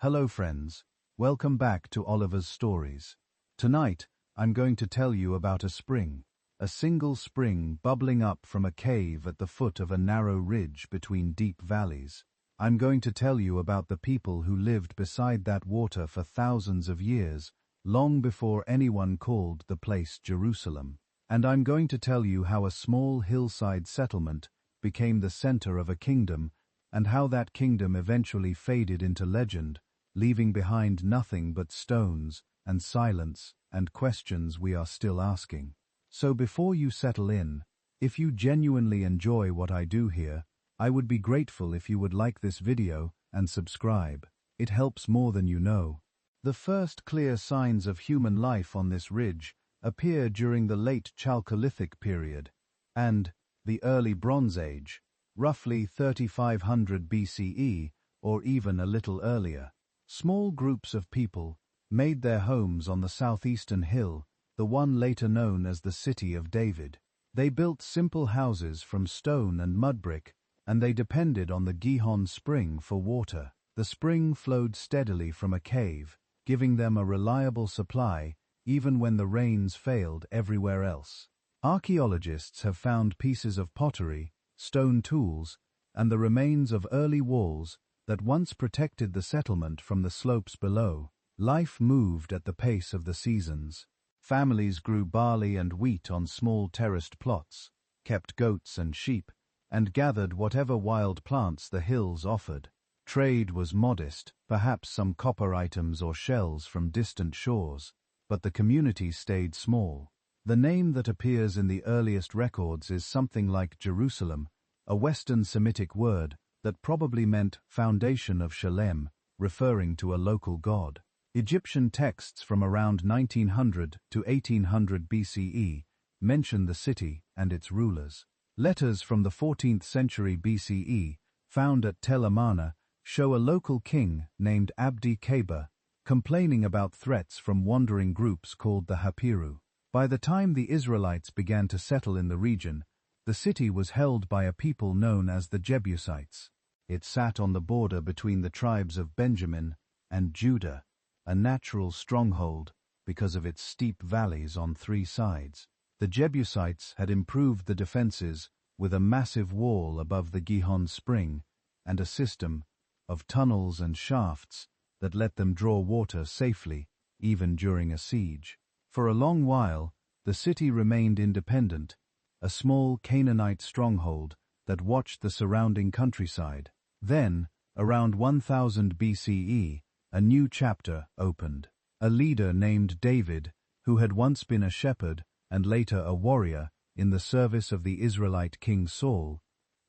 Hello friends, welcome back to Oliver's Stories. Tonight, I'm going to tell you about a spring, a single spring bubbling up from a cave at the foot of a narrow ridge between deep valleys. I'm going to tell you about the people who lived beside that water for thousands of years, long before anyone called the place Jerusalem. And I'm going to tell you how a small hillside settlement became the center of a kingdom, and how that kingdom eventually faded into legend, leaving behind nothing but stones and silence and questions we are still asking. So before you settle in, if you genuinely enjoy what I do here, I would be grateful if you would like this video and subscribe. It helps more than you know. The first clear signs of human life on this ridge appear during the late Chalcolithic period and the early Bronze Age, roughly 3500 BCE or even a little earlier. Small groups of people made their homes on the southeastern hill, the one later known as the City of David. They built simple houses from stone and mud brick, and they depended on the Gihon Spring for water. The spring flowed steadily from a cave, giving them a reliable supply even when the rains failed everywhere else. Archaeologists have found pieces of pottery, stone tools, and the remains of early walls that once protected the settlement from the slopes below. Life moved at the pace of the seasons. Families grew barley and wheat on small terraced plots, kept goats and sheep, and gathered whatever wild plants the hills offered. Trade was modest, perhaps some copper items or shells from distant shores, but the community stayed small. The name that appears in the earliest records is something like Jerusalem, a Western Semitic word that probably meant foundation of Shalem, referring to a local god. Egyptian texts from around 1900 to 1800 BCE mention the city and its rulers. Letters from the 14th century BCE, found at Tel Amarna, show a local king named Abdi Keba complaining about threats from wandering groups called the Hapiru. By the time the Israelites began to settle in the region, the city was held by a people known as the Jebusites. It sat on the border between the tribes of Benjamin and Judah, a natural stronghold because of its steep valleys on three sides. The Jebusites had improved the defenses with a massive wall above the Gihon Spring and a system of tunnels and shafts that let them draw water safely, even during a siege. For a long while, the city remained independent, a small Canaanite stronghold that watched the surrounding countryside. Then, around 1000 BCE, a new chapter opened. A leader named David, who had once been a shepherd and later a warrior in the service of the Israelite king Saul,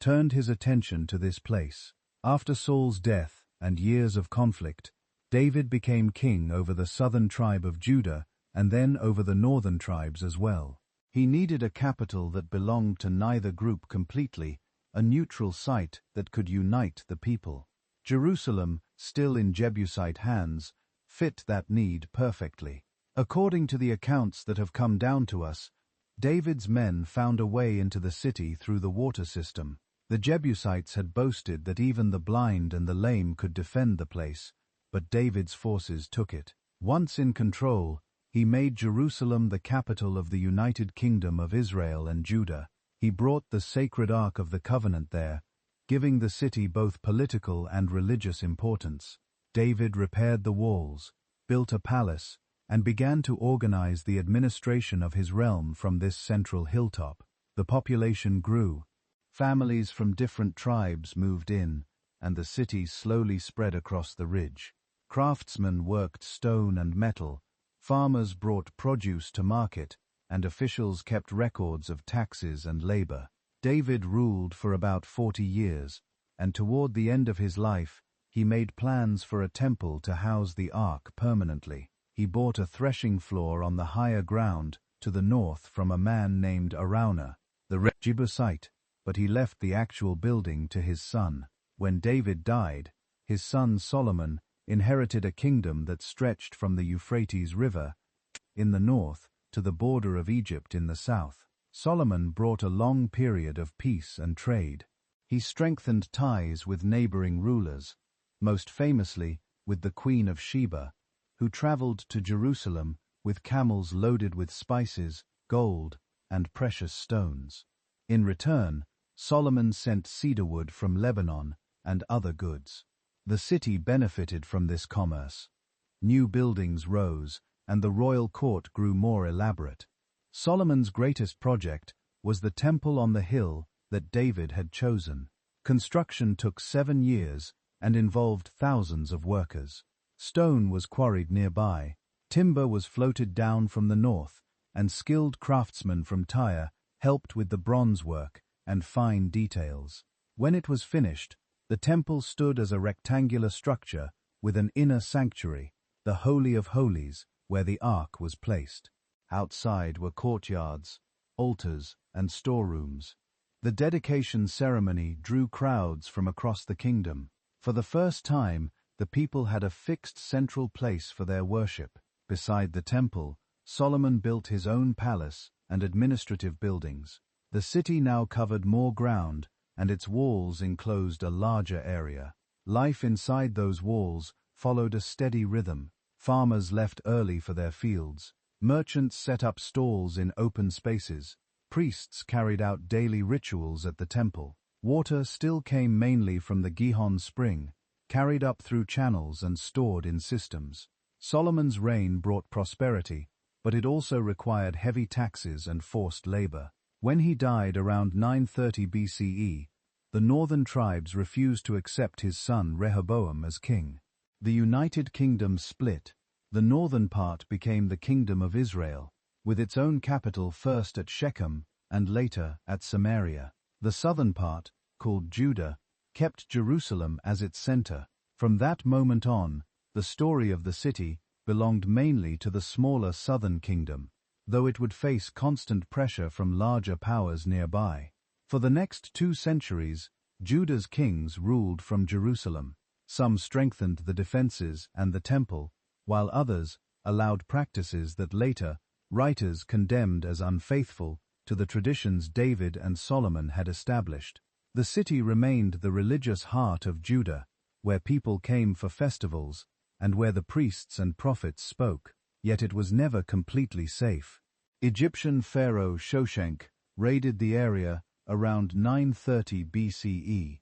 turned his attention to this place. After Saul's death and years of conflict, David became king over the southern tribe of Judah and then over the northern tribes as well. He needed a capital that belonged to neither group completely, a neutral site that could unite the people. Jerusalem, still in Jebusite hands, fit that need perfectly. According to the accounts that have come down to us, David's men found a way into the city through the water system. The Jebusites had boasted that even the blind and the lame could defend the place, but David's forces took it. Once in control, he made Jerusalem the capital of the United Kingdom of Israel and Judah. He brought the sacred Ark of the Covenant there, giving the city both political and religious importance. David repaired the walls, built a palace, and began to organize the administration of his realm from this central hilltop. The population grew. Families from different tribes moved in, and the city slowly spread across the ridge. Craftsmen worked stone and metal, farmers brought produce to market, and officials kept records of taxes and labor. David ruled for about 40 years, and toward the end of his life, he made plans for a temple to house the ark permanently. He bought a threshing floor on the higher ground to the north from a man named Araunah, the Jebusite, but he left the actual building to his son. When David died, his son Solomon inherited a kingdom that stretched from the Euphrates River in the north to the border of Egypt in the south. Solomon brought a long period of peace and trade. He strengthened ties with neighboring rulers, most famously with the Queen of Sheba, who traveled to Jerusalem with camels loaded with spices, gold, and precious stones. In return, Solomon sent cedar wood from Lebanon and other goods. The city benefited from this commerce. New buildings rose, and the royal court grew more elaborate. Solomon's greatest project was the temple on the hill that David had chosen. Construction took 7 years and involved thousands of workers. Stone was quarried nearby, timber was floated down from the north, and skilled craftsmen from Tyre helped with the bronze work and fine details. When it was finished, the temple stood as a rectangular structure with an inner sanctuary, the Holy of Holies, where the Ark was placed. Outside were courtyards, altars, and storerooms. The dedication ceremony drew crowds from across the kingdom. For the first time, the people had a fixed central place for their worship. Beside the temple, Solomon built his own palace and administrative buildings. The city now covered more ground, and its walls enclosed a larger area. Life inside those walls followed a steady rhythm. Farmers left early for their fields. Merchants set up stalls in open spaces. Priests carried out daily rituals at the temple. Water still came mainly from the Gihon Spring, carried up through channels and stored in systems. Solomon's reign brought prosperity, but it also required heavy taxes and forced labor. When he died around 930 BCE, the northern tribes refused to accept his son Rehoboam as king. The United Kingdom split. The northern part became the Kingdom of Israel, with its own capital first at Shechem and later at Samaria. The southern part, called Judah, kept Jerusalem as its center. From that moment on, the story of the city belonged mainly to the smaller southern kingdom, though it would face constant pressure from larger powers nearby. For the next 2 centuries, Judah's kings ruled from Jerusalem. Some strengthened the defenses and the temple, while others allowed practices that later writers condemned as unfaithful to the traditions David and Solomon had established. The city remained the religious heart of Judah, where people came for festivals and where the priests and prophets spoke, yet it was never completely safe. Egyptian pharaoh Shoshenq raided the area around 930 BCE,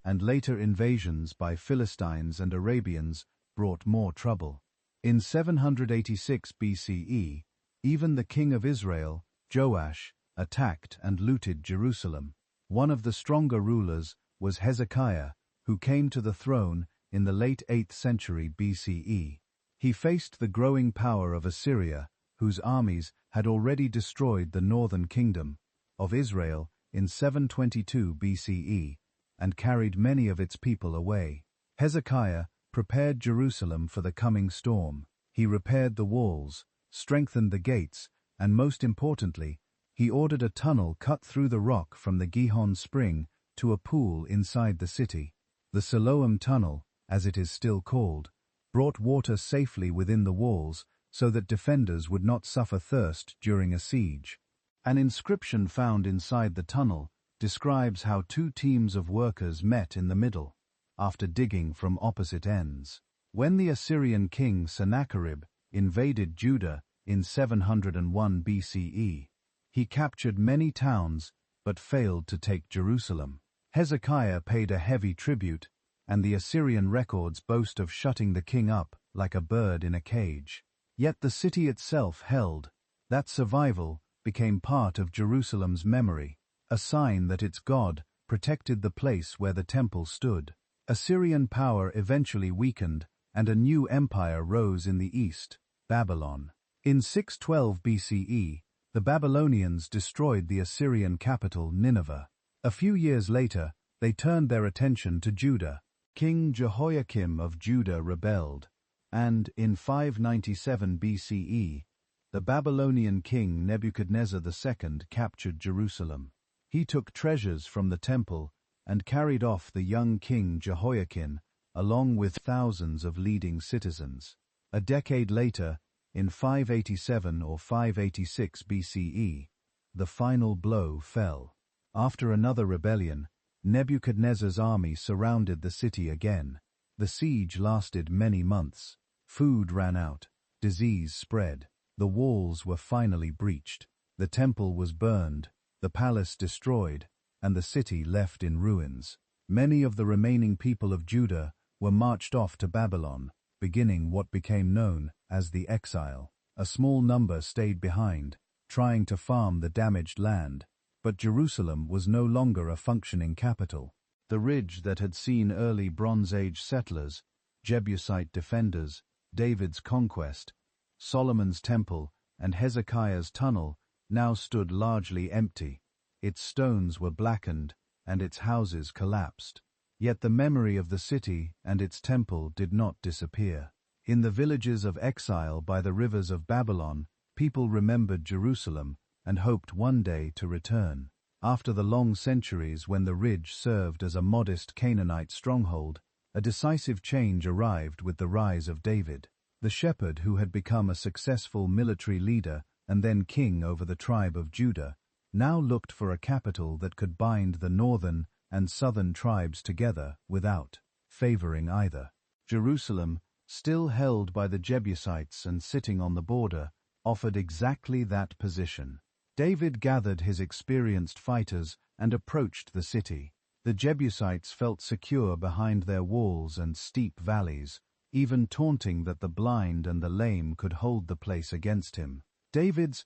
and later invasions by Philistines and Arabians brought more trouble. In 786 BCE, even the king of Israel, Joash, attacked and looted Jerusalem. One of the stronger rulers was Hezekiah, who came to the throne in the late 8th century BCE. He faced the growing power of Assyria, whose armies had already destroyed the northern kingdom of Israel in 722 BCE and carried many of its people away. Hezekiah prepared Jerusalem for the coming storm. He repaired the walls, strengthened the gates, and most importantly, he ordered a tunnel cut through the rock from the Gihon Spring to a pool inside the city. The Siloam Tunnel, as it is still called, brought water safely within the walls so that defenders would not suffer thirst during a siege. An inscription found inside the tunnel describes how 2 teams of workers met in the middle, after digging from opposite ends. When the Assyrian king Sennacherib invaded Judah in 701 BCE, he captured many towns but failed to take Jerusalem. Hezekiah paid a heavy tribute, and the Assyrian records boast of shutting the king up like a bird in a cage. Yet the city itself held. That survival became part of Jerusalem's memory, a sign that its God protected the place where the temple stood. Assyrian power eventually weakened, and a new empire rose in the east, Babylon. In 612 BCE, the Babylonians destroyed the Assyrian capital Nineveh. A few years later, they turned their attention to Judah. King Jehoiakim of Judah rebelled, and in 597 BCE, the Babylonian king Nebuchadnezzar II captured Jerusalem. He took treasures from the temple and carried off the young king Jehoiakim, along with thousands of leading citizens. A decade later, in 587 or 586 BCE, the final blow fell. After another rebellion, Nebuchadnezzar's army surrounded the city again. The siege lasted many months. Food ran out, disease spread, the walls were finally breached, the temple was burned, the palace destroyed, and the city left in ruins. Many of the remaining people of Judah were marched off to Babylon, beginning what became known as the Exile. A small number stayed behind, trying to farm the damaged land, but Jerusalem was no longer a functioning capital. The ridge that had seen early Bronze Age settlers, Jebusite defenders, David's conquest, Solomon's temple, and Hezekiah's tunnel now stood largely empty. Its stones were blackened, and its houses collapsed. Yet the memory of the city and its temple did not disappear. In the villages of exile by the rivers of Babylon, people remembered Jerusalem and hoped one day to return. After the long centuries when the ridge served as a modest Canaanite stronghold, a decisive change arrived with the rise of David. The shepherd who had become a successful military leader and then king over the tribe of Judah, now looked for a capital that could bind the northern and southern tribes together without favoring either. Jerusalem, still held by the Jebusites and sitting on the border, offered exactly that position. David gathered his experienced fighters and approached the city. The Jebusites felt secure behind their walls and steep valleys, even taunting that the blind and the lame could hold the place against him. David's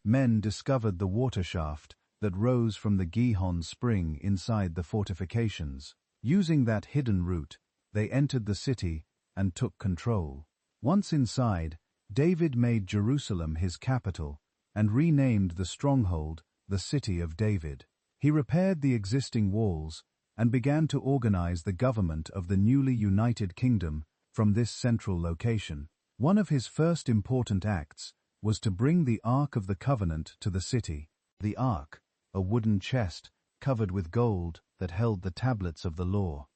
men discovered the water shaft that rose from the Gihon Spring inside the fortifications. Using that hidden route, they entered the city and took control. Once inside, David made Jerusalem his capital and renamed the stronghold the City of David. He repaired the existing walls and began to organize the government of the newly united kingdom from this central location. One of his first important acts was to bring the Ark of the Covenant to the city. The Ark, a wooden chest covered with gold that held the tablets of the law,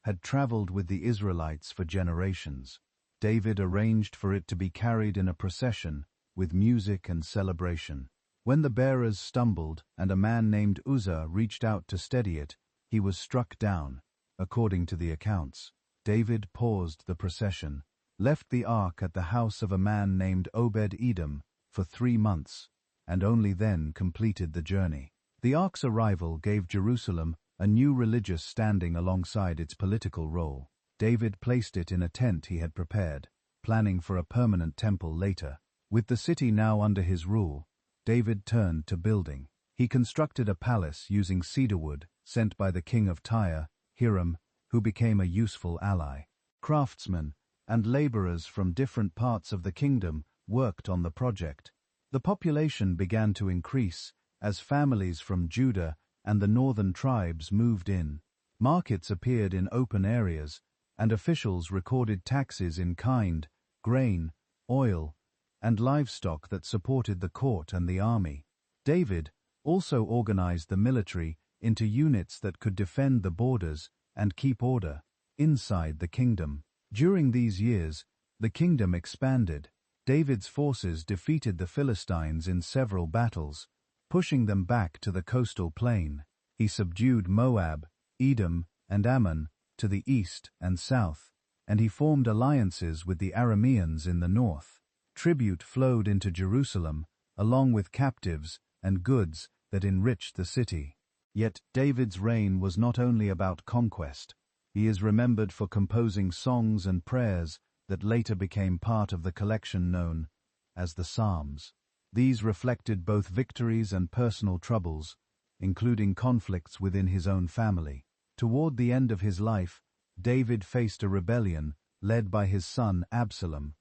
had traveled with the Israelites for generations. David arranged for it to be carried in a procession with music and celebration. When the bearers stumbled and a man named Uzzah reached out to steady it, he was struck down, according to the accounts. David paused the procession, left the ark at the house of a man named Obed-Edom for 3 months, and only then completed the journey. The ark's arrival gave Jerusalem a new religious standing alongside its political role. David placed it in a tent he had prepared, planning for a permanent temple later. With the city now under his rule, David turned to building. He constructed a palace using cedarwood sent by the king of Tyre, Hiram, who became a useful ally. Craftsmen and laborers from different parts of the kingdom worked on the project. The population began to increase as families from Judah and the northern tribes moved in. Markets appeared in open areas, and officials recorded taxes in kind, grain, oil, and livestock that supported the court and the army. David also organized the military into units that could defend the borders and keep order inside the kingdom. During these years, the kingdom expanded. David's forces defeated the Philistines in several battles, pushing them back to the coastal plain. He subdued Moab, Edom, and Ammon to the east and south, and he formed alliances with the Arameans in the north. Tribute flowed into Jerusalem, along with captives and goods that enriched the city. Yet David's reign was not only about conquest. He is remembered for composing songs and prayers that later became part of the collection known as the Psalms. These reflected both victories and personal troubles, including conflicts within his own family. Toward the end of his life, David faced a rebellion led by his son Absalom,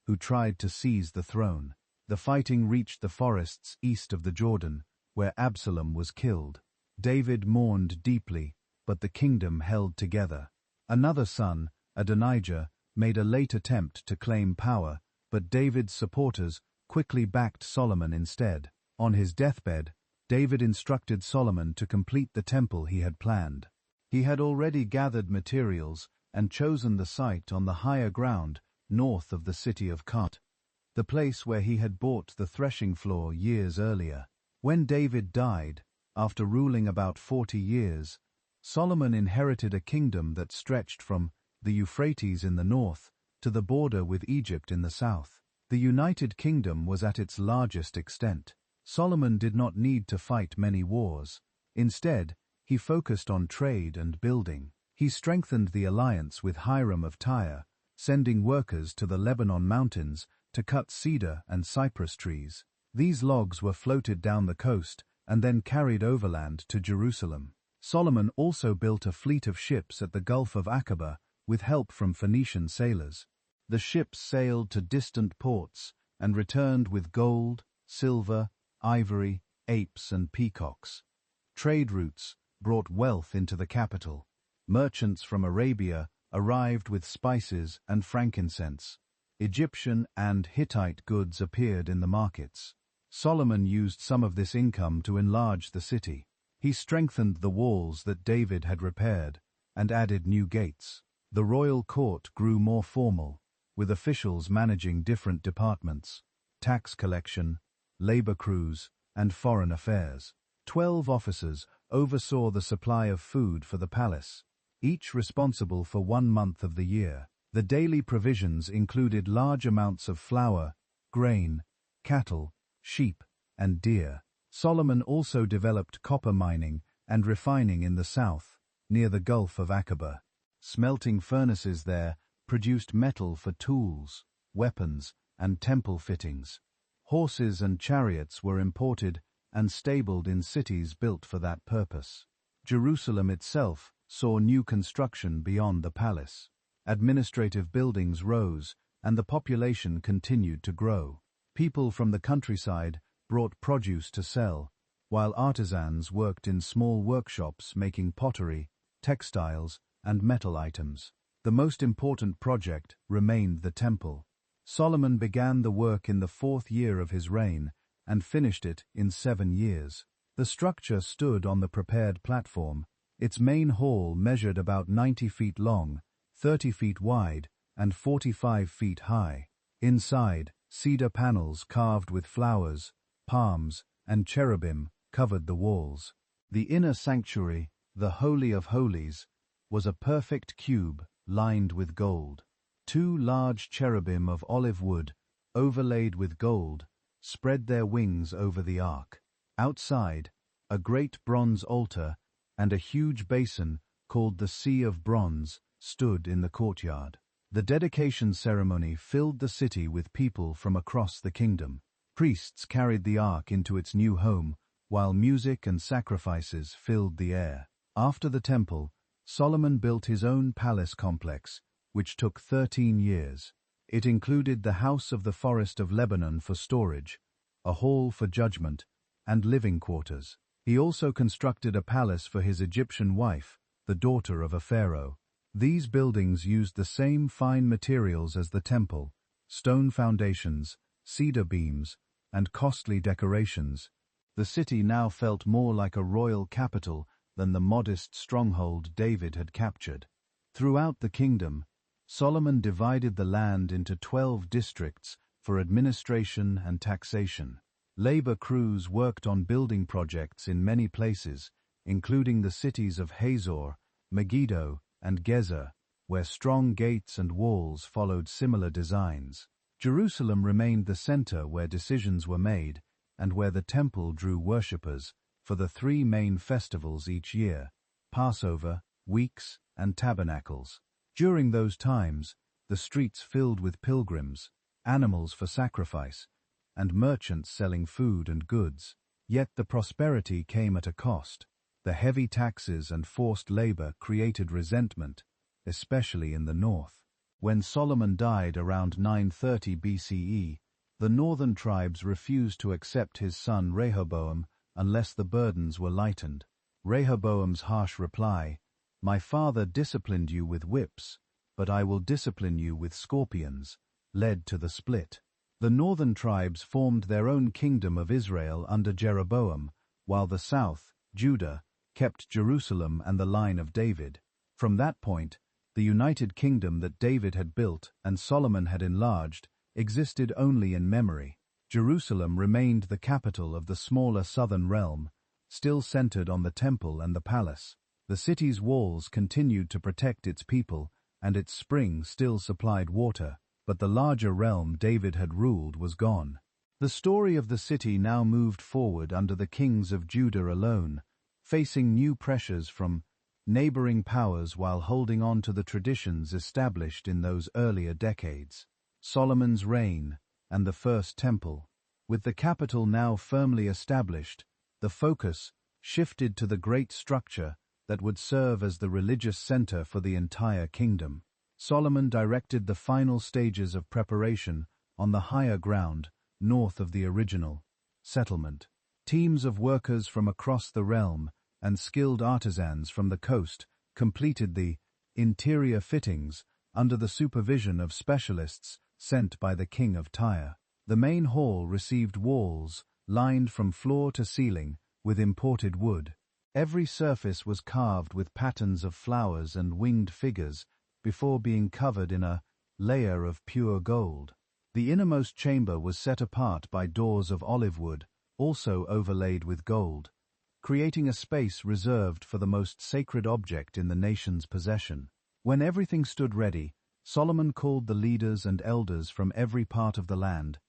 who tried to seize the throne. The fighting reached the forests east of the Jordan, where Absalom was killed. David mourned deeply, but the kingdom held together. Another son, Adonijah, made a late attempt to claim power, but David's supporters quickly backed Solomon instead. On his deathbed, David instructed Solomon to complete the temple he had planned. He had already gathered materials and chosen the site on the higher ground north of the city of Kut, the place where he had bought the threshing floor years earlier. When David died, after ruling about 40 years, Solomon inherited a kingdom that stretched from the Euphrates in the north, to the border with Egypt in the south. The United Kingdom was at its largest extent. Solomon did not need to fight many wars. Instead, he focused on trade and building. He strengthened the alliance with Hiram of Tyre, sending workers to the Lebanon mountains to cut cedar and cypress trees. These logs were floated down the coast and then carried overland to Jerusalem. Solomon also built a fleet of ships at the Gulf of Aqaba with help from Phoenician sailors. The ships sailed to distant ports and returned with gold, silver, ivory, apes and peacocks. Trade routes brought wealth into the capital. Merchants from Arabia arrived with spices and frankincense. Egyptian and Hittite goods appeared in the markets. Solomon used some of this income to enlarge the city. He strengthened the walls that David had repaired and added new gates. The royal court grew more formal, with officials managing different departments: tax collection, labor crews, and foreign affairs. 12 officers oversaw the supply of food for the palace, each responsible for 1 month of the year. The daily provisions included large amounts of flour, grain, cattle, sheep, and deer. Solomon also developed copper mining and refining in the south, near the Gulf of Aqaba. Smelting furnaces there produced metal for tools, weapons, and temple fittings. Horses and chariots were imported and stabled in cities built for that purpose. Jerusalem itself saw new construction beyond the palace. Administrative buildings rose, and the population continued to grow. People from the countryside brought produce to sell, while artisans worked in small workshops making pottery, textiles, and metal items. The most important project remained the temple. Solomon began the work in the 4th year of his reign and finished it in 7 years. The structure stood on the prepared platform. Its main hall measured about 90 feet long, 30 feet wide, and 45 feet high. Inside, cedar panels carved with flowers, palms, and cherubim covered the walls. The inner sanctuary, the Holy of Holies, was a perfect cube lined with gold. 2 large cherubim of olive wood, overlaid with gold, spread their wings over the ark. Outside, a great bronze altar and a huge basin called the Sea of Bronze stood in the courtyard. The dedication ceremony filled the city with people from across the kingdom. Priests carried the ark into its new home, while music and sacrifices filled the air. After the temple, Solomon built his own palace complex, which took 13 years. It included the House of the Forest of Lebanon for storage, a hall for judgment, and living quarters. He also constructed a palace for his Egyptian wife, the daughter of a pharaoh. These buildings used the same fine materials as the temple: stone foundations, cedar beams, and costly decorations. The city now felt more like a royal capital than the modest stronghold David had captured. Throughout the kingdom, Solomon divided the land into 12 districts for administration and taxation. Labor crews worked on building projects in many places, including the cities of Hazor, Megiddo, and Gezer, where strong gates and walls followed similar designs. Jerusalem remained the center where decisions were made and where the temple drew worshippers for the 3 main festivals each year: Passover, Weeks, and Tabernacles. During those times, the streets filled with pilgrims, animals for sacrifice, and merchants selling food and goods. Yet the prosperity came at a cost. The heavy taxes and forced labor created resentment, especially in the north. When Solomon died around 930 BCE, the northern tribes refused to accept his son Rehoboam unless the burdens were lightened. Rehoboam's harsh reply, "My father disciplined you with whips, but I will discipline you with scorpions," led to the split. The northern tribes formed their own kingdom of Israel under Jeroboam, while the south, Judah, kept Jerusalem and the line of David. From that point, the united kingdom that David had built and Solomon had enlarged existed only in memory. Jerusalem remained the capital of the smaller southern realm, still centered on the temple and the palace. The city's walls continued to protect its people and its spring still supplied water, but the larger realm David had ruled was gone. The story of the city now moved forward under the kings of Judah alone, facing new pressures from neighboring powers while holding on to the traditions established in those earlier decades. Solomon's reign and the First Temple. With the capital now firmly established, the focus shifted to the great structure that would serve as the religious center for the entire kingdom. Solomon directed the final stages of preparation on the higher ground north of the original settlement. Teams of workers from across the realm and skilled artisans from the coast completed the interior fittings under the supervision of specialists sent by the king of Tyre. The main hall received walls lined from floor to ceiling with imported wood. Every surface was carved with patterns of flowers and winged figures before being covered in a layer of pure gold. The innermost chamber was set apart by doors of olive wood, also overlaid with gold, creating a space reserved for the most sacred object in the nation's possession. When everything stood ready, Solomon called the leaders and elders from every part of the land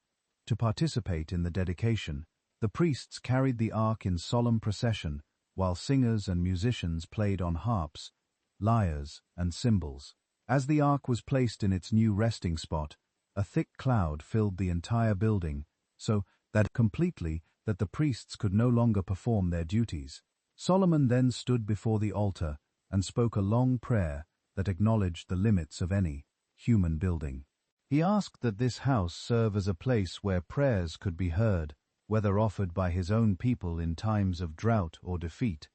to participate in the dedication. The priests carried the ark in solemn procession, while singers and musicians played on harps, lyres, and cymbals. As the ark was placed in its new resting spot, a thick cloud filled the entire building, so that the priests could no longer perform their duties. Solomon then stood before the altar and spoke a long prayer that acknowledged the limits of any human building. He asked that this house serve as a place where prayers could be heard, whether offered by his own people in times of drought or defeat,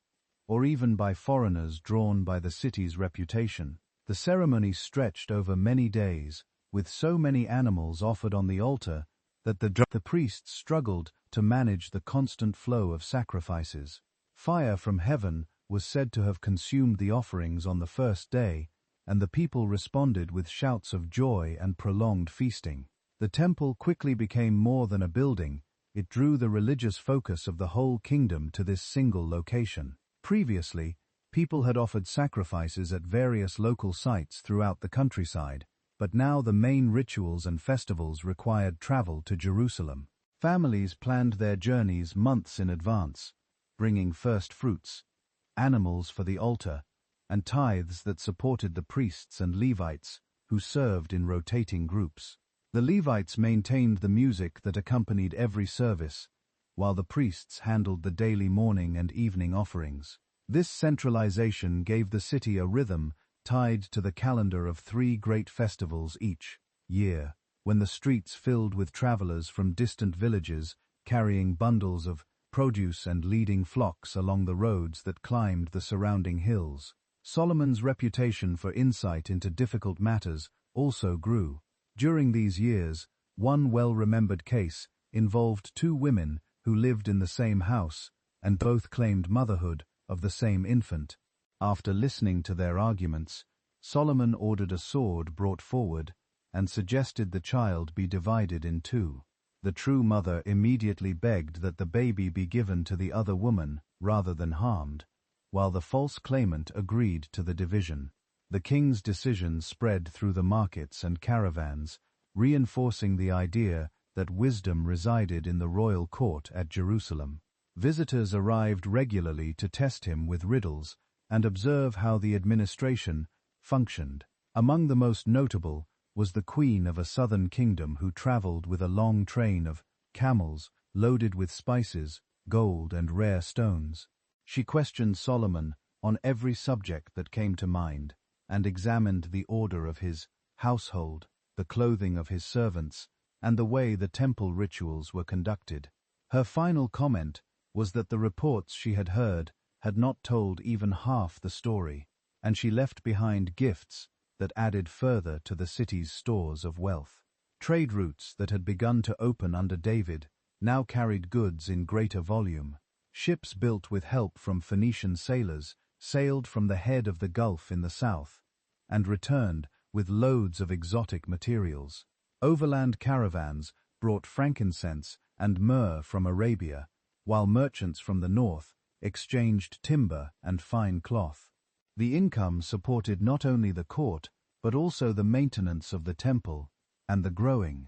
or even by foreigners drawn by the city's reputation. The ceremony stretched over many days, with so many animals offered on the altar that the priests struggled to manage the constant flow of sacrifices. Fire from heaven was said to have consumed the offerings on the first day, and the people responded with shouts of joy and prolonged feasting. The temple quickly became more than a building. It drew the religious focus of the whole kingdom to this single location. Previously, people had offered sacrifices at various local sites throughout the countryside, but now the main rituals and festivals required travel to Jerusalem. Families planned their journeys months in advance, bringing first fruits, animals for the altar, and tithes that supported the priests and Levites, who served in rotating groups. The Levites maintained the music that accompanied every service, while the priests handled the daily morning and evening offerings. This centralization gave the city a rhythm tied to the calendar of 3 great festivals each year, when the streets filled with travelers from distant villages carrying bundles of produce and leading flocks along the roads that climbed the surrounding hills. Solomon's reputation for insight into difficult matters also grew. During these years, one well-remembered case involved 2 women who lived in the same house and both claimed motherhood of the same infant. After listening to their arguments, Solomon ordered a sword brought forward and suggested the child be divided in 2. The true mother immediately begged that the baby be given to the other woman rather than harmed, while the false claimant agreed to the division. The king's decision spread through the markets and caravans, reinforcing the idea that wisdom resided in the royal court at Jerusalem. Visitors arrived regularly to test him with riddles and observe how the administration functioned. Among the most notable was the queen of a southern kingdom who traveled with a long train of camels loaded with spices, gold, and rare stones. She questioned Solomon on every subject that came to mind, and examined the order of his household, the clothing of his servants, and the way the temple rituals were conducted. Her final comment was that the reports she had heard had not told even half the story, and she left behind gifts that added further to the city's stores of wealth. Trade routes that had begun to open under David now carried goods in greater volume. Ships built with help from Phoenician sailors sailed from the head of the Gulf in the south, and returned with loads of exotic materials. Overland caravans brought frankincense and myrrh from Arabia, while merchants from the north exchanged timber and fine cloth. The income supported not only the court, but also the maintenance of the temple and the growing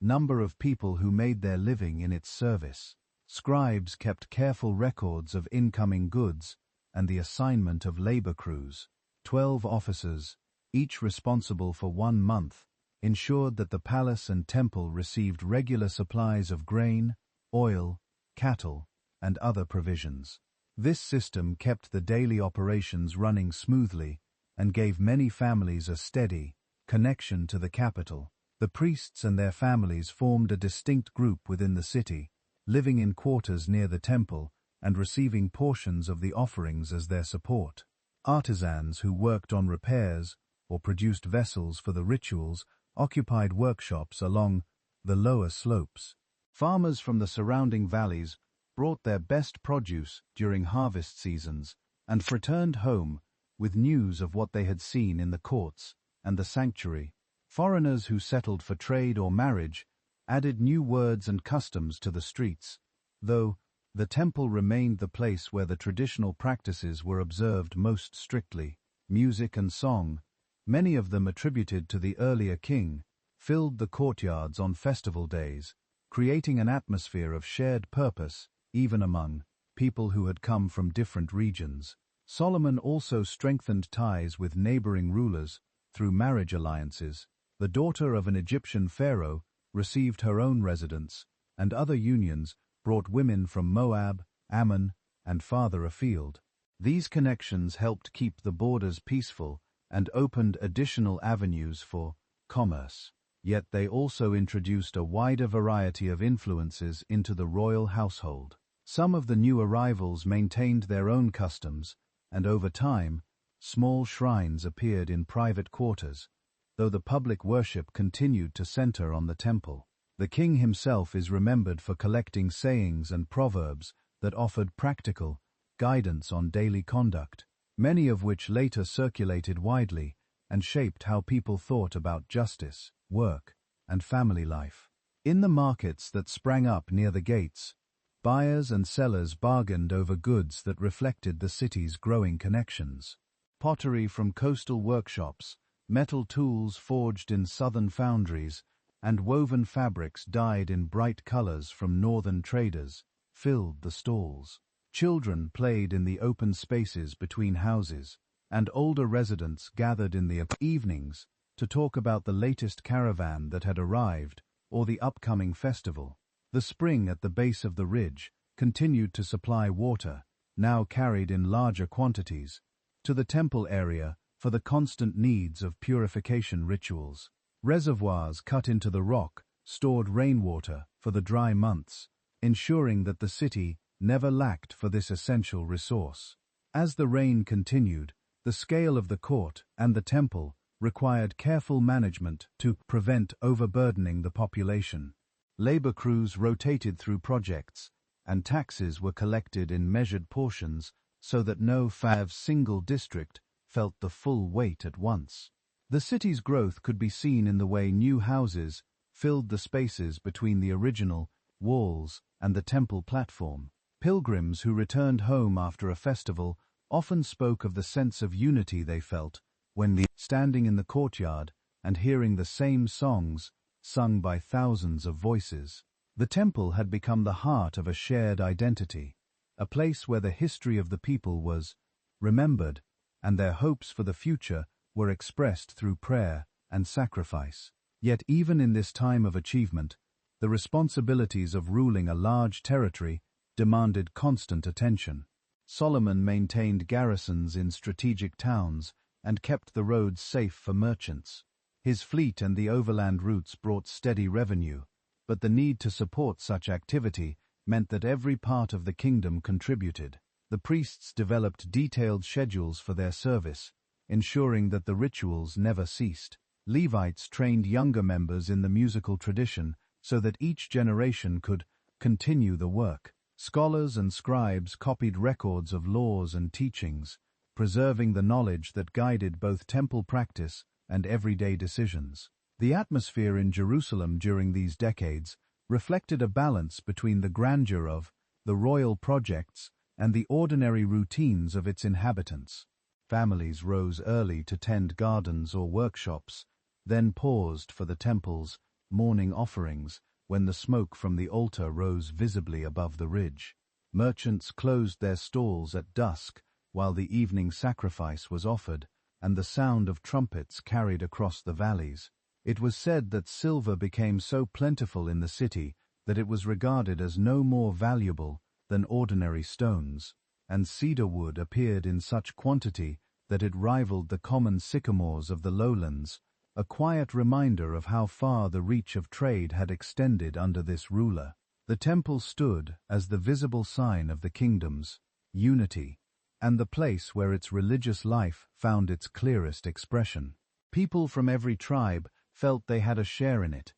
number of people who made their living in its service. Scribes kept careful records of incoming goods and the assignment of labor crews. 12 officers, each responsible for 1 month, ensured that the palace and temple received regular supplies of grain, oil, cattle, and other provisions. This system kept the daily operations running smoothly and gave many families a steady connection to the capital. The priests and their families formed a distinct group within the city, living in quarters near the temple and receiving portions of the offerings as their support. Artisans who worked on repairs or produced vessels for the rituals occupied workshops along the lower slopes. Farmers from the surrounding valleys brought their best produce during harvest seasons and returned home with news of what they had seen in the courts and the sanctuary. Foreigners who settled for trade or marriage added new words and customs to the streets, though the temple remained the place where the traditional practices were observed most strictly. Music and song, many of them attributed to the earlier king, filled the courtyards on festival days, creating an atmosphere of shared purpose even among people who had come from different regions. Solomon also strengthened ties with neighboring rulers through marriage alliances. The daughter of an Egyptian pharaoh received her own residence, and other unions brought women from Moab, Ammon, and farther afield. These connections helped keep the borders peaceful and opened additional avenues for commerce. Yet they also introduced a wider variety of influences into the royal household. Some of the new arrivals maintained their own customs, and over time, small shrines appeared in private quarters, though the public worship continued to center on the temple. The king himself is remembered for collecting sayings and proverbs that offered practical guidance on daily conduct, many of which later circulated widely and shaped how people thought about justice, work, and family life. In the markets that sprang up near the gates, buyers and sellers bargained over goods that reflected the city's growing connections. Pottery from coastal workshops, metal tools forged in southern foundries, and woven fabrics dyed in bright colors from northern traders filled the stalls. Children played in the open spaces between houses, and older residents gathered in the evenings to talk about the latest caravan that had arrived or the upcoming festival. The spring at the base of the ridge continued to supply water, now carried in larger quantities, to the temple area for the constant needs of purification rituals. Reservoirs cut into the rock stored rainwater for the dry months, ensuring that the city never lacked for this essential resource. As the rain continued, the scale of the court and the temple required careful management to prevent overburdening the population. Labor crews rotated through projects, and taxes were collected in measured portions so that no single district felt the full weight at once. The city's growth could be seen in the way new houses filled the spaces between the original walls and the temple platform. Pilgrims who returned home after a festival often spoke of the sense of unity they felt when standing in the courtyard and hearing the same songs sung by thousands of voices. The temple had become the heart of a shared identity, a place where the history of the people was remembered and their hopes for the future were expressed through prayer and sacrifice. Yet even in this time of achievement, the responsibilities of ruling a large territory demanded constant attention. Solomon maintained garrisons in strategic towns and kept the roads safe for merchants. His fleet and the overland routes brought steady revenue, but the need to support such activity meant that every part of the kingdom contributed. The priests developed detailed schedules for their service, ensuring that the rituals never ceased. Levites trained younger members in the musical tradition so that each generation could continue the work. Scholars and scribes copied records of laws and teachings, preserving the knowledge that guided both temple practice and everyday decisions. The atmosphere in Jerusalem during these decades reflected a balance between the grandeur of the royal projects and the ordinary routines of its inhabitants. Families rose early to tend gardens or workshops, then paused for the temple's morning offerings when the smoke from the altar rose visibly above the ridge. Merchants closed their stalls at dusk while the evening sacrifice was offered, and the sound of trumpets carried across the valleys. It was said that silver became so plentiful in the city that it was regarded as no more valuable than ordinary stones, and cedar wood appeared in such quantity that it rivaled the common sycamores of the lowlands, a quiet reminder of how far the reach of trade had extended under this ruler. The temple stood as the visible sign of the kingdom's unity, and the place where its religious life found its clearest expression. People from every tribe felt they had a share in it,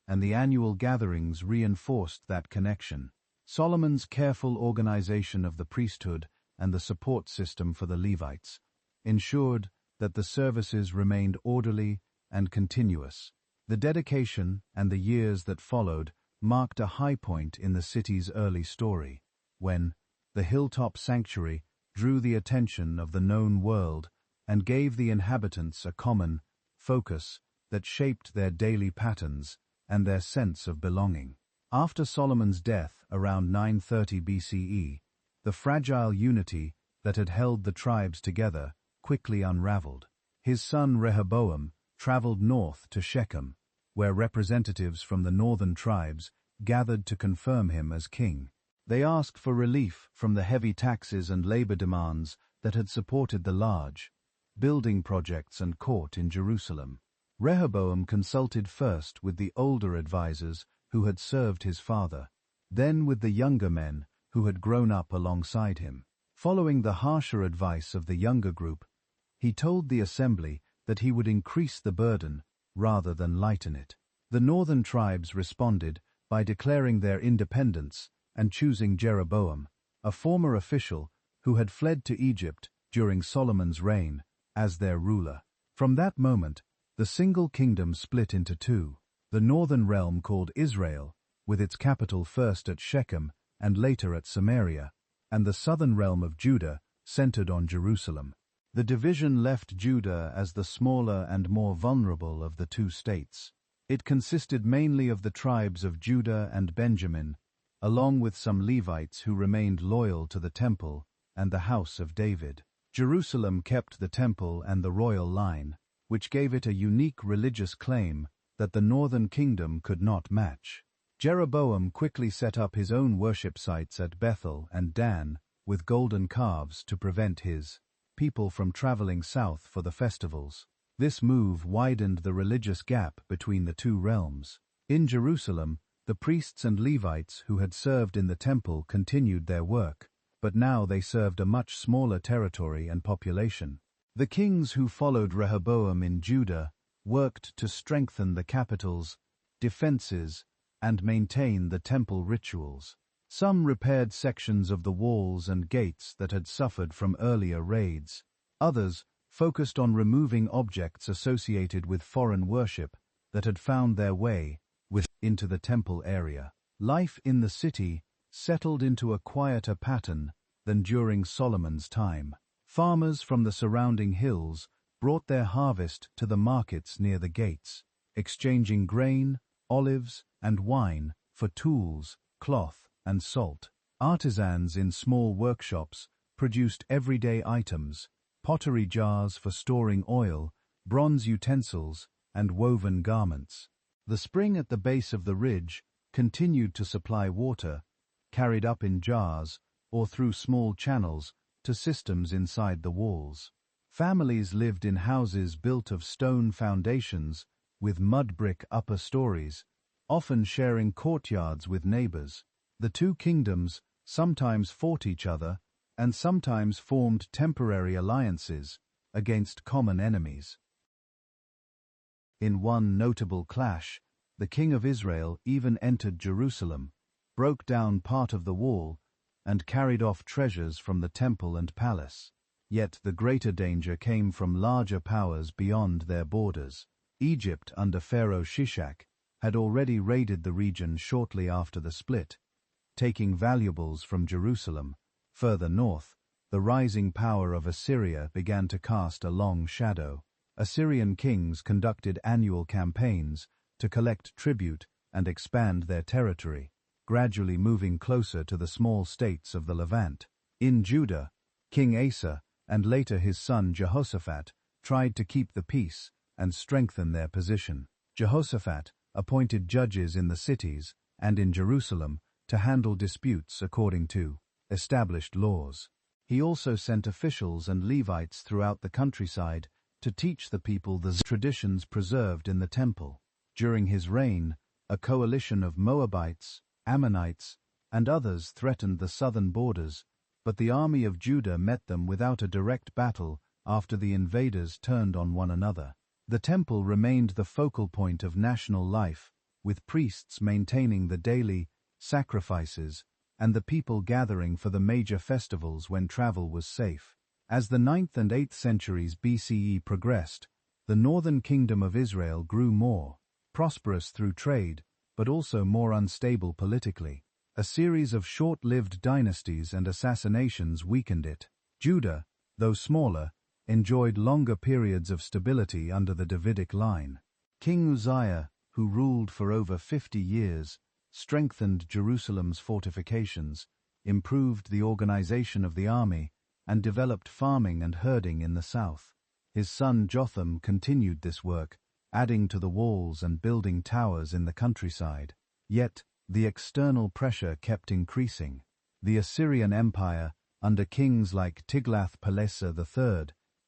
and the annual gatherings reinforced that connection. Solomon's careful organization of the priesthood and the support system for the Levites ensured that the services remained orderly and continuous. The dedication and the years that followed marked a high point in the city's early story, when the hilltop sanctuary drew the attention of the known world and gave the inhabitants a common focus that shaped their daily patterns and their sense of belonging. After Solomon's death around 930 BCE, the fragile unity that had held the tribes together quickly unraveled. His son Rehoboam traveled north to Shechem, where representatives from the northern tribes gathered to confirm him as king. They asked for relief from the heavy taxes and labor demands that had supported the large building projects and court in Jerusalem. Rehoboam consulted first with the older advisors who had served his father, then with the younger men who had grown up alongside him. Following the harsher advice of the younger group, he told the assembly that he would increase the burden rather than lighten it. The northern tribes responded by declaring their independence and choosing Jeroboam, a former official who had fled to Egypt during Solomon's reign, as their ruler. From that moment, the single kingdom split into two: the northern realm called Israel, with its capital first at Shechem and later at Samaria, and the southern realm of Judah, centered on Jerusalem. The division left Judah as the smaller and more vulnerable of the two states. It consisted mainly of the tribes of Judah and Benjamin, along with some Levites who remained loyal to the temple and the house of David. Jerusalem kept the temple and the royal line, which gave it a unique religious claim that the northern kingdom could not match. Jeroboam quickly set up his own worship sites at Bethel and Dan with golden calves to prevent his people from traveling south for the festivals. This move widened the religious gap between the two realms. In Jerusalem, the priests and Levites who had served in the temple continued their work, but now they served a much smaller territory and population. The kings who followed Rehoboam in Judah worked to strengthen the capital's defenses and maintain the temple rituals. Some repaired sections of the walls and gates that had suffered from earlier raids. Others focused on removing objects associated with foreign worship that had found their way into the temple area. Life in the city settled into a quieter pattern than during Solomon's time. Farmers from the surrounding hills brought their harvest to the markets near the gates, exchanging grain, olives, and wine for tools, cloth, and salt. Artisans in small workshops produced everyday items: pottery jars for storing oil, bronze utensils, and woven garments. The spring at the base of the ridge continued to supply water, carried up in jars or through small channels to systems inside the walls. Families lived in houses built of stone foundations with mud brick upper stories, often sharing courtyards with neighbors. The two kingdoms sometimes fought each other and sometimes formed temporary alliances against common enemies. In one notable clash, the king of Israel even entered Jerusalem, broke down part of the wall, and carried off treasures from the temple and palace. Yet the greater danger came from larger powers beyond their borders. Egypt under Pharaoh Shishak had already raided the region shortly after the split, taking valuables from Jerusalem. Further north, the rising power of Assyria began to cast a long shadow. Assyrian kings conducted annual campaigns to collect tribute and expand their territory, gradually moving closer to the small states of the Levant. In Judah, King Asa, and later his son Jehoshaphat, tried to keep the peace and strengthen their position. Jehoshaphat appointed judges in the cities and in Jerusalem to handle disputes according to established laws. He also sent officials and Levites throughout the countryside to teach the people the traditions preserved in the temple. During his reign, a coalition of Moabites, Ammonites, and others threatened the southern borders, but the army of Judah met them without a direct battle after the invaders turned on one another. The temple remained the focal point of national life, with priests maintaining the daily sacrifices and the people gathering for the major festivals when travel was safe. As the 9th and 8th centuries BCE progressed, the northern kingdom of Israel grew more prosperous through trade, but also more unstable politically. A series of short-lived dynasties and assassinations weakened it. Judah, though smaller, enjoyed longer periods of stability under the Davidic line. King Uzziah, who ruled for over 50 years, strengthened Jerusalem's fortifications, improved the organization of the army, and developed farming and herding in the south. His son Jotham continued this work, adding to the walls and building towers in the countryside. Yet, the external pressure kept increasing. The Assyrian Empire, under kings like Tiglath-Pileser III,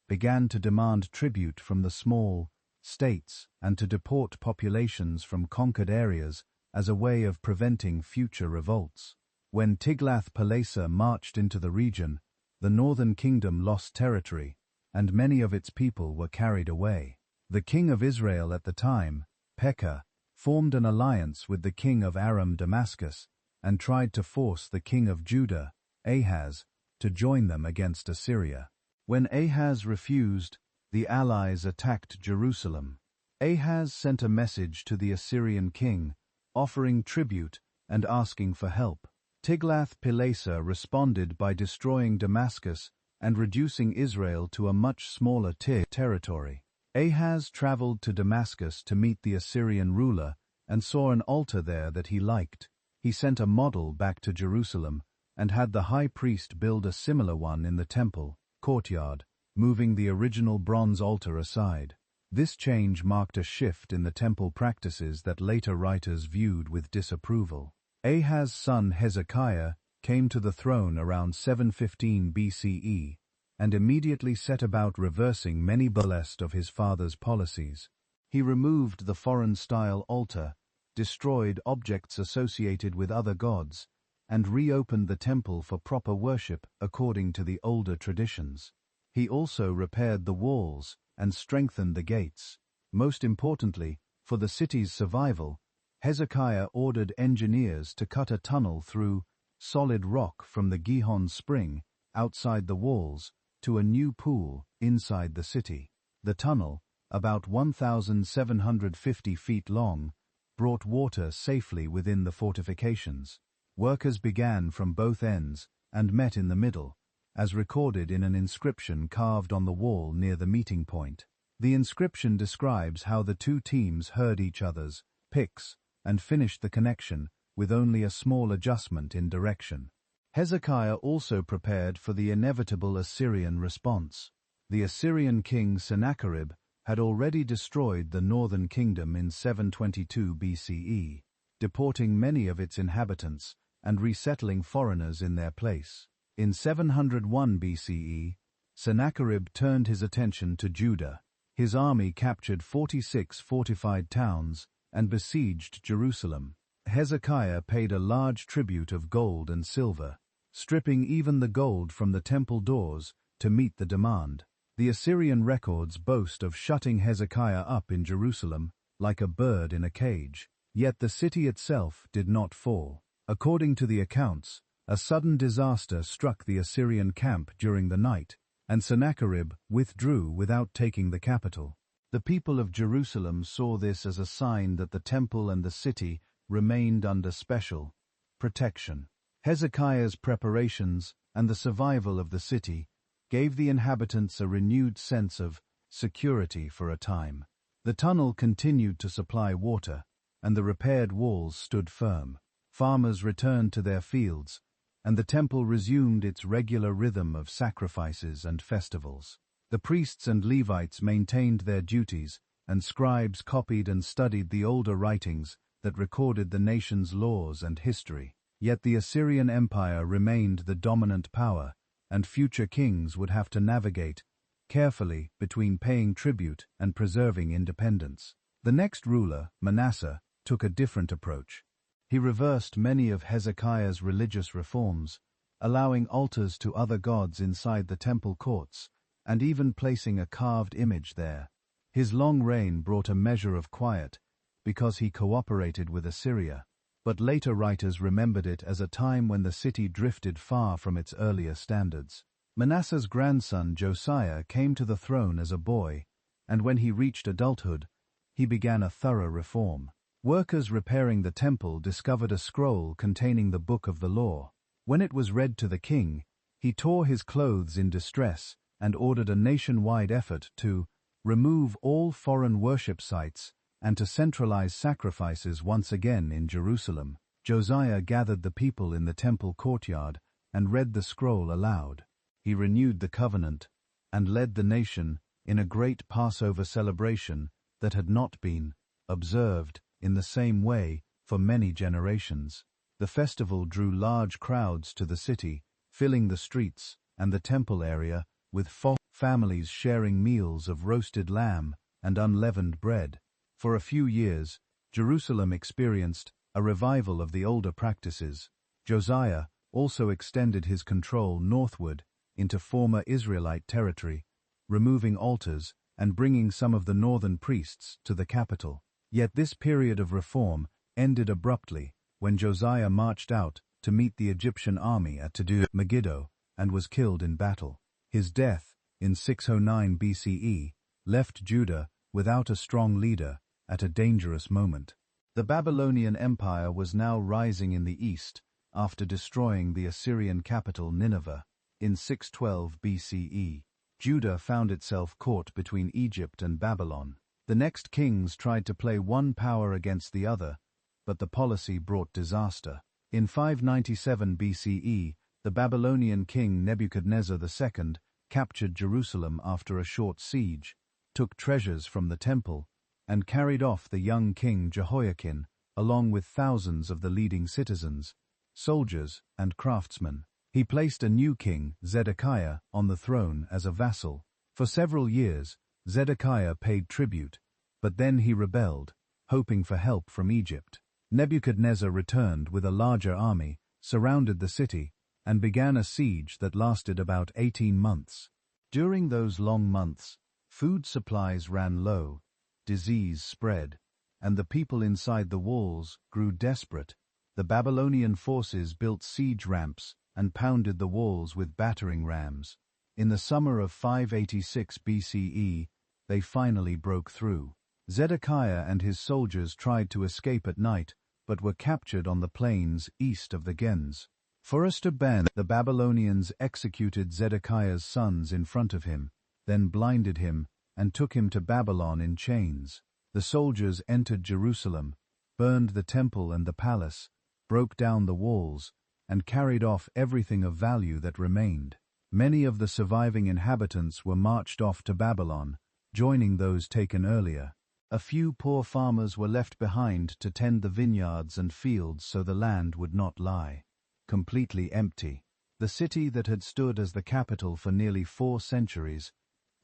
began to demand tribute from the small states and to deport populations from conquered areas as a way of preventing future revolts. When Tiglath-Pileser marched into the region, the northern kingdom lost territory, and many of its people were carried away. The king of Israel at the time, Pekah, formed an alliance with the king of Aram Damascus and tried to force the king of Judah, Ahaz, to join them against Assyria. When Ahaz refused, the allies attacked Jerusalem. Ahaz sent a message to the Assyrian king, offering tribute and asking for help. Tiglath-Pileser responded by destroying Damascus and reducing Israel to a much smaller territory. Ahaz traveled to Damascus to meet the Assyrian ruler and saw an altar there that he liked. He sent a model back to Jerusalem and had the high priest build a similar one in the temple courtyard, moving the original bronze altar aside. This change marked a shift in the temple practices that later writers viewed with disapproval. Ahaz's son Hezekiah came to the throne around 715 BCE and immediately set about reversing many of his father's policies. He removed the foreign-style altar, destroyed objects associated with other gods, and reopened the temple for proper worship according to the older traditions. He also repaired the walls and strengthened the gates. Most importantly, for the city's survival, Hezekiah ordered engineers to cut a tunnel through solid rock from the Gihon Spring outside the walls to a new pool inside the city. The tunnel, about 1,750 feet long, brought water safely within the fortifications. Workers began from both ends and met in the middle, as recorded in an inscription carved on the wall near the meeting point. The inscription describes how the two teams heard each other's picks and finished the connection with only a small adjustment in direction. Hezekiah also prepared for the inevitable Assyrian response. The Assyrian king Sennacherib had already destroyed the northern kingdom in 722 BCE, deporting many of its inhabitants and resettling foreigners in their place. In 701 BCE, Sennacherib turned his attention to Judah. His army captured 46 fortified towns and besieged Jerusalem. Hezekiah paid a large tribute of gold and silver, stripping even the gold from the temple doors to meet the demand. The Assyrian records boast of shutting Hezekiah up in Jerusalem like a bird in a cage. Yet the city itself did not fall. According to the accounts, a sudden disaster struck the Assyrian camp during the night, and Sennacherib withdrew without taking the capital. The people of Jerusalem saw this as a sign that the temple and the city remained under special protection. Hezekiah's preparations and the survival of the city gave the inhabitants a renewed sense of security for a time. The tunnel continued to supply water, and the repaired walls stood firm. Farmers returned to their fields, and the temple resumed its regular rhythm of sacrifices and festivals. The priests and Levites maintained their duties, and scribes copied and studied the older writings that recorded the nation's laws and history. Yet the Assyrian Empire remained the dominant power, and future kings would have to navigate carefully between paying tribute and preserving independence. The next ruler, Manasseh, took a different approach. He reversed many of Hezekiah's religious reforms, allowing altars to other gods inside the temple courts, and even placing a carved image there. His long reign brought a measure of quiet, because he cooperated with Assyria, but later writers remembered it as a time when the city drifted far from its earlier standards. Manasseh's grandson Josiah came to the throne as a boy, and when he reached adulthood, he began a thorough reform. Workers repairing the temple discovered a scroll containing the Book of the Law. When it was read to the king, he tore his clothes in distress and ordered a nationwide effort to remove all foreign worship sites and to centralize sacrifices once again in Jerusalem. Josiah gathered the people in the temple courtyard and read the scroll aloud. He renewed the covenant and led the nation in a great Passover celebration that had not been observed in the same way for many generations. The festival drew large crowds to the city, filling the streets and the temple area with families sharing meals of roasted lamb and unleavened bread. For a few years, Jerusalem experienced a revival of the older practices. Josiah also extended his control northward into former Israelite territory, removing altars and bringing some of the northern priests to the capital. Yet this period of reform ended abruptly when Josiah marched out to meet the Egyptian army at Megiddo and was killed in battle. His death, in 609 BCE, left Judah without a strong leader at a dangerous moment. The Babylonian Empire was now rising in the east after destroying the Assyrian capital Nineveh. In 612 BCE, Judah found itself caught between Egypt and Babylon. The next kings tried to play one power against the other, but the policy brought disaster. In 597 BCE, the Babylonian king Nebuchadnezzar II captured Jerusalem after a short siege, took treasures from the temple, and carried off the young king Jehoiakim, along with thousands of the leading citizens, soldiers, and craftsmen. He placed a new king, Zedekiah, on the throne as a vassal. For several years, Zedekiah paid tribute, but then he rebelled, hoping for help from Egypt. Nebuchadnezzar returned with a larger army, surrounded the city, and began a siege that lasted about 18 months. During those long months, food supplies ran low, disease spread, and the people inside the walls grew desperate. The Babylonian forces built siege ramps and pounded the walls with battering rams. In the summer of 586 BCE, they finally broke through. Zedekiah and his soldiers tried to escape at night, but were captured on the plains east of the Gens. Forrester Ben, the Babylonians executed Zedekiah's sons in front of him, then blinded him and took him to Babylon in chains. The soldiers entered Jerusalem, burned the temple and the palace, broke down the walls, and carried off everything of value that remained. Many of the surviving inhabitants were marched off to Babylon, joining those taken earlier. A few poor farmers were left behind to tend the vineyards and fields so the land would not lie completely empty. The city that had stood as the capital for nearly 4 centuries,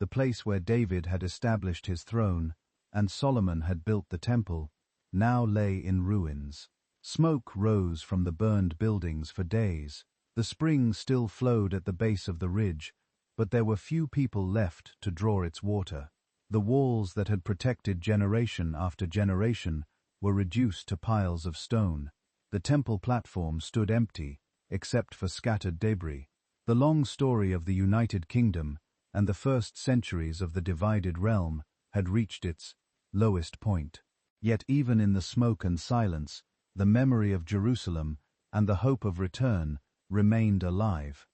the place where David had established his throne and Solomon had built the temple, now lay in ruins. Smoke rose from the burned buildings for days. The spring still flowed at the base of the ridge, but there were few people left to draw its water. The walls that had protected generation after generation were reduced to piles of stone. The temple platform stood empty, except for scattered debris. The long story of the United Kingdom and the first centuries of the divided realm had reached its lowest point. Yet even in the smoke and silence, the memory of Jerusalem and the hope of return remained alive.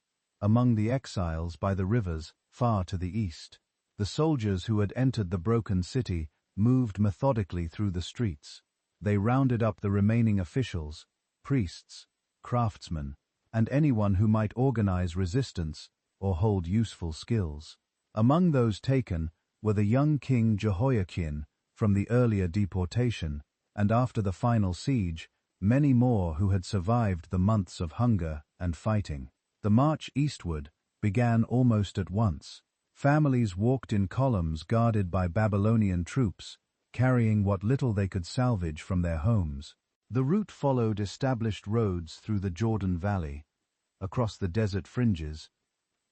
among the exiles by the rivers far to the east. The soldiers who had entered the broken city moved methodically through the streets. They rounded up the remaining officials, priests, craftsmen, and anyone who might organize resistance or hold useful skills. Among those taken were the young king Jehoiakim from the earlier deportation, and after the final siege, many more who had survived the months of hunger and fighting. The march eastward began almost at once. Families walked in columns guarded by Babylonian troops, carrying what little they could salvage from their homes. The route followed established roads through the Jordan Valley, across the desert fringes,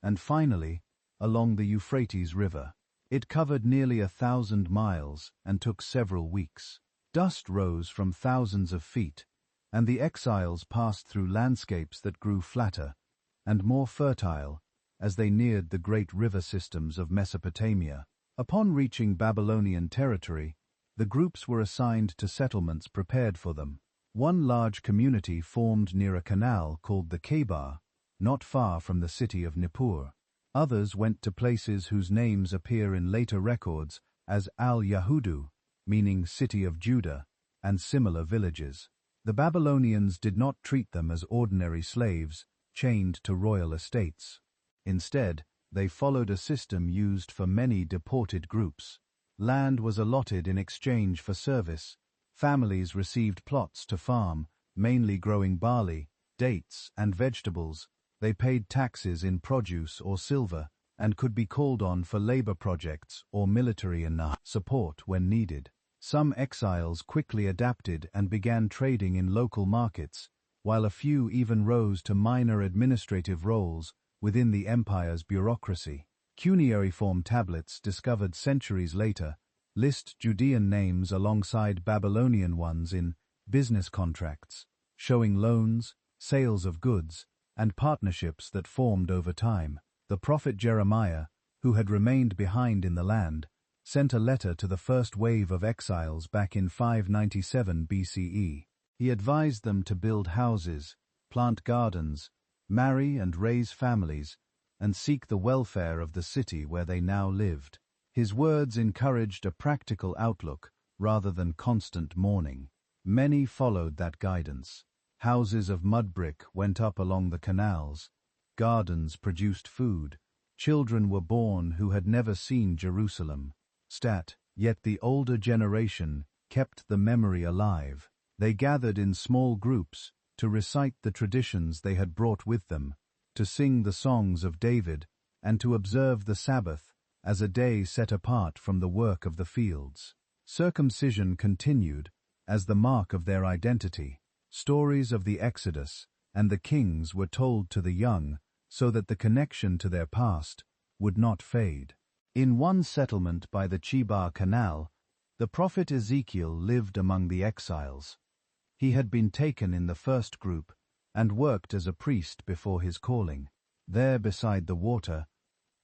and finally, along the Euphrates River. It covered nearly 1,000 miles and took several weeks. Dust rose from thousands of feet, and the exiles passed through landscapes that grew flatter and more fertile as they neared the great river systems of Mesopotamia. Upon reaching Babylonian territory, the groups were assigned to settlements prepared for them. One large community formed near a canal called the Kebar, not far from the city of Nippur. Others went to places whose names appear in later records as Al-Yahudu, meaning City of Judah, and similar villages. The Babylonians did not treat them as ordinary slaves, chained to royal estates. Instead, they followed a system used for many deported groups. Land was allotted in exchange for service. Families received plots to farm, mainly growing barley, dates, and vegetables. They paid taxes in produce or silver, and could be called on for labor projects or military support when needed. Some exiles quickly adapted and began trading in local markets, while a few even rose to minor administrative roles within the empire's bureaucracy. Cuneiform tablets discovered centuries later list Judean names alongside Babylonian ones in business contracts, showing loans, sales of goods, and partnerships that formed over time. The prophet Jeremiah, who had remained behind in the land, sent a letter to the first wave of exiles back in 597 BCE. He advised them to build houses, plant gardens, marry and raise families, and seek the welfare of the city where they now lived. His words encouraged a practical outlook rather than constant mourning. Many followed that guidance. Houses of mud brick went up along the canals, gardens produced food, children were born who had never seen Jerusalem. Yet the older generation kept the memory alive. They gathered in small groups to recite the traditions they had brought with them, to sing the songs of David, and to observe the Sabbath as a day set apart from the work of the fields. Circumcision continued as the mark of their identity. Stories of the Exodus and the kings were told to the young so that the connection to their past would not fade. In one settlement by the Chebar Canal, the prophet Ezekiel lived among the exiles. He had been taken in the first group and worked as a priest before his calling. There beside the water,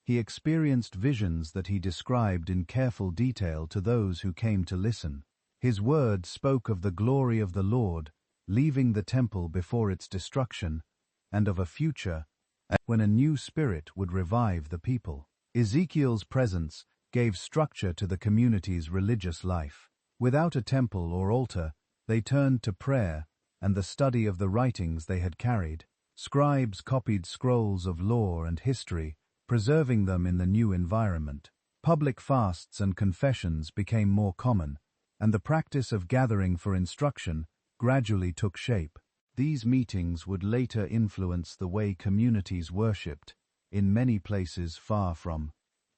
he experienced visions that he described in careful detail to those who came to listen. His words spoke of the glory of the Lord, leaving the temple before its destruction, and of a future when a new spirit would revive the people. Ezekiel's presence gave structure to the community's religious life. Without a temple or altar, they turned to prayer and the study of the writings they had carried. Scribes copied scrolls of law and history, preserving them in the new environment. Public fasts and confessions became more common, and the practice of gathering for instruction gradually took shape. These meetings would later influence the way communities worshipped, in many places far from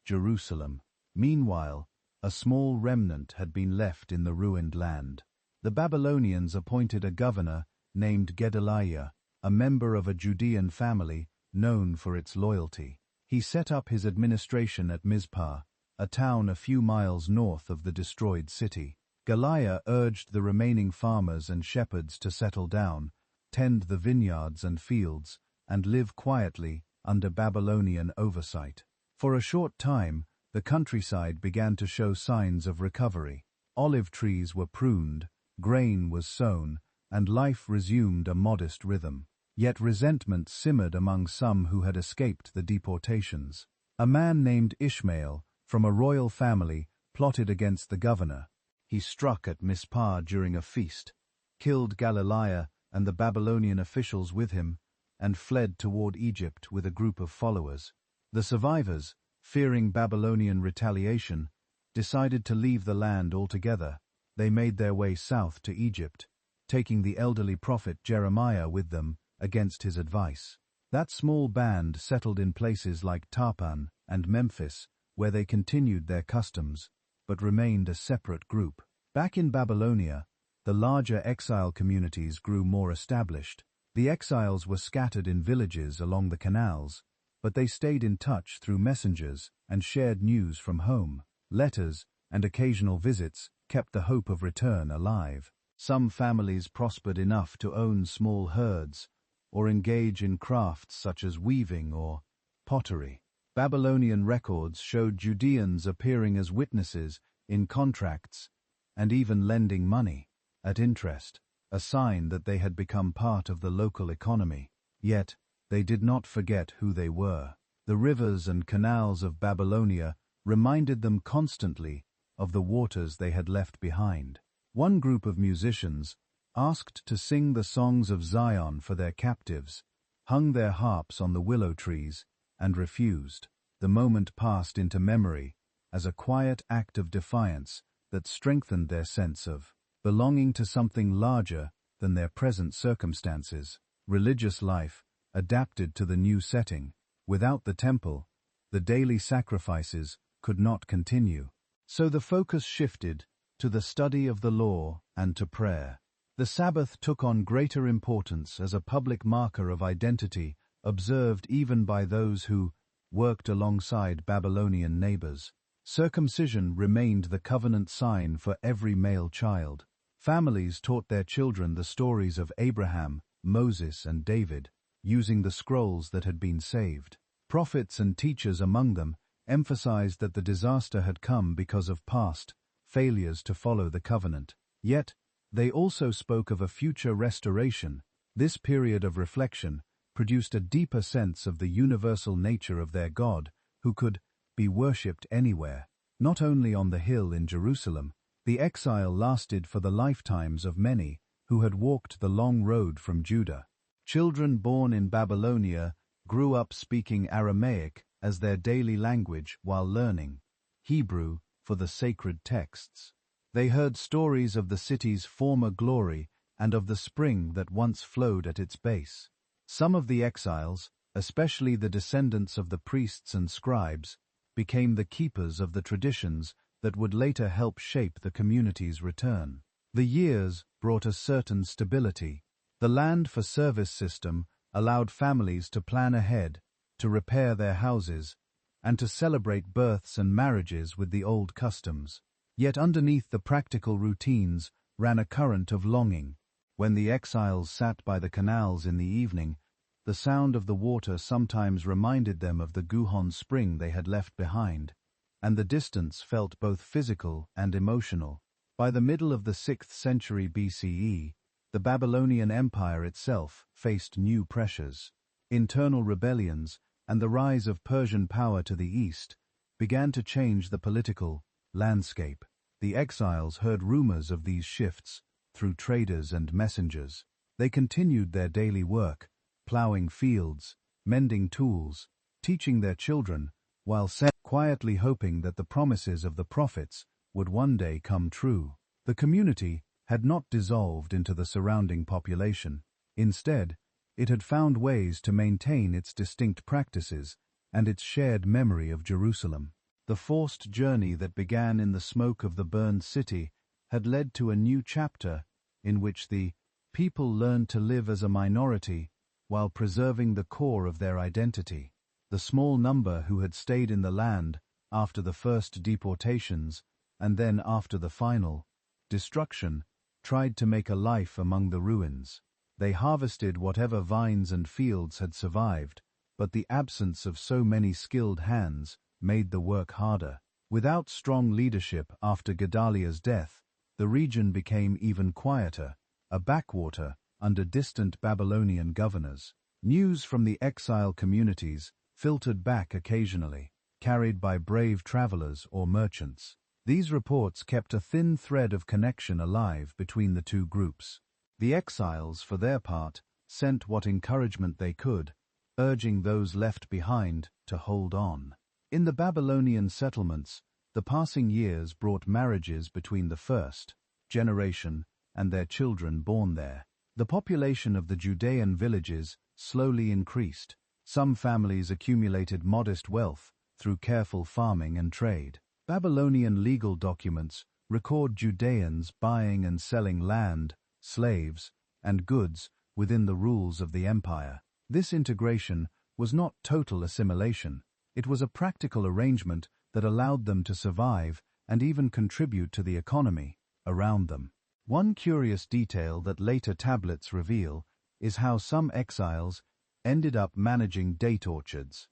Jerusalem. Meanwhile, a small remnant had been left in the ruined land. The Babylonians appointed a governor named Gedaliah, a member of a Judean family known for its loyalty. He set up his administration at Mizpah, a town a few miles north of the destroyed city. Gedaliah urged the remaining farmers and shepherds to settle down, tend the vineyards and fields, and live quietly under Babylonian oversight. For a short time, the countryside began to show signs of recovery. Olive trees were pruned, grain was sown, and life resumed a modest rhythm. Yet resentment simmered among some who had escaped the deportations. A man named Ishmael, from a royal family, plotted against the governor. He struck at Mizpah during a feast, killed Galilei and the Babylonian officials with him, and fled toward Egypt with a group of followers. The survivors, fearing Babylonian retaliation, decided to leave the land altogether. They made their way south to Egypt, taking the elderly prophet Jeremiah with them against his advice. That small band settled in places like Tarpan and Memphis, where they continued their customs, but remained a separate group. Back in Babylonia, the larger exile communities grew more established. The exiles were scattered in villages along the canals, but they stayed in touch through messengers and shared news from home. Letters and occasional visits kept the hope of return alive. Some families prospered enough to own small herds or engage in crafts such as weaving or pottery. Babylonian records showed Judeans appearing as witnesses in contracts and even lending money at interest, a sign that they had become part of the local economy. Yet, they did not forget who they were. The rivers and canals of Babylonia reminded them constantly of the waters they had left behind. One group of musicians, asked to sing the songs of Zion for their captives, hung their harps on the willow trees and refused. The moment passed into memory as a quiet act of defiance that strengthened their sense of belonging to something larger than their present circumstances. Religious life adapted to the new setting. Without the temple, the daily sacrifices could not continue. So the focus shifted to the study of the law and to prayer. The Sabbath took on greater importance as a public marker of identity observed even by those who worked alongside Babylonian neighbors. Circumcision remained the covenant sign for every male child. Families taught their children the stories of Abraham, Moses, and David, using the scrolls that had been saved. Prophets and teachers among them emphasized that the disaster had come because of past failures to follow the covenant. Yet, they also spoke of a future restoration. This period of reflection produced a deeper sense of the universal nature of their God, who could be worshipped anywhere, not only on the hill in Jerusalem. The exile lasted for the lifetimes of many who had walked the long road from Judah. Children born in Babylonia grew up speaking Aramaic as their daily language while learning Hebrew for the sacred texts. They heard stories of the city's former glory and of the spring that once flowed at its base. Some of the exiles, especially the descendants of the priests and scribes, became the keepers of the traditions that would later help shape the community's return. The years brought a certain stability. The land for service system allowed families to plan ahead, to repair their houses, and to celebrate births and marriages with the old customs. Yet underneath the practical routines ran a current of longing. When the exiles sat by the canals in the evening, the sound of the water sometimes reminded them of the Gihon Spring they had left behind, and the distance felt both physical and emotional. By the middle of the 6th century BCE, the Babylonian Empire itself faced new pressures. Internal rebellions and the rise of Persian power to the east began to change the political landscape. The exiles heard rumors of these shifts through traders and messengers. They continued their daily work, plowing fields, mending tools, teaching their children, while quietly hoping that the promises of the prophets would one day come true. The community had not dissolved into the surrounding population. Instead, it had found ways to maintain its distinct practices and its shared memory of Jerusalem. The forced journey that began in the smoke of the burned city had led to a new chapter in which the people learned to live as a minority while preserving the core of their identity. The small number who had stayed in the land after the first deportations and then after the final destruction tried to make a life among the ruins. They harvested whatever vines and fields had survived, but the absence of so many skilled hands made the work harder. Without strong leadership after Gedaliah's death, the region became even quieter, a backwater under distant Babylonian governors. News from the exile communities filtered back occasionally, carried by brave travelers or merchants. These reports kept a thin thread of connection alive between the two groups. The exiles, for their part, sent what encouragement they could, urging those left behind to hold on. In the Babylonian settlements, the passing years brought marriages between the first generation and their children born there. The population of the Judean villages slowly increased. Some families accumulated modest wealth through careful farming and trade. Babylonian legal documents record Judeans buying and selling land, slaves, and goods within the rules of the empire. This integration was not total assimilation. It was a practical arrangement that allowed them to survive and even contribute to the economy around them. One curious detail that later tablets reveal is how some exiles ended up managing date orchards,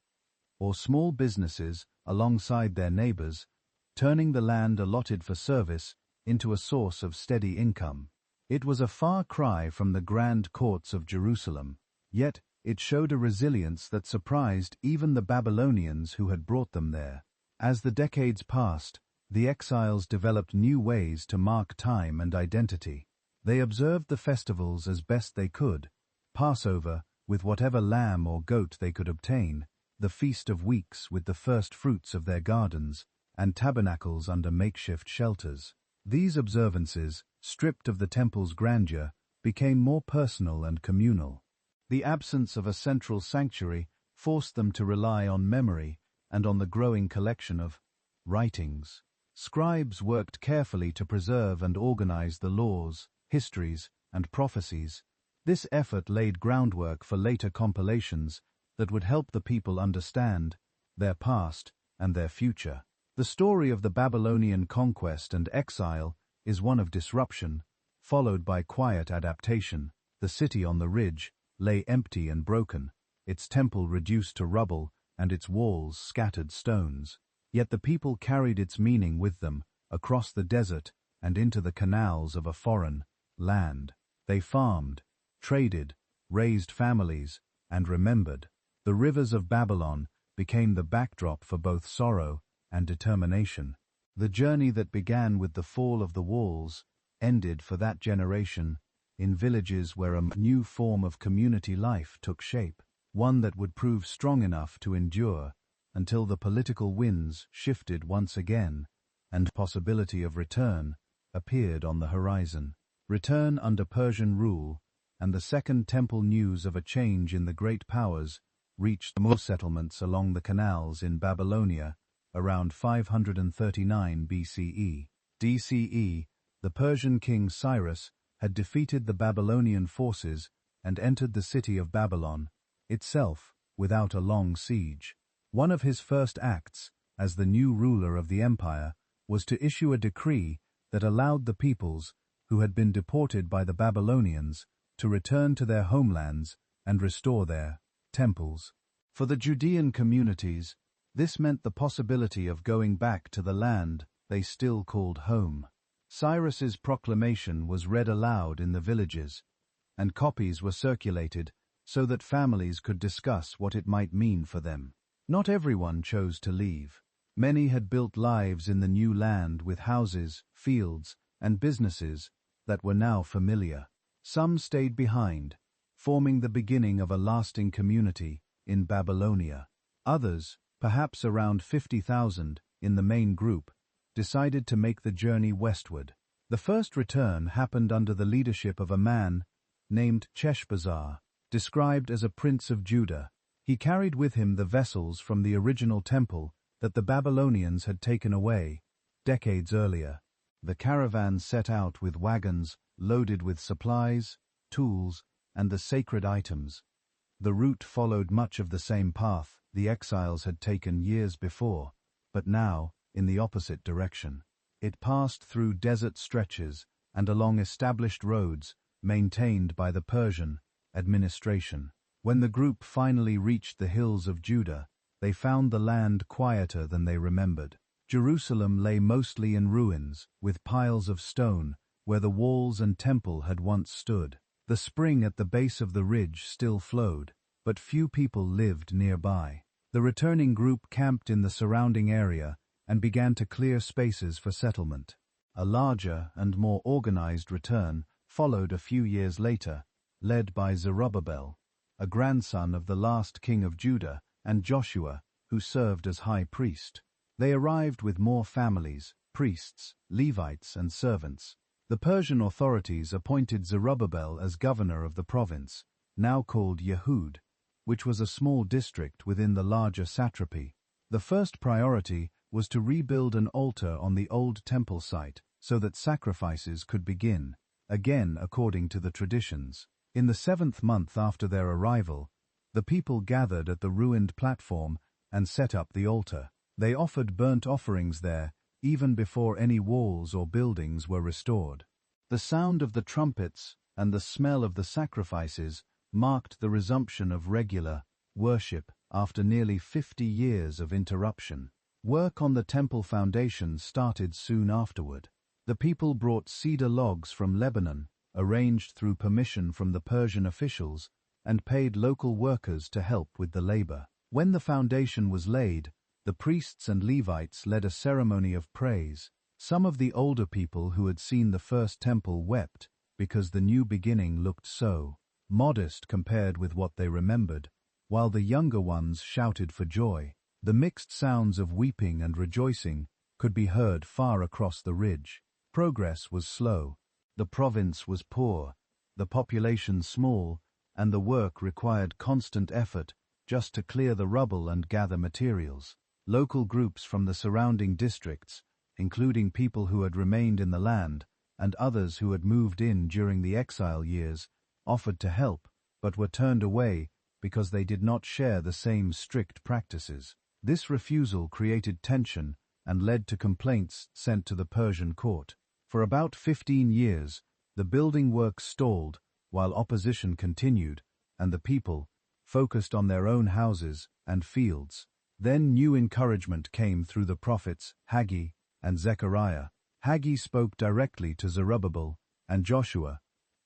or small businesses alongside their neighbors, turning the land allotted for service into a source of steady income. It was a far cry from the grand courts of Jerusalem, yet it showed a resilience that surprised even the Babylonians who had brought them there. As the decades passed, the exiles developed new ways to mark time and identity. They observed the festivals as best they could: Passover with whatever lamb or goat they could obtain, the Feast of Weeks with the first fruits of their gardens, and tabernacles under makeshift shelters. These observances, stripped of the temple's grandeur, became more personal and communal. The absence of a central sanctuary forced them to rely on memory and on the growing collection of writings. Scribes worked carefully to preserve and organize the laws, histories, and prophecies. This effort laid groundwork for later compilations that would help the people understand their past and their future. The story of the Babylonian conquest and exile is one of disruption, followed by quiet adaptation. The city on the ridge lay empty and broken, its temple reduced to rubble and its walls scattered stones. Yet the people carried its meaning with them across the desert and into the canals of a foreign land. They farmed, traded, raised families, and remembered. The rivers of Babylon became the backdrop for both sorrow and determination. The journey that began with the fall of the walls ended for that generation in villages where a new form of community life took shape, one that would prove strong enough to endure until the political winds shifted once again and possibility of return appeared on the horizon. Return under Persian rule, and the Second Temple news of a change in the great powers reached more settlements along the canals in Babylonia around 539 BCE. DCE, the Persian king Cyrus had defeated the Babylonian forces and entered the city of Babylon, itself without a long siege. One of his first acts, as the new ruler of the empire, was to issue a decree that allowed the peoples who had been deported by the Babylonians to return to their homelands and restore their temples. For the Judean communities, this meant the possibility of going back to the land they still called home. Cyrus's proclamation was read aloud in the villages, and copies were circulated so that families could discuss what it might mean for them. Not everyone chose to leave. Many had built lives in the new land with houses, fields, and businesses that were now familiar. Some stayed behind, forming the beginning of a lasting community in Babylonia. Others, perhaps around 50,000 in the main group, decided to make the journey westward. The first return happened under the leadership of a man named Sheshbazzar, described as a prince of Judah. He carried with him the vessels from the original temple that the Babylonians had taken away decades earlier. The caravan set out with wagons loaded with supplies, tools, and the sacred items. The route followed much of the same path the exiles had taken years before, but now in the opposite direction. It passed through desert stretches and along established roads maintained by the Persian administration. When the group finally reached the hills of Judah, they found the land quieter than they remembered. Jerusalem lay mostly in ruins, with piles of stone where the walls and temple had once stood. The spring at the base of the ridge still flowed, but few people lived nearby. The returning group camped in the surrounding area and began to clear spaces for settlement. A larger and more organized return followed a few years later, led by Zerubbabel, a grandson of the last king of Judah, and Joshua, who served as high priest. They arrived with more families, priests, Levites, and servants. The Persian authorities appointed Zerubbabel as governor of the province, now called Yehud, which was a small district within the larger satrapy. The first priority was to rebuild an altar on the old temple site so that sacrifices could begin, again according to the traditions. In the 7th month after their arrival, the people gathered at the ruined platform and set up the altar. They offered burnt offerings there, even before any walls or buildings were restored. The sound of the trumpets and the smell of the sacrifices marked the resumption of regular worship after nearly 50 years of interruption. Work on the temple foundation started soon afterward. The people brought cedar logs from Lebanon, arranged through permission from the Persian officials, and paid local workers to help with the labor. When the foundation was laid, the priests and Levites led a ceremony of praise. Some of the older people who had seen the first temple wept because the new beginning looked so modest compared with what they remembered, while the younger ones shouted for joy. The mixed sounds of weeping and rejoicing could be heard far across the ridge. Progress was slow. The province was poor, the population small, and the work required constant effort just to clear the rubble and gather materials. Local groups from the surrounding districts, including people who had remained in the land and others who had moved in during the exile years, offered to help, but were turned away because they did not share the same strict practices. This refusal created tension and led to complaints sent to the Persian court. For about 15 years, the building work stalled while opposition continued, and the people focused on their own houses and fields. Then new encouragement came through the prophets Haggai and Zechariah. Haggai spoke directly to Zerubbabel and Joshua,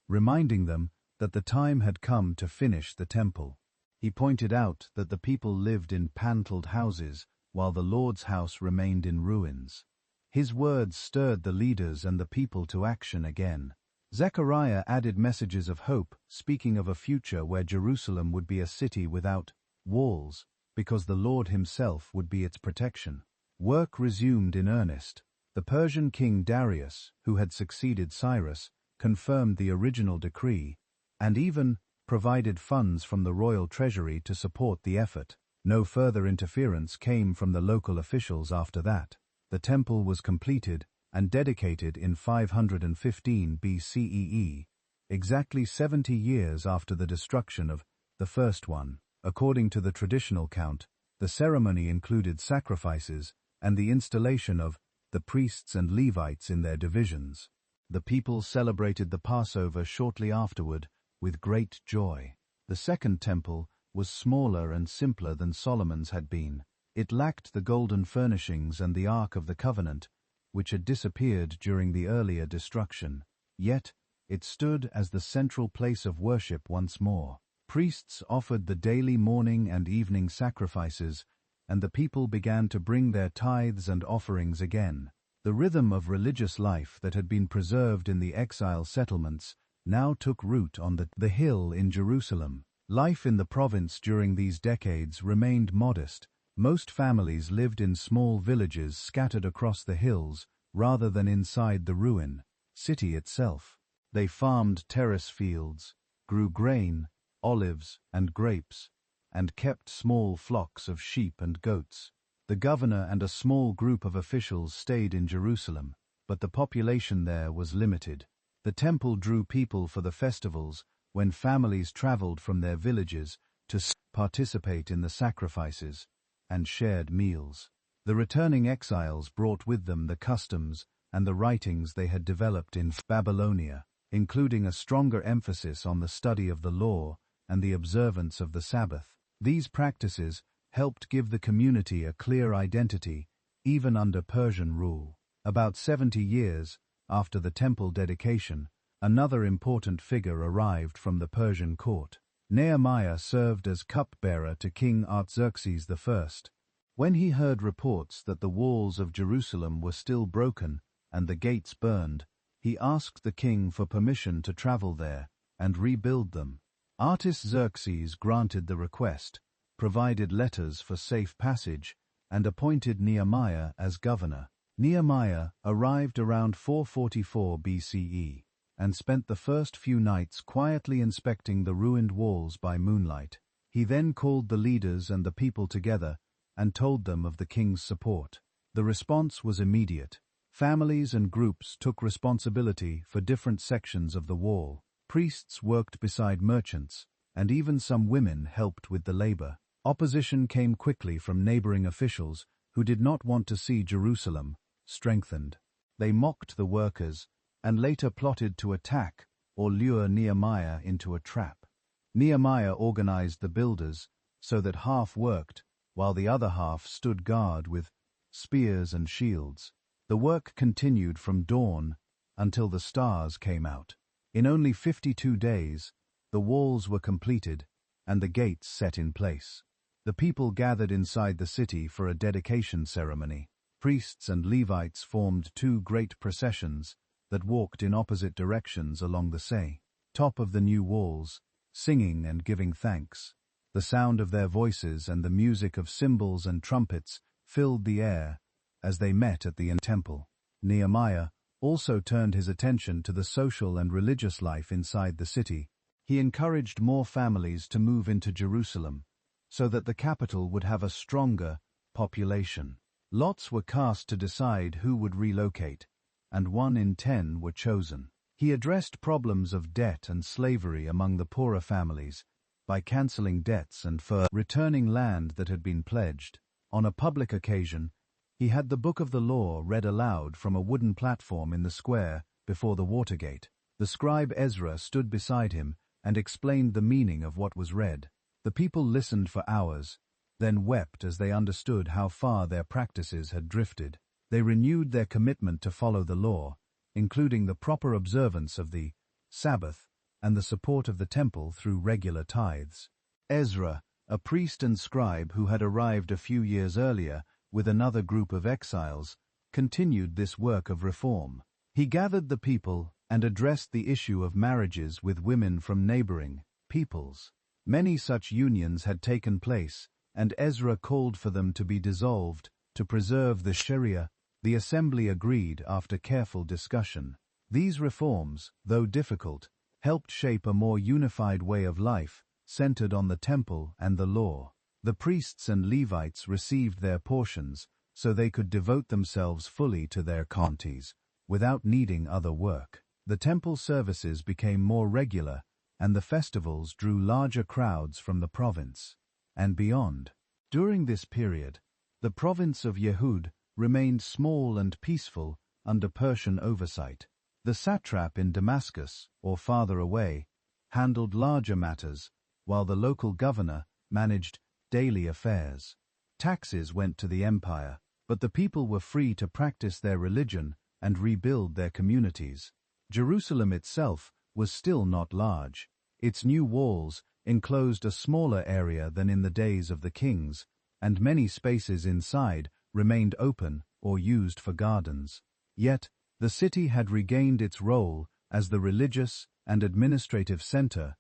reminding them that the time had come to finish the temple. He pointed out that the people lived in panelled houses while the Lord's house remained in ruins. His words stirred the leaders and the people to action again. Zechariah added messages of hope, speaking of a future where Jerusalem would be a city without walls, because the Lord himself would be its protection. Work resumed in earnest. The Persian king Darius, who had succeeded Cyrus, confirmed the original decree, and even provided funds from the royal treasury to support the effort. No further interference came from the local officials after that. The temple was completed and dedicated in 515 BCE, exactly 70 years after the destruction of the first one. According to the traditional count, the ceremony included sacrifices and the installation of the priests and Levites in their divisions. The people celebrated the Passover shortly afterward with great joy. The second temple was smaller and simpler than Solomon's had been. It lacked the golden furnishings and the Ark of the Covenant, which had disappeared during the earlier destruction. Yet, it stood as the central place of worship once more. Priests offered the daily morning and evening sacrifices, and the people began to bring their tithes and offerings again. The rhythm of religious life that had been preserved in the exile settlements now took root on the hill in Jerusalem. Life in the province during these decades remained modest. Most families lived in small villages scattered across the hills rather than inside the ruin city itself. They farmed terrace fields, grew grain, olives, and grapes, and kept small flocks of sheep and goats. The governor and a small group of officials stayed in Jerusalem, but the population there was limited. The temple drew people for the festivals when families traveled from their villages to participate in the sacrifices and shared meals. The returning exiles brought with them the customs and the writings they had developed in Babylonia, including a stronger emphasis on the study of the law and the observance of the Sabbath. These practices helped give the community a clear identity, even under Persian rule. About 70 years after the temple dedication, Another important figure arrived from the Persian court. Nehemiah served as cupbearer to King Artaxerxes I. When he heard reports that the walls of Jerusalem were still broken and the gates burned, he asked the king for permission to travel there and rebuild them. Artaxerxes granted the request, provided letters for safe passage, and appointed Nehemiah as governor. Nehemiah arrived around 444 BCE and spent the first few nights quietly inspecting the ruined walls by moonlight. He then called the leaders and the people together and told them of the king's support. The response was immediate. Families and groups took responsibility for different sections of the wall. Priests worked beside merchants, and even some women helped with the labor. Opposition came quickly from neighboring officials who did not want to see Jerusalem strengthened. They mocked the workers and later plotted to attack or lure Nehemiah into a trap. Nehemiah organized the builders so that half worked while the other half stood guard with spears and shields. The work continued from dawn until the stars came out. In only 52 days, the walls were completed and the gates set in place. The people gathered inside the city for a dedication ceremony. Priests and Levites formed two great processions that walked in opposite directions along the top of the new walls, singing and giving thanks. The sound of their voices and the music of cymbals and trumpets filled the air as they met at the temple. Nehemiah also turned his attention to the social and religious life inside the city. He encouraged more families to move into Jerusalem so that the capital would have a stronger population. Lots were cast to decide who would relocate, and 1 in 10 were chosen. He addressed problems of debt and slavery among the poorer families by canceling debts and for returning land that had been pledged. On a public occasion, he had the Book of the Law read aloud from a wooden platform in the square before the Watergate. The scribe Ezra stood beside him and explained the meaning of what was read. The people listened for hours, then wept as they understood how far their practices had drifted. They renewed their commitment to follow the law, including the proper observance of the Sabbath and the support of the temple through regular tithes. Ezra, a priest and scribe who had arrived a few years earlier with another group of exiles, continued this work of reform. He gathered the people and addressed the issue of marriages with women from neighboring peoples. Many such unions had taken place, and Ezra called for them to be dissolved to preserve the Sharia. The assembly agreed after careful discussion. These reforms, though difficult, helped shape a more unified way of life, centered on the temple and the law. The priests and Levites received their portions so they could devote themselves fully to their counties, without needing other work. The temple services became more regular, and the festivals drew larger crowds from the province and beyond. During this period, the province of Yehud remained small and peaceful under Persian oversight. The satrap in Damascus, or farther away, handled larger matters, while the local governor managed daily affairs. Taxes went to the empire, but the people were free to practice their religion and rebuild their communities. Jerusalem itself was still not large. Its new walls enclosed a smaller area than in the days of the kings, and many spaces inside remained open or used for gardens. Yet, the city had regained its role as the religious and administrative center.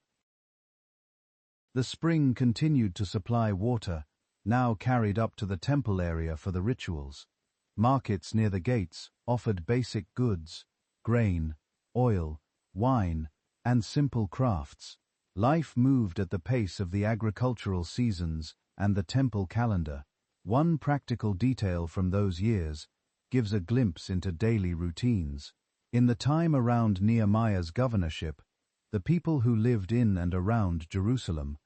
The spring continued to supply water, now carried up to the temple area for the rituals. Markets near the gates offered basic goods, grain, oil, wine, and simple crafts. Life moved at the pace of the agricultural seasons and the temple calendar. One practical detail from those years gives a glimpse into daily routines. In the time around Nehemiah's governorship, the people who lived in and around Jerusalem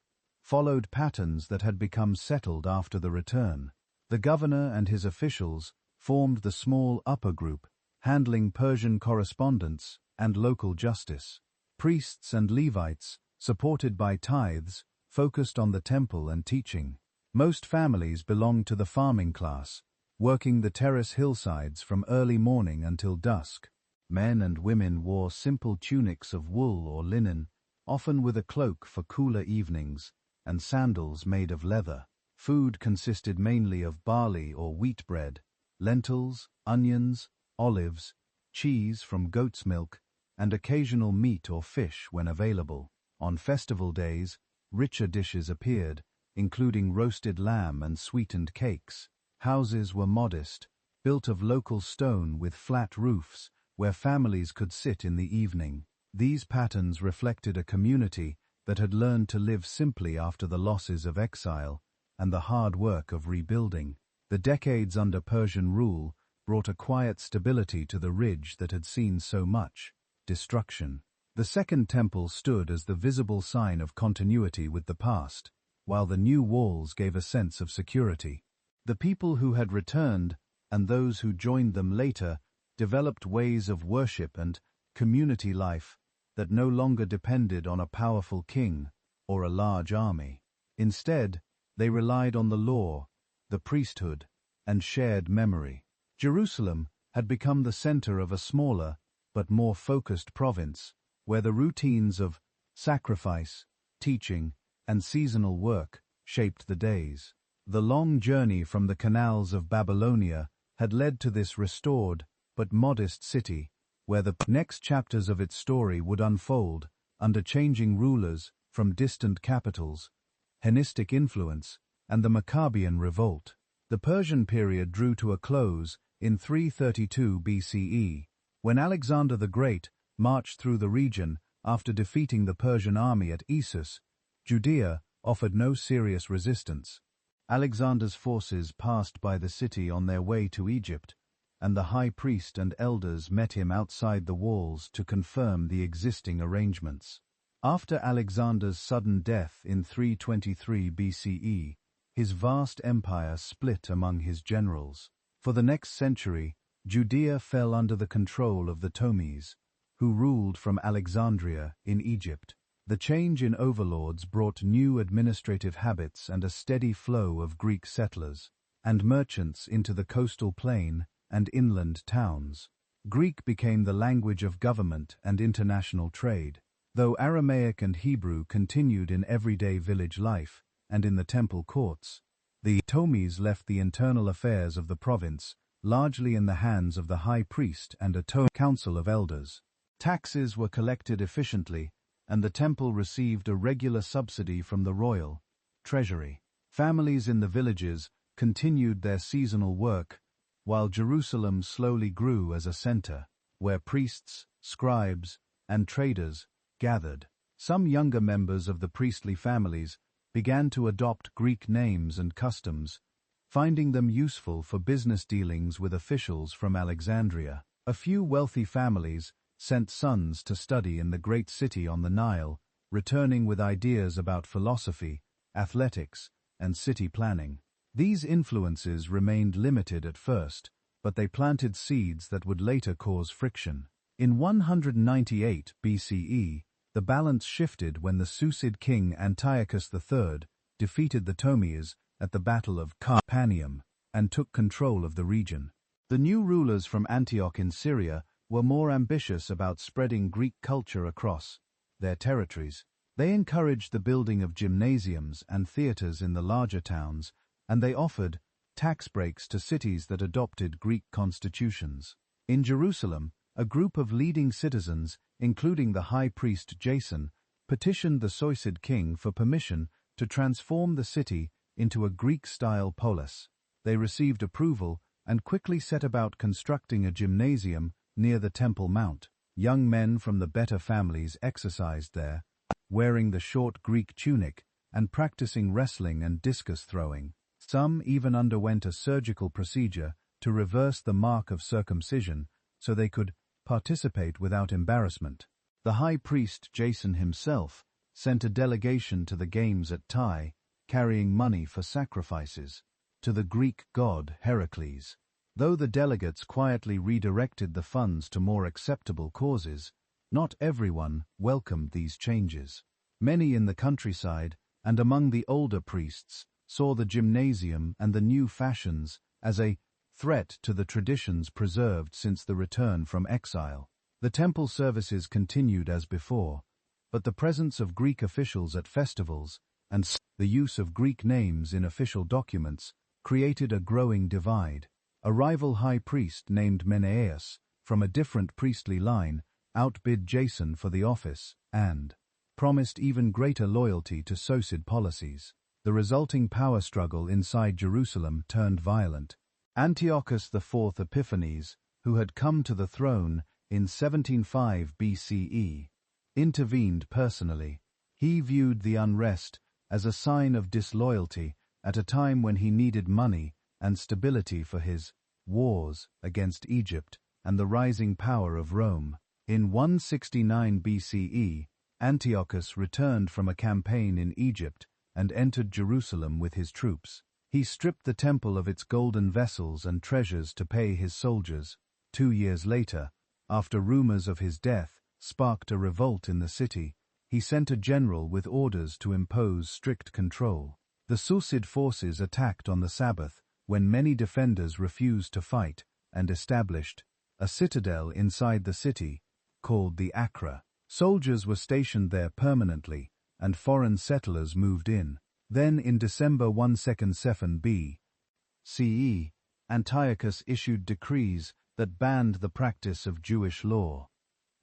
followed patterns that had become settled after the return. The governor and his officials formed the small upper group, handling Persian correspondence and local justice. Priests and Levites, supported by tithes, focused on the temple and teaching. Most families belonged to the farming class, working the terrace hillsides from early morning until dusk. Men and women wore simple tunics of wool or linen, often with a cloak for cooler evenings, and sandals made of leather. Food consisted mainly of barley or wheat bread, lentils, onions, olives, cheese from goat's milk, and occasional meat or fish when available. On festival days, richer dishes appeared, including roasted lamb and sweetened cakes. Houses were modest, built of local stone with flat roofs, where families could sit in the evening. These patterns reflected a community that had learned to live simply after the losses of exile and the hard work of rebuilding. The decades under Persian rule brought a quiet stability to the ridge that had seen so much destruction. The Second Temple stood as the visible sign of continuity with the past, while the new walls gave a sense of security. The people who had returned, and those who joined them later, developed ways of worship and community life that no longer depended on a powerful king or a large army. Instead, they relied on the law, the priesthood, and shared memory. Jerusalem had become the center of a smaller but more focused province, where the routines of sacrifice, teaching, and seasonal work shaped the days. The long journey from the canals of Babylonia had led to this restored but modest city, where the next chapters of its story would unfold under changing rulers from distant capitals, Hellenistic influence, and the Maccabean Revolt. The Persian period drew to a close in 332 BCE, when Alexander the Great marched through the region after defeating the Persian army at Issus. Judea offered no serious resistance. Alexander's forces passed by the city on their way to Egypt, and the high priest and elders met him outside the walls to confirm the existing arrangements. After Alexander's sudden death in 323 BCE, his vast empire split among his generals. For the next century, Judea fell under the control of the Ptolemies, who ruled from Alexandria in Egypt. The change in overlords brought new administrative habits and a steady flow of Greek settlers and merchants into the coastal plain and inland towns. Greek became the language of government and international trade, though Aramaic and Hebrew continued in everyday village life and in the temple courts. The Ptolemies left the internal affairs of the province largely in the hands of the high priest and a council of elders. Taxes were collected efficiently, and the temple received a regular subsidy from the royal treasury. Families in the villages continued their seasonal work, while Jerusalem slowly grew as a center, where priests, scribes, and traders gathered. Some younger members of the priestly families began to adopt Greek names and customs, finding them useful for business dealings with officials from Alexandria. A few wealthy families sent sons to study in the great city on the Nile, returning with ideas about philosophy, athletics, and city planning. These influences remained limited at first, but they planted seeds that would later cause friction. In 198 BCE, the balance shifted when the Seleucid king Antiochus III defeated the Ptolemies at the Battle of Campanium and took control of the region. The new rulers from Antioch in Syria were more ambitious about spreading Greek culture across their territories. They encouraged the building of gymnasiums and theaters in the larger towns, and they offered tax breaks to cities that adopted Greek constitutions. In Jerusalem, a group of leading citizens, including the high priest Jason, petitioned the Seleucid king for permission to transform the city into a Greek-style polis. They received approval and quickly set about constructing a gymnasium near the Temple Mount. Young men from the better families exercised there, wearing the short Greek tunic and practicing wrestling and discus throwing. Some even underwent a surgical procedure to reverse the mark of circumcision so they could participate without embarrassment. The high priest Jason himself sent a delegation to the games at Tyre, carrying money for sacrifices to the Greek god Heracles. Though the delegates quietly redirected the funds to more acceptable causes, not everyone welcomed these changes. Many in the countryside and among the older priests saw the gymnasium and the new fashions as a threat to the traditions preserved since the return from exile. The temple services continued as before, but the presence of Greek officials at festivals and the use of Greek names in official documents created a growing divide. A rival high priest named Menelaus, from a different priestly line, outbid Jason for the office and promised even greater loyalty to Seleucid policies. The resulting power struggle inside Jerusalem turned violent. Antiochus IV Epiphanes, who had come to the throne in 1705 BCE, intervened personally. He viewed the unrest as a sign of disloyalty at a time when he needed money and stability for his wars against Egypt and the rising power of Rome. In 169 BCE, Antiochus returned from a campaign in Egypt and entered Jerusalem with his troops. He stripped the temple of its golden vessels and treasures to pay his soldiers. 2 years later, after rumors of his death sparked a revolt in the city, he sent a general with orders to impose strict control. The Seleucid forces attacked on the Sabbath when many defenders refused to fight and established a citadel inside the city called the Acra. Soldiers were stationed there permanently, and foreign settlers moved in. Then in December 127 B.C., Antiochus issued decrees that banned the practice of Jewish law.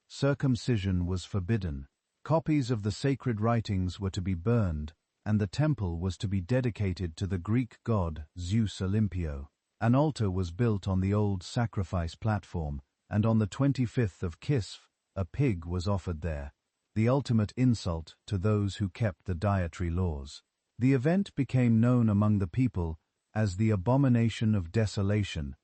Circumcision was forbidden. Copies of the sacred writings were to be burned, and the temple was to be dedicated to the Greek god Zeus Olympio. An altar was built on the old sacrifice platform, and on the 25th of Kislev, a pig was offered there, the ultimate insult to those who kept the dietary laws. The event became known among the people as the Abomination of Desolation,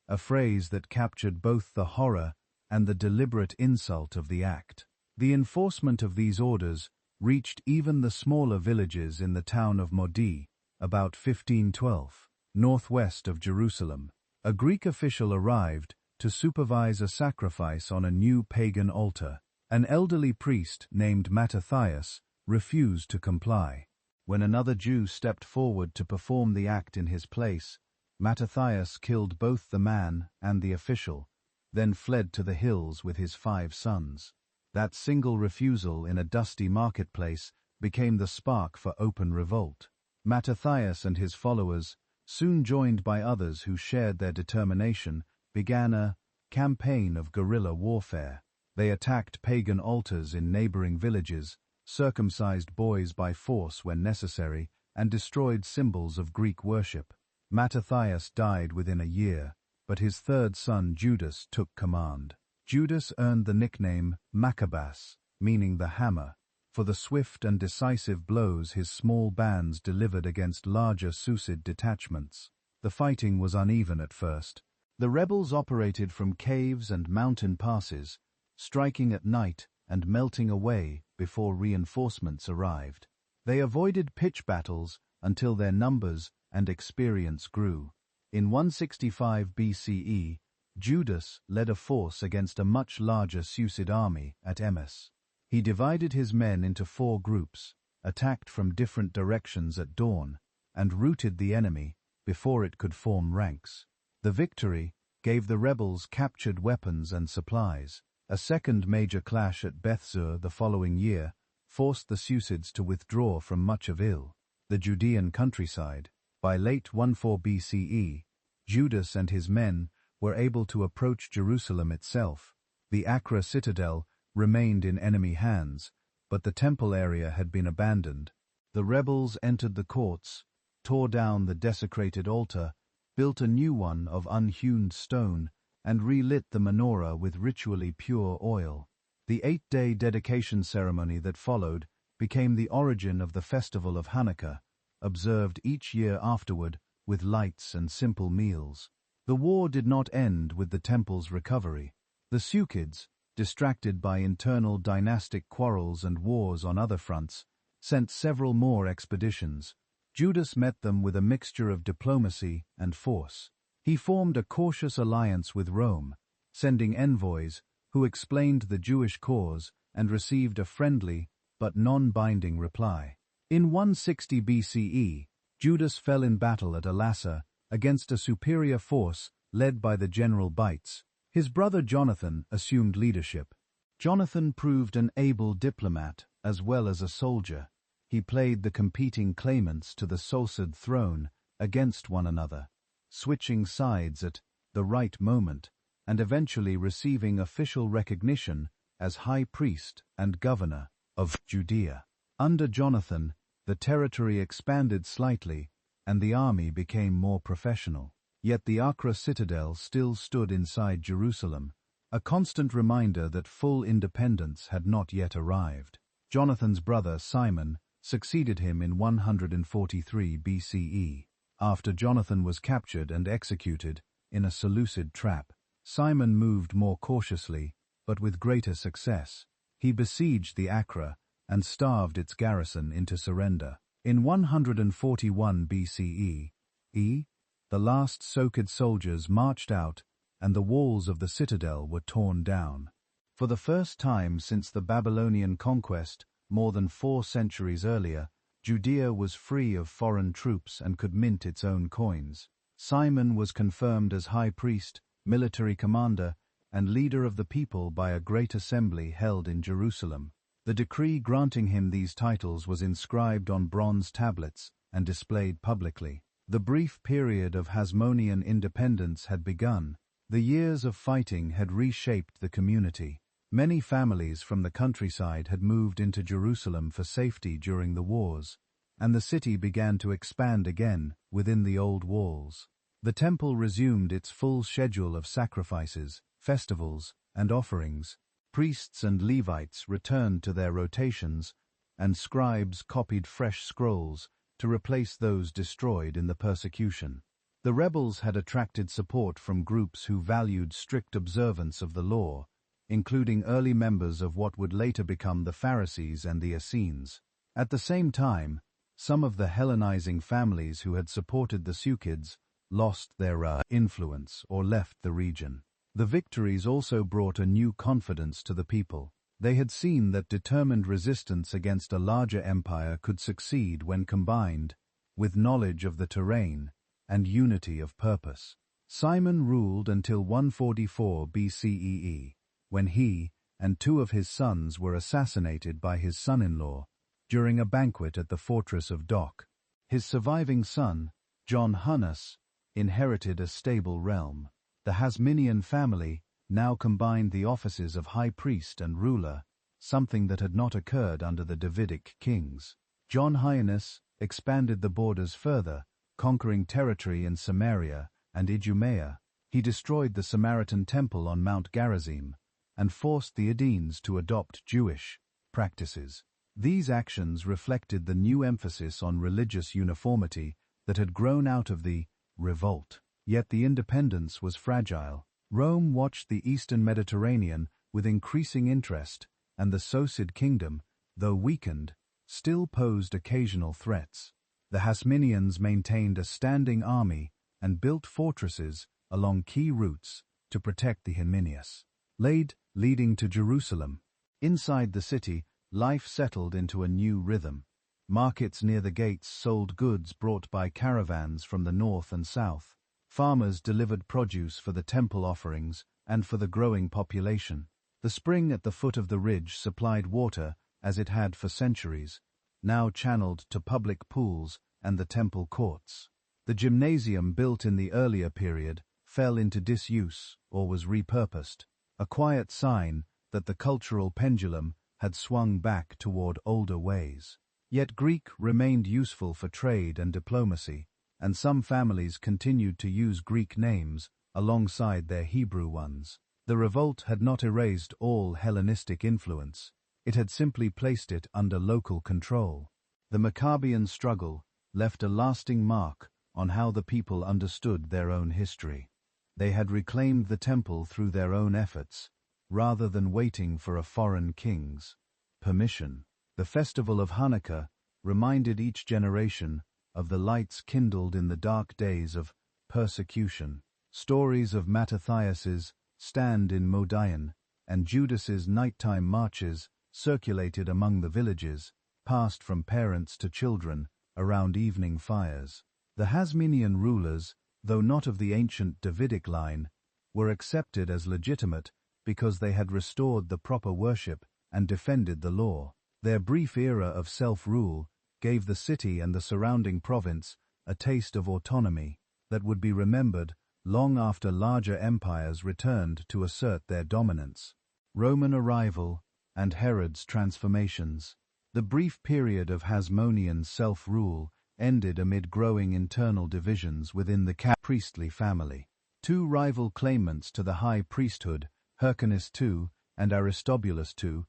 a phrase that captured both the horror and the deliberate insult of the act. The enforcement of these orders reached even the smaller villages in the town of Modi, about 1512, northwest of Jerusalem. A Greek official arrived to supervise a sacrifice on a new pagan altar. An elderly priest named Mattathias refused to comply. When another Jew stepped forward to perform the act in his place, Mattathias killed both the man and the official, then fled to the hills with his 5 sons. That single refusal in a dusty marketplace became the spark for open revolt. Mattathias and his followers, soon joined by others who shared their determination, began a campaign of guerrilla warfare. They attacked pagan altars in neighboring villages, circumcised boys by force when necessary, and destroyed symbols of Greek worship. Mattathias died within a year, but his 3rd son Judas took command. Judas earned the nickname Maccabeus, meaning the hammer, for the swift and decisive blows his small bands delivered against larger Seleucid detachments. The fighting was uneven at first. The rebels operated from caves and mountain passes, striking at night and melting away before reinforcements arrived. They avoided pitch battles until their numbers and experience grew. In 165 BCE, Judas led a force against a much larger Seleucid army at Emmaus. He divided his men into 4 groups, attacked from different directions at dawn, and routed the enemy before it could form ranks. The victory gave the rebels captured weapons and supplies. A second major clash at Bethzur the following year forced the Seleucids to withdraw from much of the Judean countryside. By late 14 BCE, Judas and his men were able to approach Jerusalem itself. The Acra citadel remained in enemy hands, but the temple area had been abandoned. The rebels entered the courts, tore down the desecrated altar, built a new one of unhewn stone, and relit the menorah with ritually pure oil. The 8-day dedication ceremony that followed became the origin of the festival of Hanukkah, observed each year afterward with lights and simple meals. The war did not end with the temple's recovery. The Seleucids, distracted by internal dynastic quarrels and wars on other fronts, sent several more expeditions. Judas met them with a mixture of diplomacy and force. He formed a cautious alliance with Rome, sending envoys who explained the Jewish cause and received a friendly but non-binding reply. In 160 BCE, Judas fell in battle at Elassa against a superior force led by the general Bites, His brother Jonathan assumed leadership. Jonathan proved an able diplomat as well as a soldier. He played the competing claimants to the Seleucid throne against one another, switching sides at the right moment and eventually receiving official recognition as high priest and governor of Judea. Under Jonathan, the territory expanded slightly and the army became more professional. Yet the Acre citadel still stood inside Jerusalem, a constant reminder that full independence had not yet arrived. Jonathan's brother Simon succeeded him in 143 BCE. After Jonathan was captured and executed in a Seleucid trap, Simon moved more cautiously, but with greater success. He besieged the Acre and starved its garrison into surrender. In 141 BCE, the last Seleucid soldiers marched out and the walls of the citadel were torn down. For the first time since the Babylonian conquest, more than 4 centuries earlier, Judea was free of foreign troops and could mint its own coins. Simon was confirmed as high priest, military commander, and leader of the people by a great assembly held in Jerusalem. The decree granting him these titles was inscribed on bronze tablets and displayed publicly. The brief period of Hasmonean independence had begun. The years of fighting had reshaped the community. Many families from the countryside had moved into Jerusalem for safety during the wars, and the city began to expand again within the old walls. The temple resumed its full schedule of sacrifices, festivals, and offerings. Priests and Levites returned to their rotations, and scribes copied fresh scrolls to replace those destroyed in the persecution. The rebels had attracted support from groups who valued strict observance of the law, including early members of what would later become the Pharisees and the Essenes. At the same time, some of the Hellenizing families who had supported the Seleucids lost their influence or left the region. The victories also brought a new confidence to the people. They had seen that determined resistance against a larger empire could succeed when combined with knowledge of the terrain and unity of purpose. Simon ruled until 144 BCE, when he and 2 of his sons were assassinated by his son-in-law during a banquet at the fortress of Doc. His surviving son, John Hunus, inherited a stable realm. The Hasmonean family now combined the offices of high priest and ruler, something that had not occurred under the Davidic kings. John Hyannis expanded the borders further, conquering territory in Samaria and Idumea. He destroyed the Samaritan temple on Mount Gerizim and forced the Essenes to adopt Jewish practices. These actions reflected the new emphasis on religious uniformity that had grown out of the revolt. Yet the independence was fragile. Rome watched the eastern Mediterranean with increasing interest, and the Seleucid kingdom, though weakened, still posed occasional threats. The Hasmoneans maintained a standing army and built fortresses along key routes to protect the Hymenius, leading to Jerusalem. Inside the city, life settled into a new rhythm. Markets near the gates sold goods brought by caravans from the north and south. Farmers delivered produce for the temple offerings and for the growing population. The spring at the foot of the ridge supplied water as it had for centuries, now channeled to public pools and the temple courts. The gymnasium built in the earlier period fell into disuse or was repurposed, a quiet sign that the cultural pendulum had swung back toward older ways. Yet Greek remained useful for trade and diplomacy, and some families continued to use Greek names alongside their Hebrew ones. The revolt had not erased all Hellenistic influence, it had simply placed it under local control. The Maccabean struggle left a lasting mark on how the people understood their own history. They had reclaimed the temple through their own efforts, rather than waiting for a foreign king's permission. The festival of Hanukkah reminded each generation of the lights kindled in the dark days of persecution. Stories of Mattathias's stand in Modian and Judas's nighttime marches circulated among the villages, passed from parents to children around evening fires. The Hasmonean rulers, though not of the ancient Davidic line, were accepted as legitimate because they had restored the proper worship and defended the law. Their brief era of self-rule gave the city and the surrounding province a taste of autonomy that would be remembered long after larger empires returned to assert their dominance. Roman arrival and Herod's transformations. The brief period of Hasmonean self-rule ended amid growing internal divisions within the priestly family. Two rival claimants to the high priesthood, Hyrcanus II and Aristobulus II,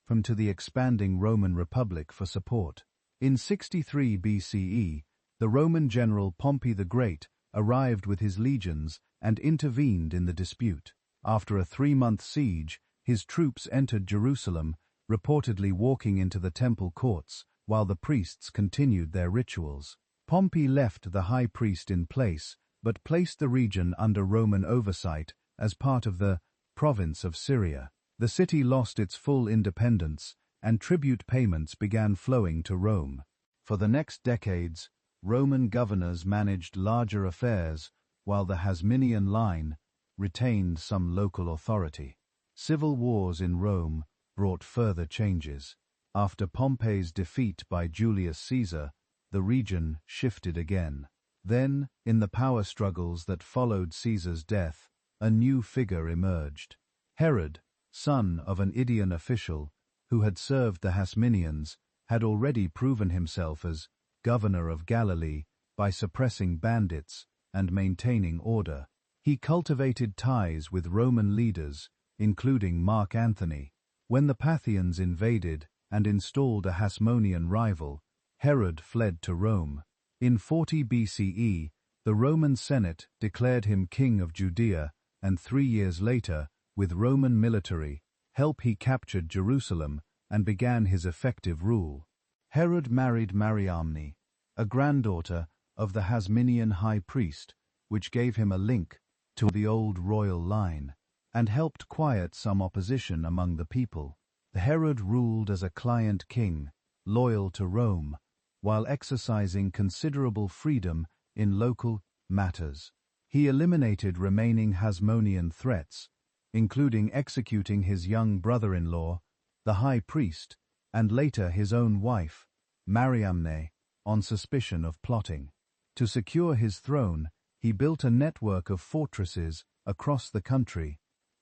from to the expanding Roman Republic for support. In 63 BCE, the Roman general Pompey the Great arrived with his legions and intervened in the dispute. After a 3-month siege, his troops entered Jerusalem, reportedly walking into the temple courts while the priests continued their rituals. Pompey left the high priest in place, but placed the region under Roman oversight as part of the province of Syria. The city lost its full independence, and tribute payments began flowing to Rome. For the next decades, Roman governors managed larger affairs, while the Hasmonean line retained some local authority. Civil wars in Rome brought further changes. After Pompey's defeat by Julius Caesar, the region shifted again. Then, in the power struggles that followed Caesar's death, a new figure emerged. Herod, son of an Idaean official who had served the Hasmoneans, had already proven himself as governor of Galilee by suppressing bandits and maintaining order. He cultivated ties with Roman leaders, including Mark Antony. When the Parthians invaded and installed a Hasmonean rival, Herod fled to Rome. In 40 BCE, the Roman Senate declared him king of Judea, and 3 years later, with Roman military help, he captured Jerusalem and began his effective rule. Herod married Mariamne, a granddaughter of the Hasmonean high priest, which gave him a link to the old royal line, and helped quiet some opposition among the people. Herod ruled as a client king, loyal to Rome, while exercising considerable freedom in local matters. He eliminated remaining Hasmonean threats, including executing his young brother-in-law, the high priest, and later his own wife, Mariamne, on suspicion of plotting. To secure his throne, he built a network of fortresses across the country,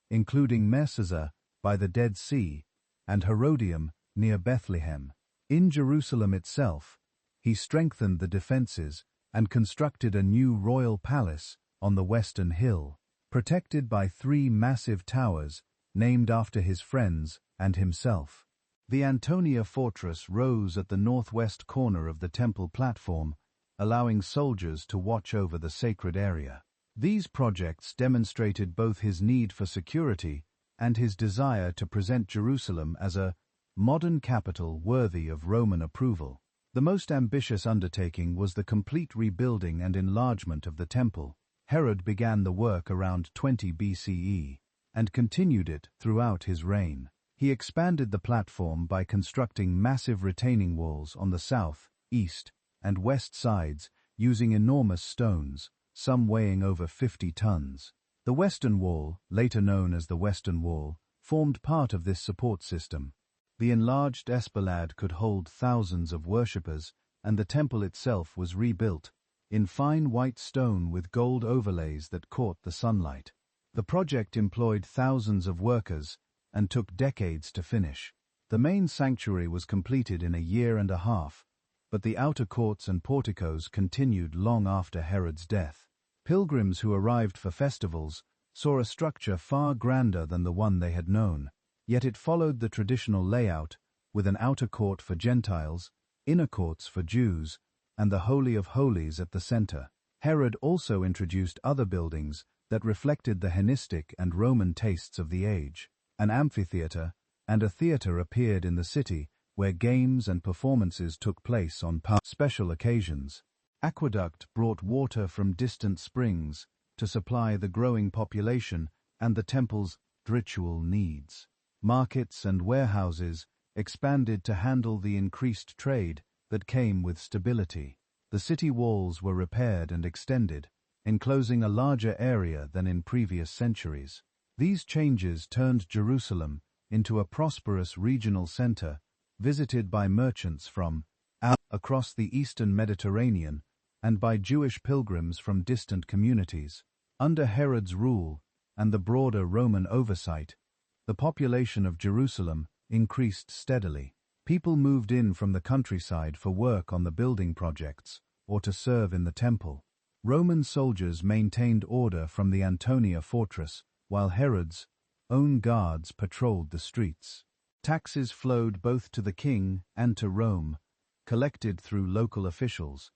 including Merseza by the Dead Sea and Herodium near Bethlehem. In Jerusalem itself, he strengthened the defenses and constructed a new royal palace on the western hill, protected by 3 massive towers named after his friends and himself. The Antonia fortress rose at the northwest corner of the temple platform, allowing soldiers to watch over the sacred area. These projects demonstrated both his need for security and his desire to present Jerusalem as a modern capital worthy of Roman approval. The most ambitious undertaking was the complete rebuilding and enlargement of the temple. Herod began the work around 20 BCE and continued it throughout his reign. He expanded the platform by constructing massive retaining walls on the south, east, and west sides using enormous stones, some weighing over 50 tons. The western wall, later known as the Western Wall, formed part of this support system. The enlarged esplanade could hold thousands of worshippers, and the temple itself was rebuilt in fine white stone with gold overlays that caught the sunlight. The project employed thousands of workers and took decades to finish. The main sanctuary was completed in a year and a half, but the outer courts and porticos continued long after Herod's death. Pilgrims who arrived for festivals saw a structure far grander than the one they had known, yet it followed the traditional layout, with an outer court for Gentiles, inner courts for Jews, and the Holy of Holies at the center. Herod also introduced other buildings that reflected the Hellenistic and Roman tastes of the age. An amphitheater and a theater appeared in the city, where games and performances took place on special occasions. Aqueduct brought water from distant springs to supply the growing population and the temple's ritual needs. Markets and warehouses expanded to handle the increased trade that came with stability. The city walls were repaired and extended, enclosing a larger area than in previous centuries. These changes turned Jerusalem into a prosperous regional center, visited by merchants from across the eastern Mediterranean and by Jewish pilgrims from distant communities. Under Herod's rule and the broader Roman oversight, the population of Jerusalem increased steadily. People moved in from the countryside for work on the building projects or to serve in the temple. Roman soldiers maintained order from the Antonia fortress, while Herod's own guards patrolled the streets. Taxes flowed both to the king and to Rome, collected through local officials.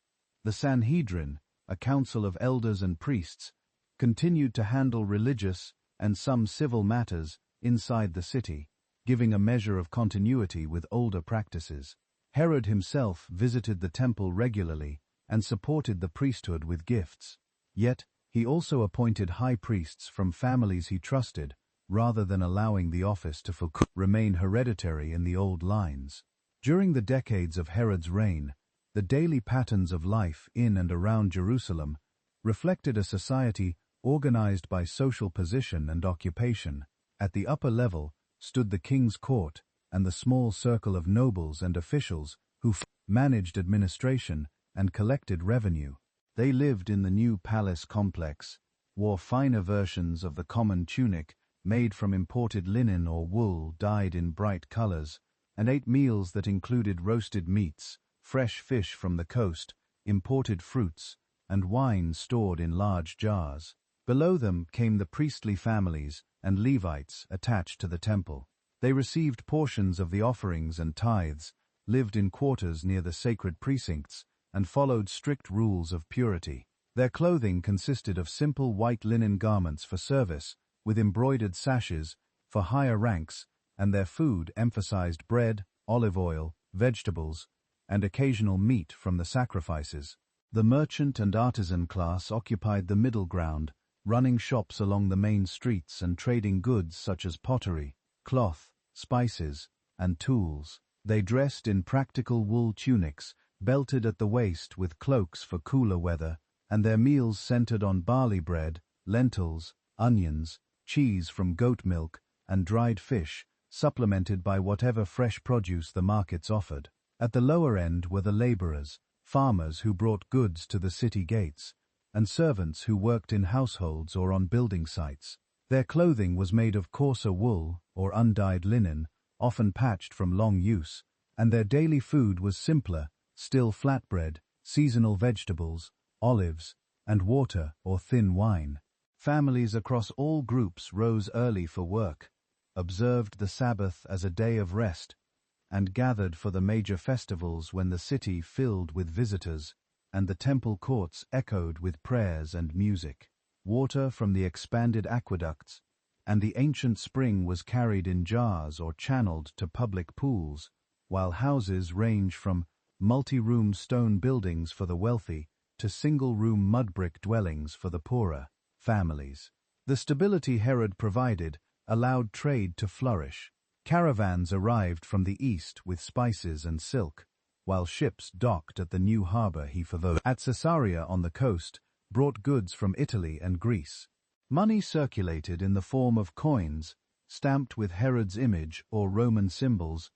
The Sanhedrin, a council of elders and priests, continued to handle religious and some civil matters inside the city, giving a measure of continuity with older practices. Herod himself visited the temple regularly and supported the priesthood with gifts. Yet, he also appointed high priests from families he trusted, rather than allowing the office to remain hereditary in the old lines. During the decades of Herod's reign, the daily patterns of life in and around Jerusalem reflected a society organized by social position and occupation. At the upper level stood the king's court and the small circle of nobles and officials who managed administration and collected revenue. They lived in the new palace complex, wore finer versions of the common tunic made from imported linen or wool dyed in bright colors, and ate meals that included roasted meats, fresh fish from the coast, imported fruits, and wine stored in large jars. Below them came the priestly families and Levites attached to the temple. They received portions of the offerings and tithes, lived in quarters near the sacred precincts, and followed strict rules of purity. Their clothing consisted of simple white linen garments for service, with embroidered sashes for higher ranks, and their food emphasized bread, olive oil, vegetables, and occasional meat from the sacrifices. The merchant and artisan class occupied the middle ground, running shops along the main streets and trading goods such as pottery, cloth, spices, and tools. They dressed in practical wool tunics, belted at the waist with cloaks for cooler weather, and their meals centered on barley bread, lentils, onions, cheese from goat milk, and dried fish, supplemented by whatever fresh produce the markets offered. At the lower end were the laborers, farmers who brought goods to the city gates, and servants who worked in households or on building sites. Their clothing was made of coarser wool or undyed linen, often patched from long use, and their daily food was simpler, still flatbread, seasonal vegetables, olives, and water or thin wine. Families across all groups rose early for work, observed the Sabbath as a day of rest, and gathered for the major festivals when the city filled with visitors, and the temple courts echoed with prayers and music. Water from the expanded aqueducts and the ancient spring was carried in jars or channeled to public pools, while houses range from multi-room stone buildings for the wealthy to single-room mud-brick dwellings for the poorer families. The stability Herod provided allowed trade to flourish. Caravans arrived from the east with spices and silk, while ships docked at the new harbor he favored at Caesarea on the coast brought goods from Italy and Greece. Money circulated in the form of coins, stamped with Herod's image or Roman symbols,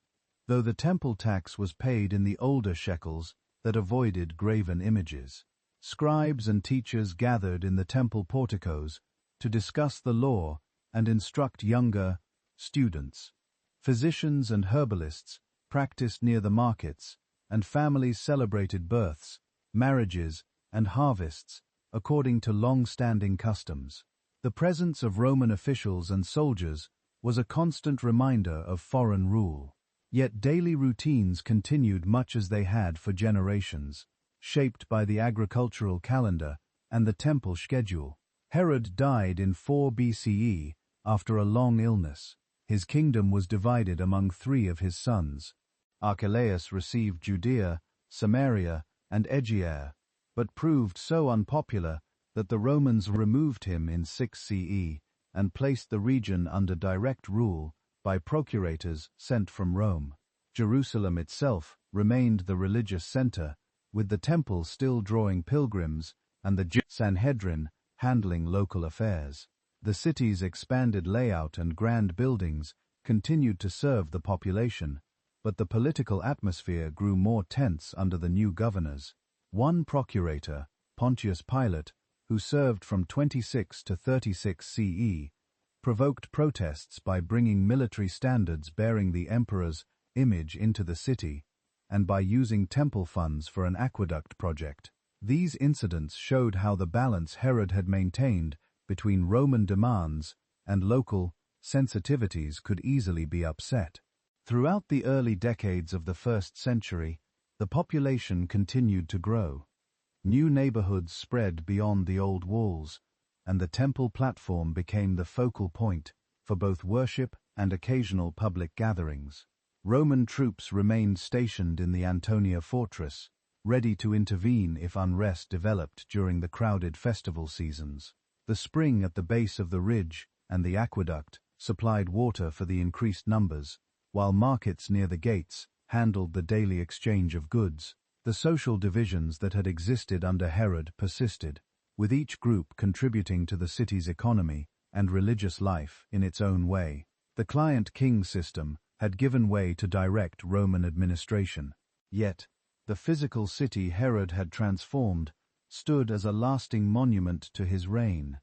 though the temple tax was paid in the older shekels that avoided graven images. Scribes and teachers gathered in the temple porticos to discuss the law and instruct younger students. Physicians and herbalists practiced near the markets, and families celebrated births, marriages, and harvests according to long-standing customs. The presence of Roman officials and soldiers was a constant reminder of foreign rule. Yet daily routines continued much as they had for generations, shaped by the agricultural calendar and the temple schedule. Herod died in 4 BCE after a long illness. His kingdom was divided among 3 of his sons. Archelaus received Judea, Samaria, and Aegae, but proved so unpopular that the Romans removed him in 6 CE and placed the region under direct rule by procurators sent from Rome. Jerusalem itself remained the religious center, with the temple still drawing pilgrims and the Sanhedrin handling local affairs. The city's expanded layout and grand buildings continued to serve the population, but the political atmosphere grew more tense under the new governors. One procurator, Pontius Pilate, who served from 26 to 36 CE, provoked protests by bringing military standards bearing the emperor's image into the city, and by using temple funds for an aqueduct project. These incidents showed how the balance Herod had maintained between Roman demands and local sensitivities could easily be upset. Throughout the early decades of the 1st century, the population continued to grow. New neighborhoods spread beyond the old walls, and the temple platform became the focal point for both worship and occasional public gatherings. Roman troops remained stationed in the Antonia fortress, ready to intervene if unrest developed during the crowded festival seasons. The spring at the base of the ridge and the aqueduct supplied water for the increased numbers, while markets near the gates handled the daily exchange of goods. The social divisions that had existed under Herod persisted, with each group contributing to the city's economy and religious life in its own way. The client-king system had given way to direct Roman administration. Yet, the physical city Herod had transformed stood as a lasting monument to his reign.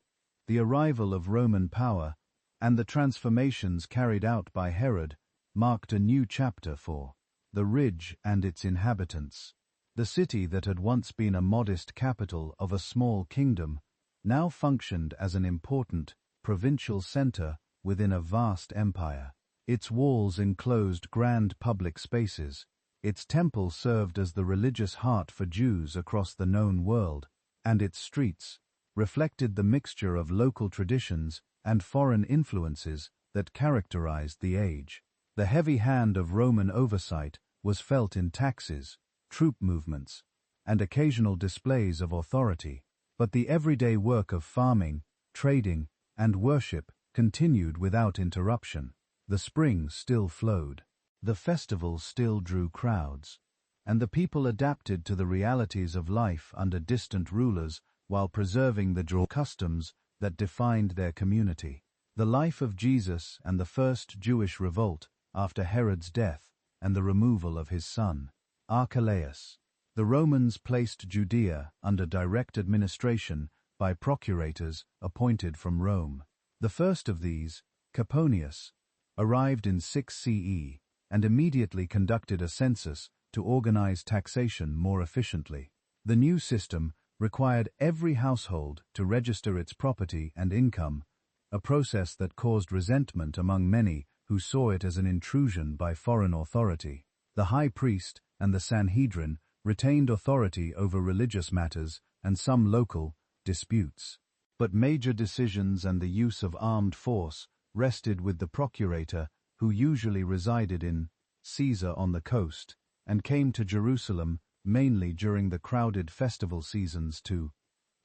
The arrival of Roman power and the transformations carried out by Herod marked a new chapter for the Ridge and its inhabitants. The city that had once been a modest capital of a small kingdom now functioned as an important provincial center within a vast empire. Its walls enclosed grand public spaces. Its temple served as the religious heart for Jews across the known world, and its streets reflected the mixture of local traditions and foreign influences that characterized the age. The heavy hand of Roman oversight was felt in taxes, troop movements, and occasional displays of authority, but the everyday work of farming, trading, and worship continued without interruption. The spring still flowed. The festival still drew crowds, and the people adapted to the realities of life under distant rulers while preserving the customs that defined their community. The life of Jesus and the first Jewish revolt after Herod's death and the removal of his son, Archelaus. The Romans placed Judea under direct administration by procurators appointed from Rome. The first of these, Coponius, arrived in 6 CE and immediately conducted a census to organize taxation more efficiently. The new system required every household to register its property and income, a process that caused resentment among many who saw it as an intrusion by foreign authority. The high priest and the Sanhedrin retained authority over religious matters and some local disputes. But major decisions and the use of armed force rested with the procurator, who usually resided in Caesar on the coast, and came to Jerusalem mainly during the crowded festival seasons to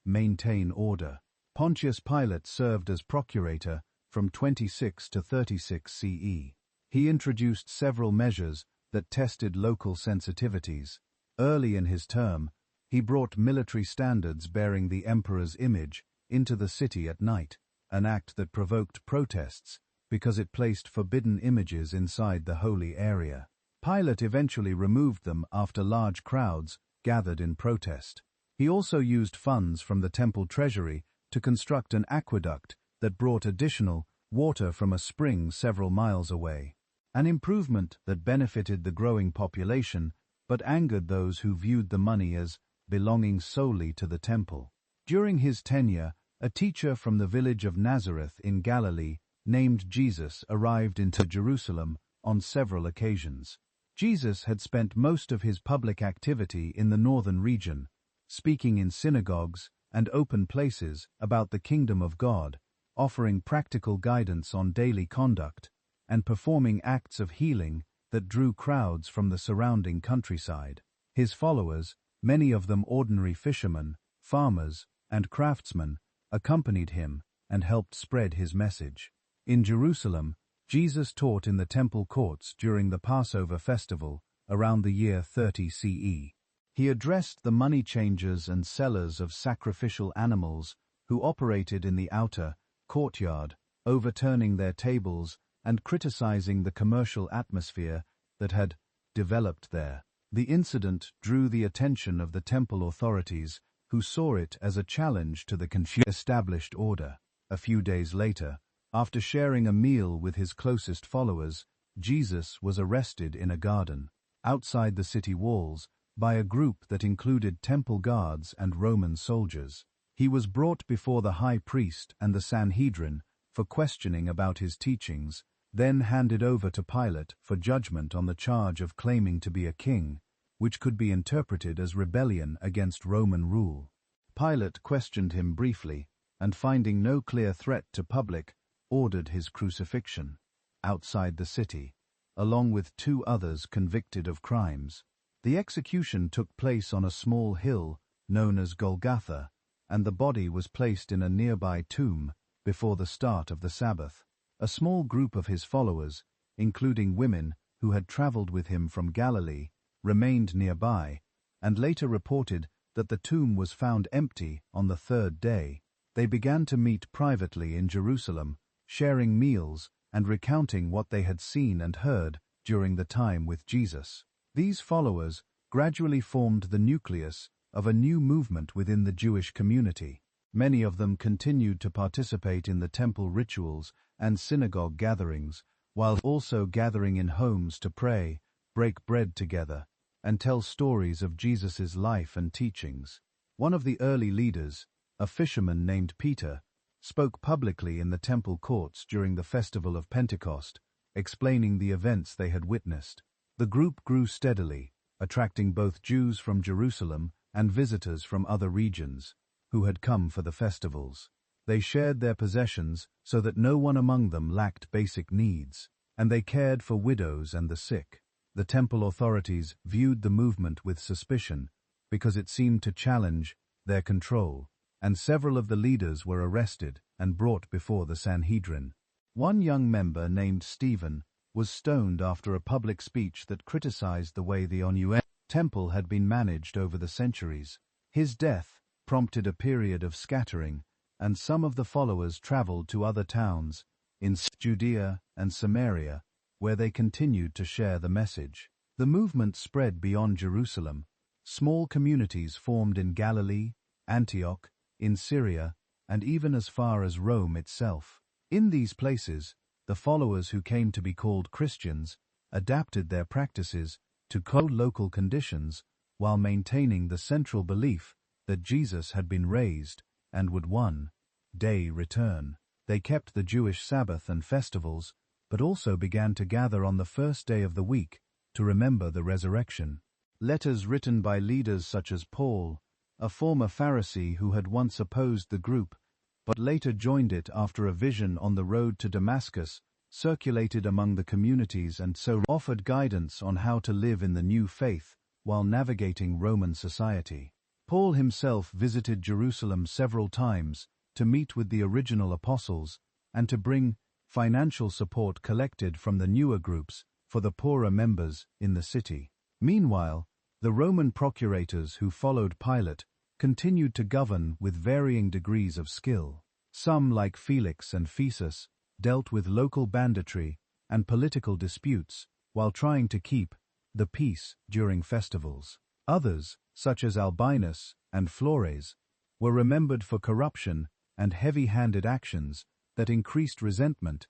maintain order. Pontius Pilate served as procurator from 26 to 36 CE. He introduced several measures that tested local sensitivities. Early in his term, he brought military standards bearing the emperor's image into the city at night, an act that provoked protests because it placed forbidden images inside the holy area. Pilate eventually removed them after large crowds gathered in protest. He also used funds from the temple treasury to construct an aqueduct that brought additional water from a spring several miles away, an improvement that benefited the growing population but angered those who viewed the money as belonging solely to the temple. During his tenure, a teacher from the village of Nazareth in Galilee named Jesus arrived into Jerusalem on several occasions. Jesus had spent most of his public activity in the northern region, speaking in synagogues and open places about the kingdom of God, offering practical guidance on daily conduct, and performing acts of healing that drew crowds from the surrounding countryside. His followers, many of them ordinary fishermen, farmers, and craftsmen, accompanied him and helped spread his message. In Jerusalem, Jesus taught in the temple courts during the Passover festival around the year 30 CE. He addressed the money changers and sellers of sacrificial animals who operated in the outer courtyard, overturning their tables and criticizing the commercial atmosphere that had developed there. The incident drew the attention of the temple authorities, who saw it as a challenge to the established order. A few days later, after sharing a meal with his closest followers, Jesus was arrested in a garden, outside the city walls, by a group that included temple guards and Roman soldiers. He was brought before the high priest and the Sanhedrin for questioning about his teachings, then handed over to Pilate for judgment on the charge of claiming to be a king, which could be interpreted as rebellion against Roman rule. Pilate questioned him briefly, and finding no clear threat to public, ordered his crucifixion outside the city, along with 2 others convicted of crimes. The execution took place on a small hill known as Golgotha, and the body was placed in a nearby tomb before the start of the Sabbath. A small group of his followers, including women who had traveled with him from Galilee, remained nearby, and later reported that the tomb was found empty on the 3rd day. They began to meet privately in Jerusalem, sharing meals and recounting what they had seen and heard during the time with Jesus. These followers gradually formed the nucleus of a new movement within the Jewish community. Many of them continued to participate in the temple rituals and synagogue gatherings, while also gathering in homes to pray, break bread together, and tell stories of Jesus' life and teachings. One of the early leaders, a fisherman named Peter, spoke publicly in the temple courts during the festival of Pentecost, explaining the events they had witnessed. The group grew steadily, attracting both Jews from Jerusalem and visitors from other regions, who had come for the festivals. They shared their possessions so that no one among them lacked basic needs, and they cared for widows and the sick. The temple authorities viewed the movement with suspicion because it seemed to challenge their control, and several of the leaders were arrested and brought before the Sanhedrin. One young member named Stephen was stoned after a public speech that criticized the way the Onu temple had been managed over the centuries. His death prompted a period of scattering, and some of the followers traveled to other towns in Judea and Samaria, where they continued to share the message. The movement spread beyond Jerusalem. Small communities formed in Galilee, Antioch, in Syria, and even as far as Rome itself. In these places, the followers who came to be called Christians adapted their practices to local conditions while maintaining the central belief that Jesus had been raised and would one day return. They kept the Jewish Sabbath and festivals, but also began to gather on the first day of the week to remember the resurrection. Letters written by leaders such as Paul, a former Pharisee who had once opposed the group, but later joined it after a vision on the road to Damascus, circulated among the communities and so offered guidance on how to live in the new faith while navigating Roman society. Paul himself visited Jerusalem several times to meet with the original apostles and to bring financial support collected from the newer groups for the poorer members in the city. Meanwhile, the Roman procurators who followed Pilate continued to govern with varying degrees of skill. Some, like Felix and Phesus, dealt with local banditry and political disputes while trying to keep the peace during festivals. Others, such as Albinus and Flores, were remembered for corruption and heavy-handed actions that increased resentment.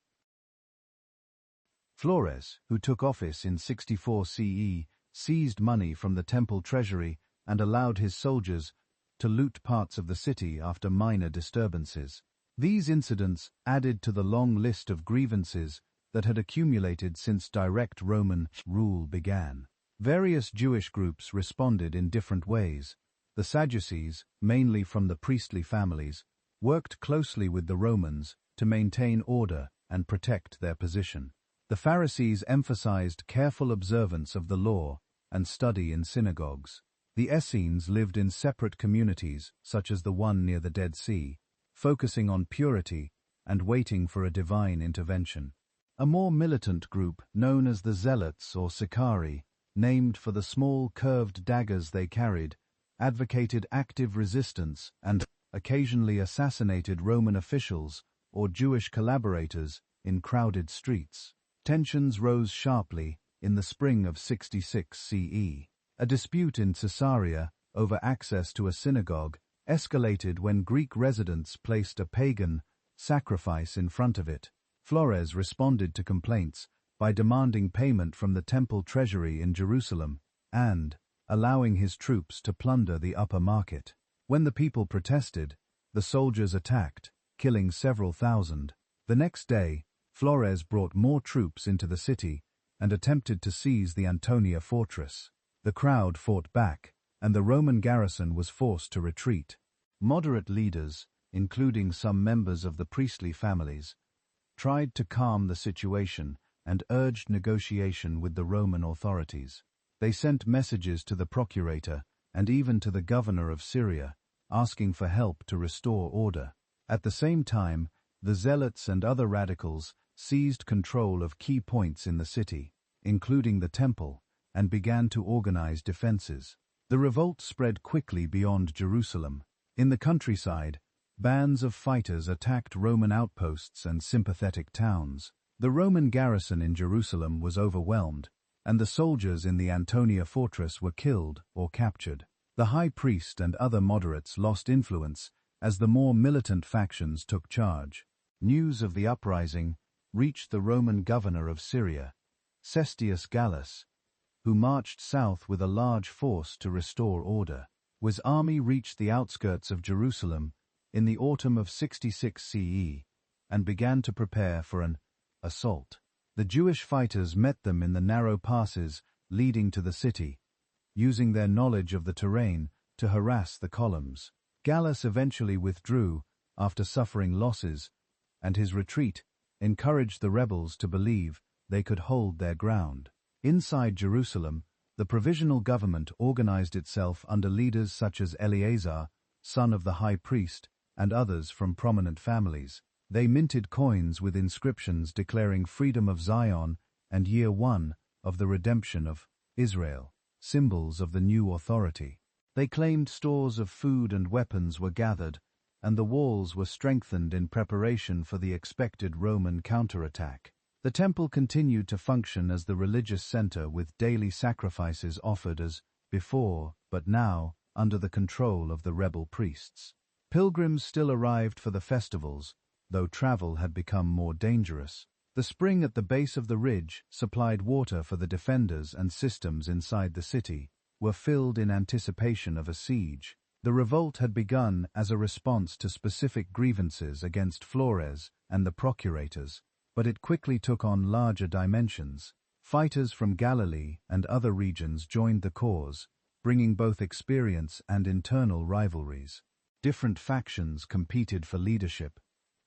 Flores, who took office in 64 CE, seized money from the temple treasury and allowed his soldiers to loot parts of the city after minor disturbances. These incidents added to the long list of grievances that had accumulated since direct Roman rule began. Various Jewish groups responded in different ways. The Sadducees, mainly from the priestly families, worked closely with the Romans to maintain order and protect their position. The Pharisees emphasized careful observance of the law and study in synagogues. The Essenes lived in separate communities, such as the one near the Dead Sea, focusing on purity and waiting for a divine intervention. A more militant group, known as the Zealots or Sicarii, named for the small curved daggers they carried, advocated active resistance and occasionally assassinated Roman officials or Jewish collaborators in crowded streets. Tensions rose sharply in the spring of 66 CE. A dispute in Caesarea over access to a synagogue escalated when Greek residents placed a pagan sacrifice in front of it. Flores responded to complaints by demanding payment from the temple treasury in Jerusalem and allowing his troops to plunder the upper market. When the people protested, the soldiers attacked, killing several thousand. The next day, Flores brought more troops into the city and attempted to seize the Antonia fortress. The crowd fought back, and the Roman garrison was forced to retreat. Moderate leaders, including some members of the priestly families, tried to calm the situation and urged negotiation with the Roman authorities. They sent messages to the procurator and even to the governor of Syria, asking for help to restore order. At the same time, the zealots and other radicals seized control of key points in the city, including the temple, and began to organize defenses. The revolt spread quickly beyond Jerusalem. In the countryside, bands of fighters attacked Roman outposts and sympathetic towns. The Roman garrison in Jerusalem was overwhelmed, and the soldiers in the Antonia fortress were killed or captured. The high priest and other moderates lost influence as the more militant factions took charge. News of the uprising reached the Roman governor of Syria, Cestius Gallus, who marched south with a large force to restore order. His army reached the outskirts of Jerusalem in the autumn of 66 CE and began to prepare for an assault. The Jewish fighters met them in the narrow passes leading to the city, using their knowledge of the terrain to harass the columns. Gallus eventually withdrew after suffering losses, and his retreat encouraged the rebels to believe they could hold their ground. Inside Jerusalem, the provisional government organized itself under leaders such as Eleazar, son of the high priest, and others from prominent families. They minted coins with inscriptions declaring freedom of Zion and year one of the redemption of Israel, symbols of the new authority. They claimed stores of food and weapons were gathered, and the walls were strengthened in preparation for the expected Roman counterattack. The temple continued to function as the religious center with daily sacrifices offered as before, but now under the control of the rebel priests. Pilgrims still arrived for the festivals, though travel had become more dangerous. The spring at the base of the ridge supplied water for the defenders, and systems inside the city were filled in anticipation of a siege. The revolt had begun as a response to specific grievances against Flores and the procurators, but it quickly took on larger dimensions. Fighters from Galilee and other regions joined the cause, bringing both experience and internal rivalries. Different factions competed for leadership,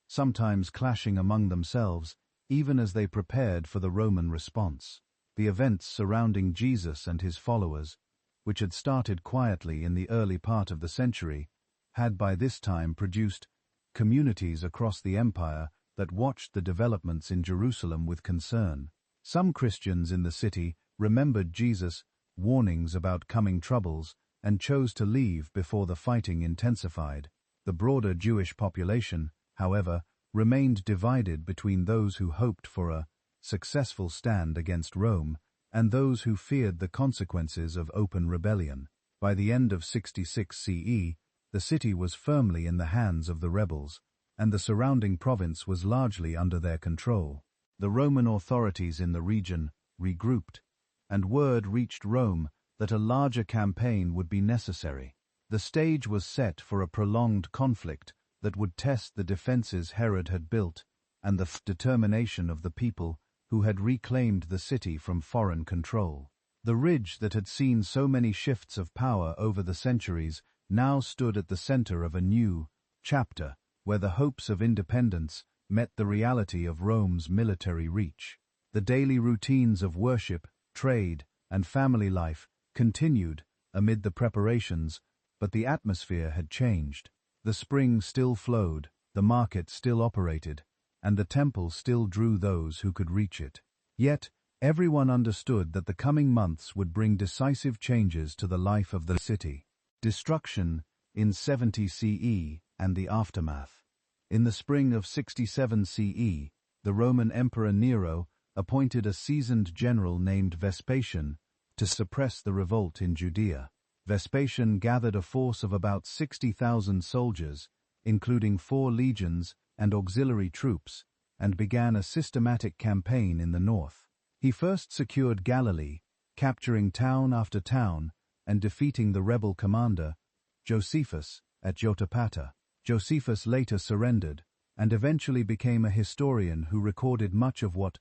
sometimes clashing among themselves, even as they prepared for the Roman response. The events surrounding Jesus and his followers, which had started quietly in the early part of the century, had by this time produced communities across the empire that watched the developments in Jerusalem with concern. Some Christians in the city remembered Jesus' warnings about coming troubles and chose to leave before the fighting intensified. The broader Jewish population, however, remained divided between those who hoped for a successful stand against Rome and those who feared the consequences of open rebellion. By the end of 66 CE, the city was firmly in the hands of the rebels, and the surrounding province was largely under their control. The Roman authorities in the region regrouped, and word reached Rome that a larger campaign would be necessary. The stage was set for a prolonged conflict that would test the defenses Herod had built and the determination of the people who had reclaimed the city from foreign control. The ridge that had seen so many shifts of power over the centuries now stood at the center of a new chapter, where the hopes of independence met the reality of Rome's military reach. The daily routines of worship, trade, and family life continued amid the preparations, but the atmosphere had changed. The spring still flowed, the market still operated, and the temple still drew those who could reach it. Yet, Everyone understood that the coming months would bring decisive changes to the life of the city. Destruction in 70 CE and the aftermath. In the spring of 67 CE, the Roman Emperor Nero appointed a seasoned general named Vespasian to suppress the revolt in Judea. Vespasian gathered a force of about 60,000 soldiers, including 4 legions and auxiliary troops, and began a systematic campaign in the north. He first secured Galilee, capturing town after town and defeating the rebel commander, Josephus, at Jotapata. Josephus later surrendered and eventually became a historian who recorded much of what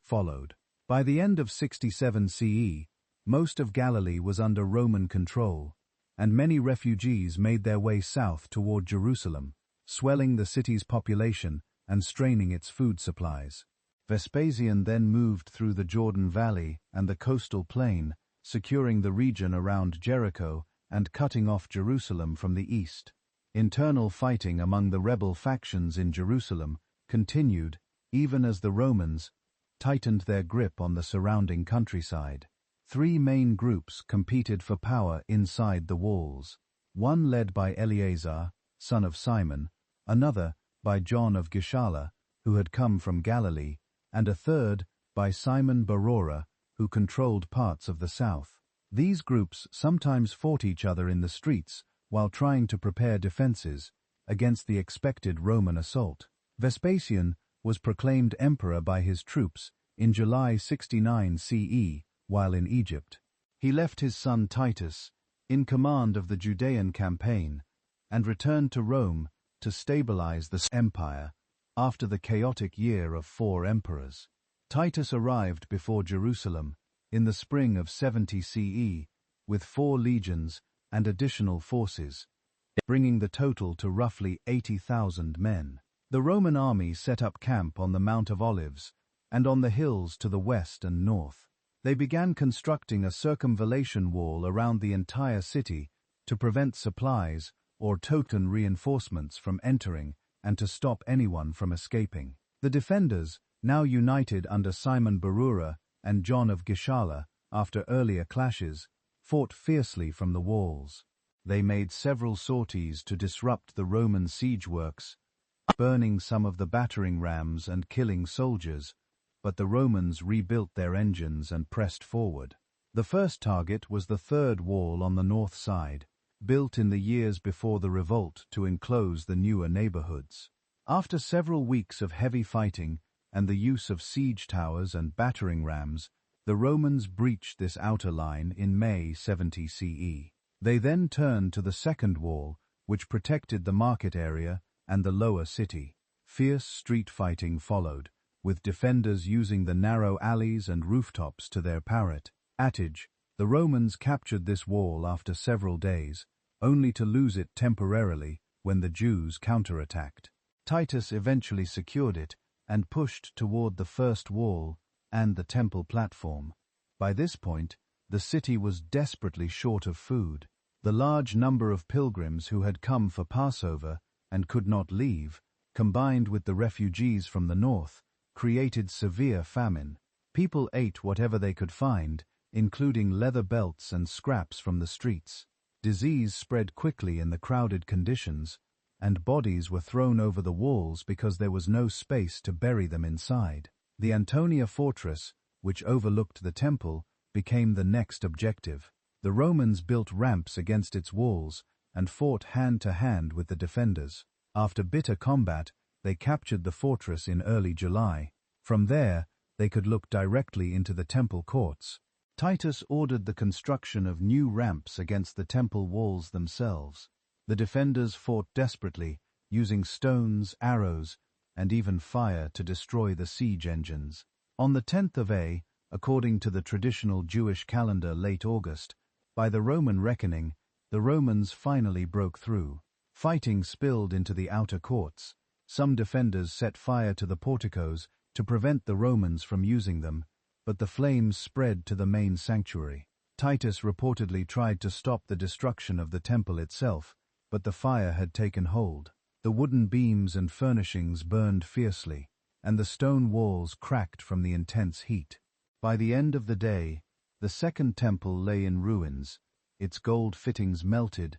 followed. By the end of 67 CE, most of Galilee was under Roman control, and many refugees made their way south toward Jerusalem, swelling the city's population and straining its food supplies. Vespasian then moved through the Jordan Valley and the coastal plain, securing the region around Jericho and cutting off Jerusalem from the east. Internal fighting among the rebel factions in Jerusalem continued even as the Romans tightened their grip on the surrounding countryside. 3 main groups competed for power inside the walls, one led by Eleazar, son of Simon, another by John of Gischala, who had come from Galilee, and a third by Simon Barora, who controlled parts of the south. These groups sometimes fought each other in the streets while trying to prepare defenses against the expected Roman assault. Vespasian was proclaimed emperor by his troops in July 69 CE while in Egypt. He left his son Titus in command of the Judean campaign and returned to Rome to stabilize the empire after the chaotic year of 4 emperors. Titus arrived before Jerusalem in the spring of 70 CE with 4 legions and additional forces, bringing the total to roughly 80,000 men. The Roman army set up camp on the Mount of Olives and on the hills to the west and north. They began constructing a circumvallation wall around the entire city to prevent supplies or token reinforcements from entering and to stop anyone from escaping. The defenders, now united under Simon Barura and John of Gischala after earlier clashes, fought fiercely from the walls. They made several sorties to disrupt the Roman siege works, burning some of the battering rams and killing soldiers, but the Romans rebuilt their engines and pressed forward. The first target was the 3rd wall on the north side, built in the years before the revolt to enclose the newer neighborhoods. After several weeks of heavy fighting and the use of siege towers and battering rams, the Romans breached this outer line in May 70 CE. They then turned to the 2nd wall, which protected the market area and the lower city. Fierce street fighting followed, with defenders using the narrow alleys and rooftops to their advantage. The Romans captured this wall after several days, only to lose it temporarily when the Jews counterattacked. Titus eventually secured it and pushed toward the first wall and the temple platform. By this point, the city was desperately short of food. The large number of pilgrims who had come for Passover and could not leave, combined with the refugees from the north, created severe famine. People ate whatever they could find, including leather belts and scraps from the streets. Disease spread quickly in the crowded conditions, and bodies were thrown over the walls because there was no space to bury them inside. The Antonia fortress, which overlooked the temple, became the next objective. The Romans built ramps against its walls and fought hand-to-hand with the defenders. After bitter combat, they captured the fortress in early July. From there, they could look directly into the temple courts. Titus ordered the construction of new ramps against the temple walls themselves. The defenders fought desperately, using stones, arrows, and even fire to destroy the siege engines. On the 10th of A, according to the traditional Jewish calendar late August, by the Roman reckoning, the Romans finally broke through. Fighting spilled into the outer courts. Some defenders set fire to the porticos to prevent the Romans from using them, but the flames spread to the main sanctuary. Titus reportedly tried to stop the destruction of the temple itself, but the fire had taken hold. The wooden beams and furnishings burned fiercely, and the stone walls cracked from the intense heat. By the end of the day, the second temple lay in ruins, its gold fittings melted,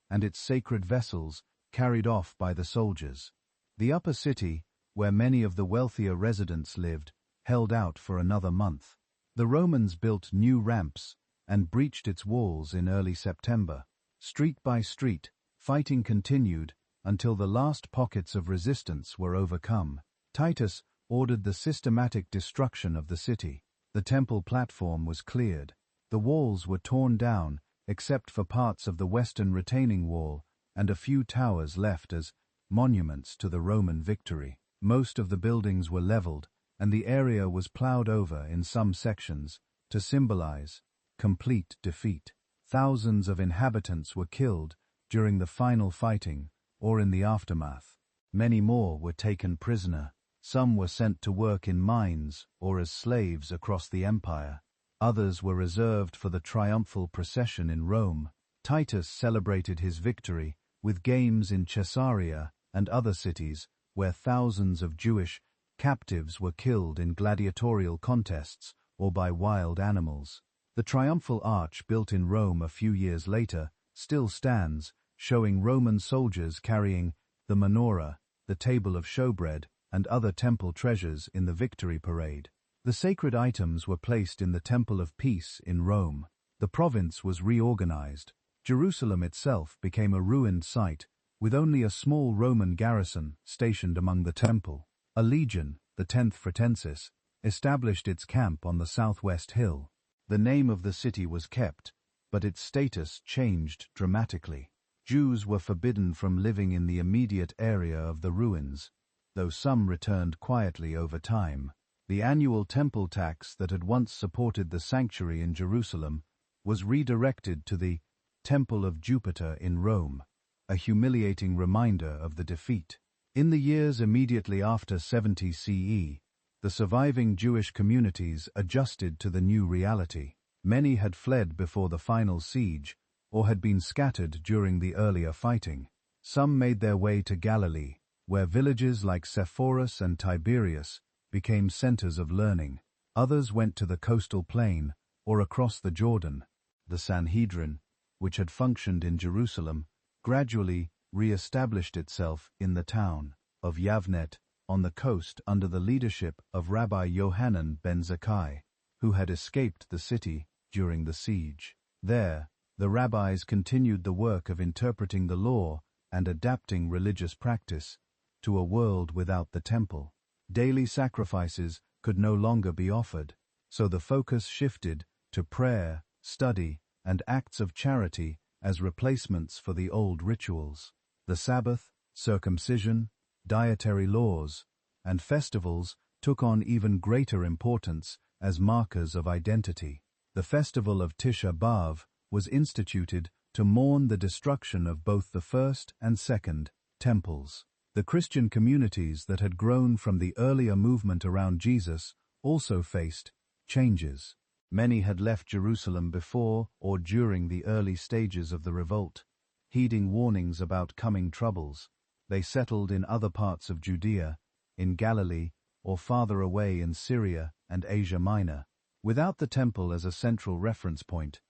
and its sacred vessels carried off by the soldiers. The upper city, where many of the wealthier residents lived, held out for another month. The Romans built new ramps and breached its walls in early September. Street by street, fighting continued until the last pockets of resistance were overcome. Titus ordered the systematic destruction of the city. The temple platform was cleared. The walls were torn down, except for parts of the western retaining wall, and a few towers left as monuments to the Roman victory. Most of the buildings were leveled, and the area was plowed over in some sections to symbolize complete defeat. Thousands of inhabitants were killed during the final fighting or in the aftermath. Many more were taken prisoner. Some were sent to work in mines or as slaves across the empire. Others were reserved for the triumphal procession in Rome. Titus celebrated his victory with games in Caesarea and other cities where thousands of Jewish captives were killed in gladiatorial contests or by wild animals. The triumphal arch built in Rome a few years later still stands, showing Roman soldiers carrying the menorah, the table of showbread, and other temple treasures in the victory parade. The sacred items were placed in the Temple of Peace in Rome. The province was reorganized. Jerusalem itself became a ruined site, with only a small Roman garrison stationed among the temple. A legion, the 10th Fretensis, established its camp on the southwest hill. The name of the city was kept, but its status changed dramatically. Jews were forbidden from living in the immediate area of the ruins, though some returned quietly over time. The annual temple tax that had once supported the sanctuary in Jerusalem was redirected to the Temple of Jupiter in Rome, a humiliating reminder of the defeat. In the years immediately after 70 CE, the surviving Jewish communities adjusted to the new reality. Many had fled before the final siege, or had been scattered during the earlier fighting. Some made their way to Galilee, where villages like Sepphoris and Tiberias became centers of learning. Others went to the coastal plain or across the Jordan. The Sanhedrin, which had functioned in Jerusalem, gradually re-established itself in the town of Yavnet on the coast under the leadership of Rabbi Yohanan ben Zakkai, who had escaped the city during the siege. There, the rabbis continued the work of interpreting the law and adapting religious practice to a world without the temple. Daily sacrifices could no longer be offered, so the focus shifted to prayer, study, and acts of charity as replacements for the old rituals. The Sabbath, circumcision, dietary laws, and festivals took on even greater importance as markers of identity. The festival of Tisha B'Av was instituted to mourn the destruction of both the first and second temples. The Christian communities that had grown from the earlier movement around Jesus also faced changes. Many had left Jerusalem before or during the early stages of the revolt. Heeding warnings about coming troubles, they settled in other parts of Judea, in Galilee, or farther away in Syria and Asia Minor. Without the temple as a central reference point,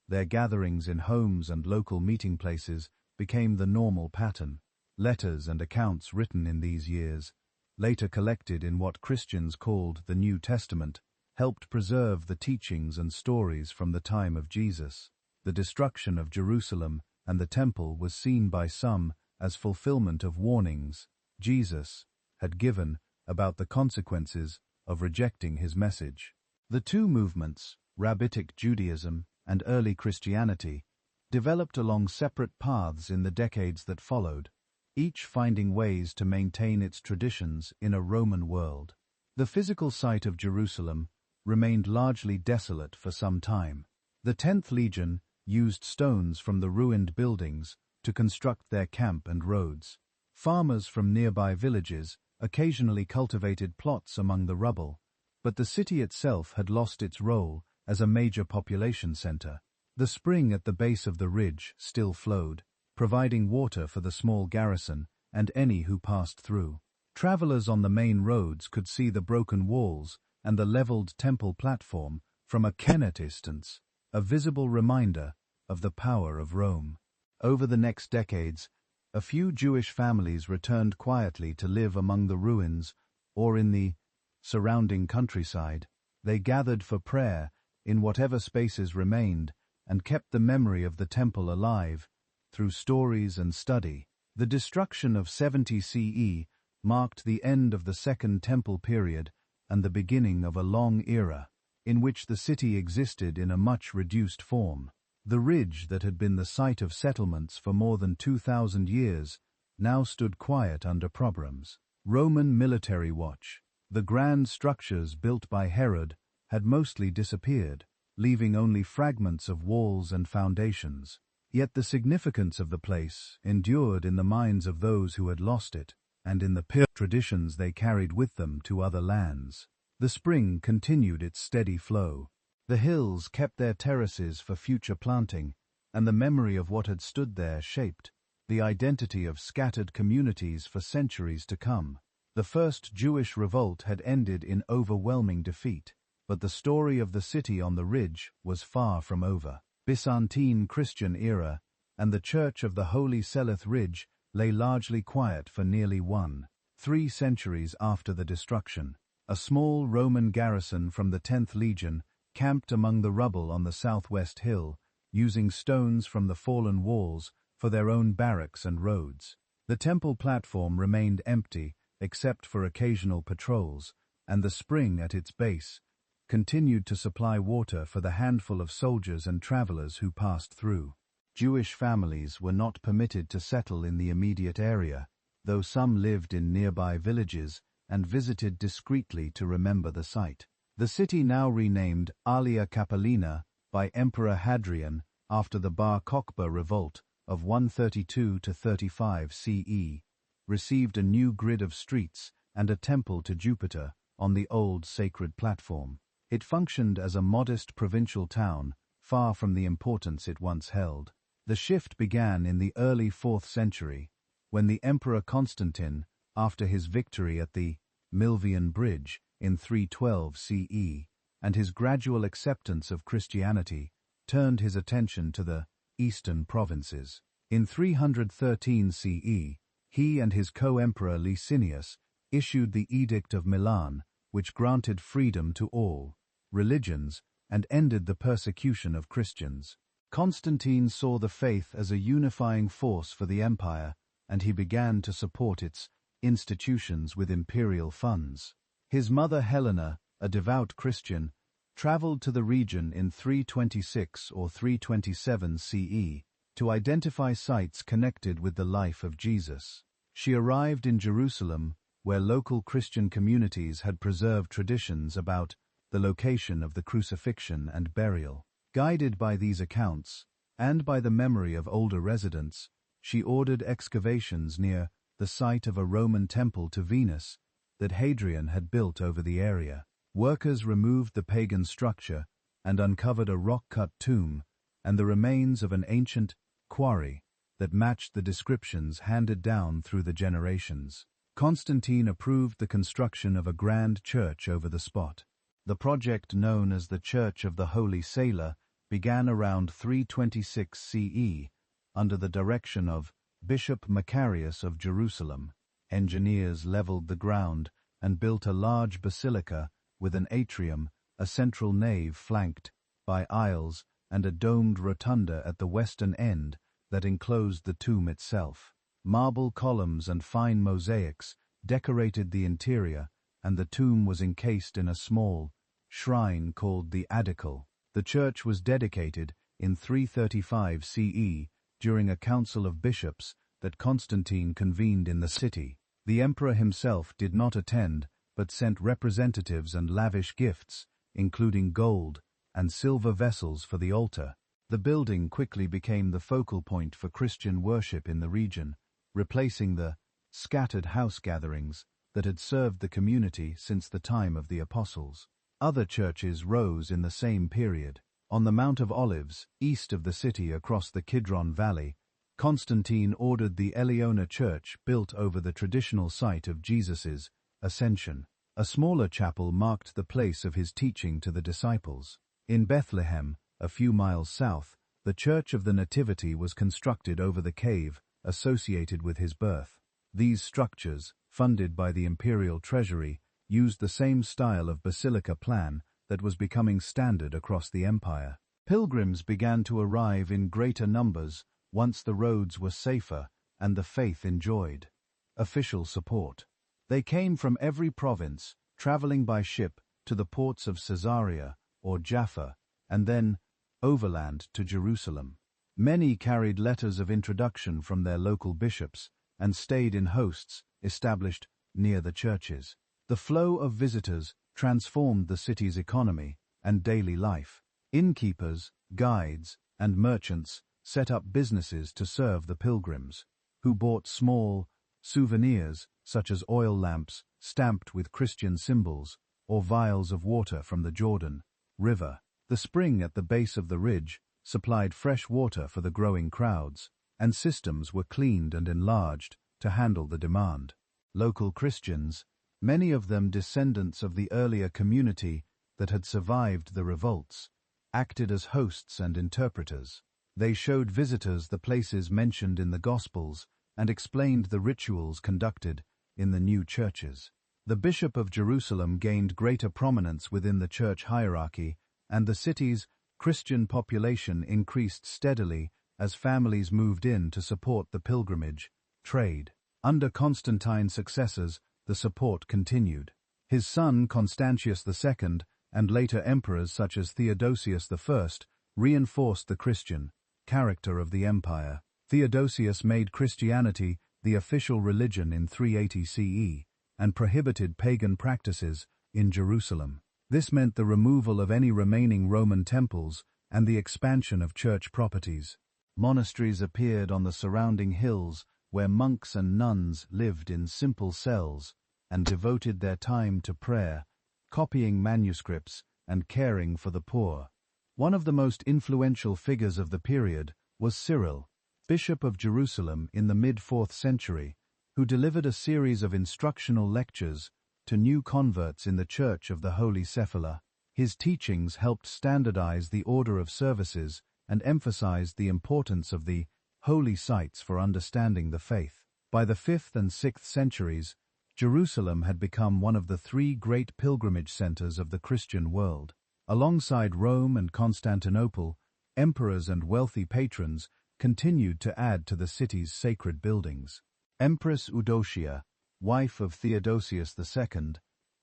their gatherings in homes and local meeting places became the normal pattern. Letters and accounts written in these years, later collected in what Christians called the New Testament, helped preserve the teachings and stories from the time of Jesus. The destruction of Jerusalem and the temple was seen by some as fulfillment of warnings Jesus had given about the consequences of rejecting his message. The two movements, Rabbitic Judaism and early Christianity, developed along separate paths in the decades that followed, each finding ways to maintain its traditions in a Roman world. The physical site of Jerusalem remained largely desolate for some time. The 10th Legion used stones from the ruined buildings to construct their camp and roads. Farmers from nearby villages occasionally cultivated plots among the rubble, but the city itself had lost its role as a major population center. The spring at the base of the ridge still flowed, providing water for the small garrison and any who passed through. Travelers on the main roads could see the broken walls and the leveled temple platform from a kilometer distance, a visible reminder of the power of Rome. Over the next decades, a few Jewish families returned quietly to live among the ruins or in the surrounding countryside. They gathered for prayer in whatever spaces remained and kept the memory of the temple alive through stories and study. The destruction of 70 CE marked the end of the Second Temple period and the beginning of a long era, in which the city existed in a much reduced form. The ridge that had been the site of settlements for more than 2,000 years now stood quiet under problems. Roman military watch. The grand structures built by Herod had mostly disappeared, leaving only fragments of walls and foundations. Yet the significance of the place endured in the minds of those who had lost it, and in the traditions they carried with them to other lands. The spring continued its steady flow. The hills kept their terraces for future planting, and the memory of what had stood there shaped the identity of scattered communities for centuries to come. The first Jewish revolt had ended in overwhelming defeat, but the story of the city on the ridge was far from over. Byzantine Christian era, and the Church of the Holy Seleth Ridge lay largely quiet for nearly 1.3 centuries after the destruction. A small Roman garrison from the 10th Legion camped among the rubble on the southwest hill, using stones from the fallen walls for their own barracks and roads. The temple platform remained empty except for occasional patrols, and the spring at its base continued to supply water for the handful of soldiers and travelers who passed through. Jewish families were not permitted to settle in the immediate area, though some lived in nearby villages and visited discreetly to remember the site. The city, now renamed Alia Capitolina by Emperor Hadrian after the Bar Kokhba revolt of 132–35 CE, received a new grid of streets and a temple to Jupiter on the old sacred platform. It functioned as a modest provincial town, far from the importance it once held. The shift began in the early 4th century, when the Emperor Constantine, after his victory at the Milvian Bridge in 312 CE, and his gradual acceptance of Christianity, turned his attention to the eastern provinces. In 313 CE, he and his co-emperor Licinius issued the Edict of Milan, which granted freedom to all religions and ended the persecution of Christians. Constantine saw the faith as a unifying force for the empire, and he began to support its institutions with imperial funds. His mother Helena, a devout Christian, traveled to the region in 326 or 327 CE to identify sites connected with the life of Jesus. She arrived in Jerusalem, where local Christian communities had preserved traditions about the location of the crucifixion and burial. Guided by these accounts, and by the memory of older residents, she ordered excavations near the site of a Roman temple to Venus that Hadrian had built over the area. Workers removed the pagan structure and uncovered a rock-cut tomb and the remains of an ancient quarry that matched the descriptions handed down through the generations. Constantine approved the construction of a grand church over the spot. The project, known as the Church of the Holy Sailor, began around 326 CE under the direction of Bishop Maccabeus of Jerusalem. Engineers leveled the ground and built a large basilica with an atrium, a central nave flanked by aisles, and a domed rotunda at the western end that enclosed the tomb itself. Marble columns and fine mosaics decorated the interior, and the tomb was encased in a small shrine called the Adical. The church was dedicated in 335 CE during a council of bishops that Constantine convened in the city. The emperor himself did not attend, but sent representatives and lavish gifts, including gold and silver vessels for the altar. The building quickly became the focal point for Christian worship in the region, replacing the scattered house gatherings that had served the community since the time of the apostles. Other churches rose in the same period. On the Mount of Olives, east of the city across the Kidron Valley, Constantine ordered the Eleona Church built over the traditional site of Jesus' ascension. A smaller chapel marked the place of his teaching to the disciples. In Bethlehem, a few miles south, the Church of the Nativity was constructed over the cave associated with his birth. These structures, funded by the imperial treasury, used the same style of basilica plan that was becoming standard across the empire. Pilgrims began to arrive in greater numbers once the roads were safer and the faith enjoyed official support. They came from every province, traveling by ship to the ports of Caesarea or Jaffa, and then overland to Jerusalem. Many carried letters of introduction from their local bishops and stayed in hosts established near the churches. The flow of visitors transformed the city's economy and daily life. Innkeepers, guides, and merchants set up businesses to serve the pilgrims, who bought small souvenirs such as oil lamps stamped with Christian symbols or vials of water from the Jordan River. The spring at the base of the ridge supplied fresh water for the growing crowds, and systems were cleaned and enlarged to handle the demand. Local Christians, many of them descendants of the earlier community that had survived the revolts, acted as hosts and interpreters. They showed visitors the places mentioned in the Gospels and explained the rituals conducted in the new churches. The Bishop of Jerusalem gained greater prominence within the church hierarchy, and the city's Christian population increased steadily as families moved in to support the pilgrimage trade. Under Constantine's successors, the support continued. His son Constantius II and later emperors such as Theodosius I reinforced the Christian character of the empire. Theodosius made Christianity the official religion in 380 CE and prohibited pagan practices in Jerusalem. This meant the removal of any remaining Roman temples and the expansion of church properties. Monasteries appeared on the surrounding hills where monks and nuns lived in simple cells and devoted their time to prayer, copying manuscripts, and caring for the poor. One of the most influential figures of the period was Cyril, Bishop of Jerusalem in the mid-4th century, who delivered a series of instructional lectures to new converts in the Church of the Holy Sepulchre. His teachings helped standardize the order of services and emphasized the importance of the holy sites for understanding the faith. By the 5th and 6th centuries, Jerusalem had become one of the three great pilgrimage centers of the Christian world. Alongside Rome and Constantinople, emperors and wealthy patrons continued to add to the city's sacred buildings. Empress Eudocia, wife of Theodosius II,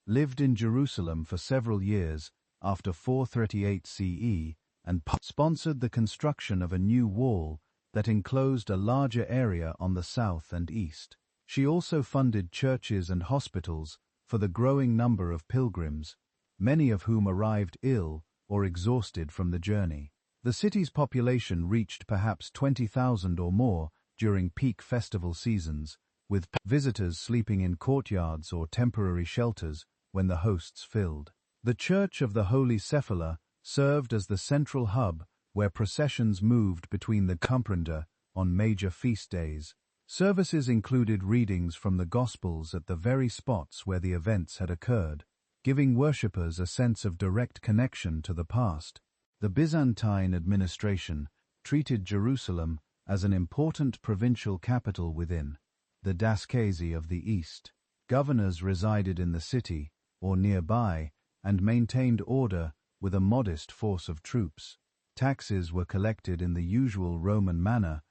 lived in Jerusalem for several years after 438 CE and sponsored the construction of a new wall that enclosed a larger area on the south and east. She also funded churches and hospitals for the growing number of pilgrims, many of whom arrived ill or exhausted from the journey. The city's population reached perhaps 20,000 or more during peak festival seasons, with visitors sleeping in courtyards or temporary shelters when the hosts filled. The Church of the Holy Sepulchre served as the central hub where processions moved between the comprender on major feast days. Services included readings from the Gospels at the very spots where the events had occurred, giving worshippers a sense of direct connection to the past. The Byzantine administration treated Jerusalem as an important provincial capital within the Diocese of the East. Governors resided in the city or nearby and maintained order with a modest force of troops. Taxes were collected in the usual Roman manner,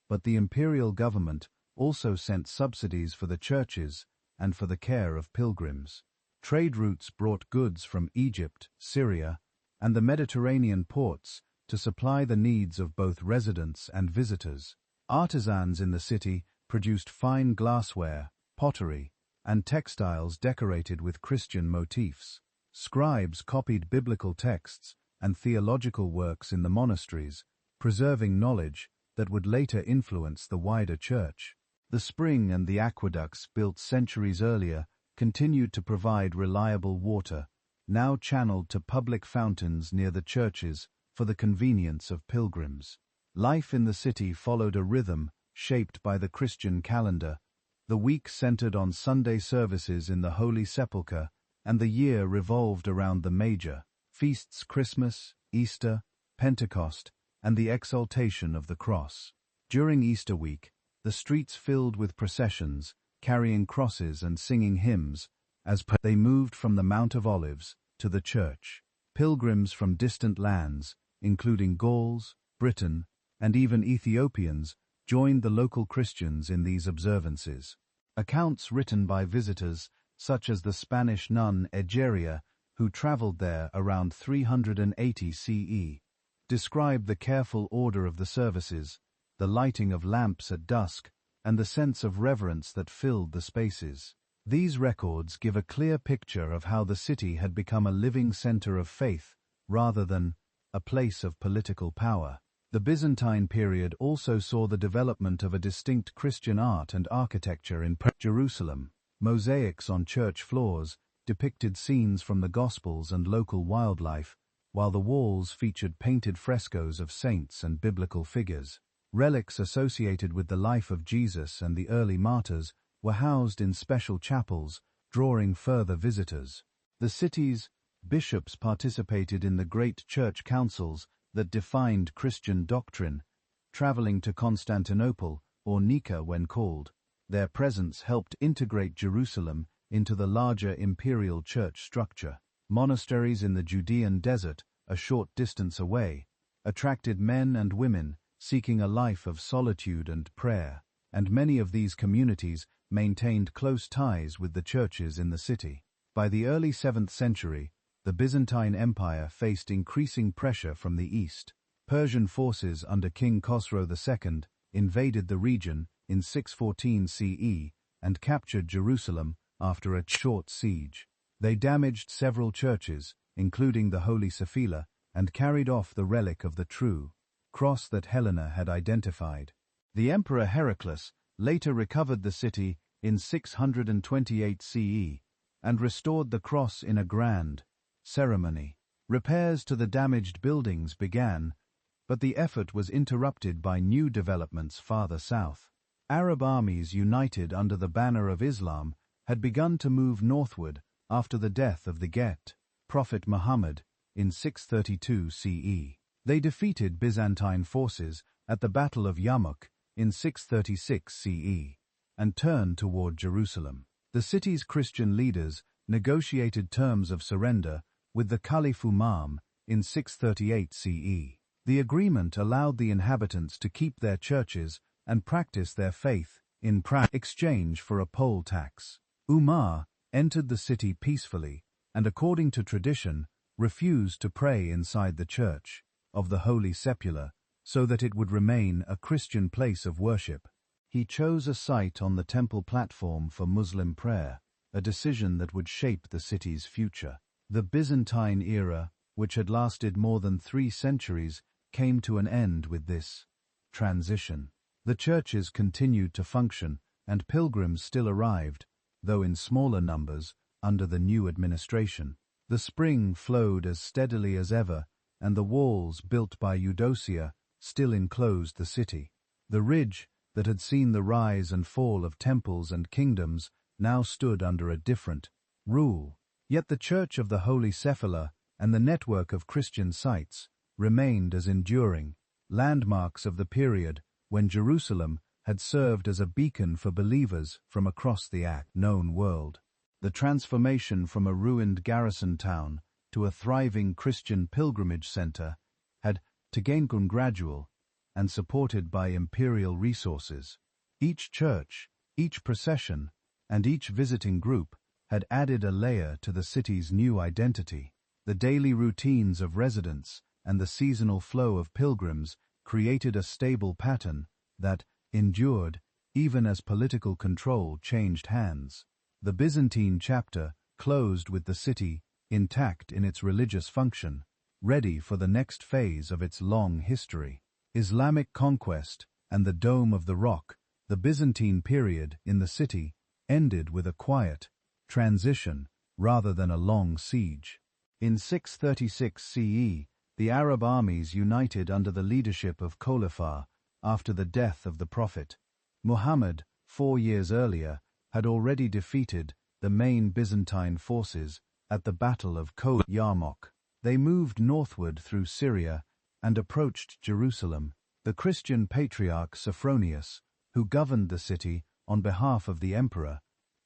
but the imperial government also sent subsidies for the churches and for the care of pilgrims. Trade routes brought goods from Egypt, Syria, and the Mediterranean ports to supply the needs of both residents and visitors. Artisans in the city produced fine glassware, pottery, and textiles decorated with Christian motifs. Scribes copied biblical texts and theological works in the monasteries, preserving knowledge that would later influence the wider church. The spring and the aqueducts built centuries earlier continued to provide reliable water, now channeled to public fountains near the churches for the convenience of pilgrims. Life in the city followed a rhythm shaped by the Christian calendar. The week centered on Sunday services in the Holy Sepulchre and the year revolved around the major feasts: Christmas, Easter, Pentecost, and the exaltation of the cross. During Easter week, the streets filled with processions, carrying crosses and singing hymns, as they moved from the Mount of Olives to the church. Pilgrims from distant lands, including Gauls, Britain, and even Ethiopians, joined the local Christians in these observances. Accounts written by visitors, such as the Spanish nun Egeria, who traveled there around 380 CE, describe the careful order of the services, the lighting of lamps at dusk, and the sense of reverence that filled the spaces. These records give a clear picture of how the city had become a living center of faith, rather than a place of political power. The Byzantine period also saw the development of a distinct Christian art and architecture in Jerusalem. Mosaics on church floors depicted scenes from the Gospels and local wildlife, while the walls featured painted frescoes of saints and biblical figures. Relics associated with the life of Jesus and the early martyrs were housed in special chapels, drawing further visitors. The city's bishops participated in the great church councils that defined Christian doctrine, traveling to Constantinople or Nika when called. Their presence helped integrate Jerusalem into the larger imperial church structure. Monasteries in the Judean desert, a short distance away, attracted men and women seeking a life of solitude and prayer, and many of these communities maintained close ties with the churches in the city. By the early 7th century, the Byzantine Empire faced increasing pressure from the east. Persian forces under King Khosrow II invaded the region in 614 CE and captured Jerusalem after a short siege. They damaged several churches, including the Holy Sophia, and carried off the relic of the true cross that Helena had identified. The Emperor Heraclius later recovered the city in 628 CE and restored the cross in a grand ceremony. Repairs to the damaged buildings began, but the effort was interrupted by new developments farther south. Arab armies united under the banner of Islam had begun to move northward after the death of the Prophet Muhammad in 632 CE. They defeated Byzantine forces at the Battle of Yarmouk in 636 CE and turned toward Jerusalem. The city's Christian leaders negotiated terms of surrender with the Caliph Umar in 638 CE. The agreement allowed the inhabitants to keep their churches and practice their faith in exchange for a poll tax. Umar entered the city peacefully and, according to tradition, refused to pray inside the church of the Holy Sepulchre so that it would remain a Christian place of worship. He chose a site on the temple platform for Muslim prayer, a decision that would shape the city's future. The Byzantine era, which had lasted more than 3 centuries, came to an end with this transition. The churches continued to function, and pilgrims still arrived, though in smaller numbers, under the new administration. The spring flowed as steadily as ever, and the walls built by Eudocia still enclosed the city. The ridge that had seen the rise and fall of temples and kingdoms now stood under a different rule. Yet the Church of the Holy Sepulchre and the network of Christian sites remained as enduring landmarks of the period when Jerusalem had served as a beacon for believers from across the known world. The transformation from a ruined garrison town to a thriving Christian pilgrimage center had been gradual and supported by imperial resources. Each church, each procession, and each visiting group had added a layer to the city's new identity. The daily routines of residents and the seasonal flow of pilgrims created a stable pattern that endured even as political control changed hands. The Byzantine chapter closed with the city intact in its religious function, ready for the next phase of its long history. Islamic conquest and the Dome of the Rock, the Byzantine period in the city, ended with a quiet transition rather than a long siege. In 636 CE, the Arab armies united under the leadership of Khalifa after the death of the Prophet. Muhammad, 4 years earlier, had already defeated the main Byzantine forces at the Battle of Yarmouk. They moved northward through Syria and approached Jerusalem. The Christian patriarch Sophronius, who governed the city on behalf of the emperor,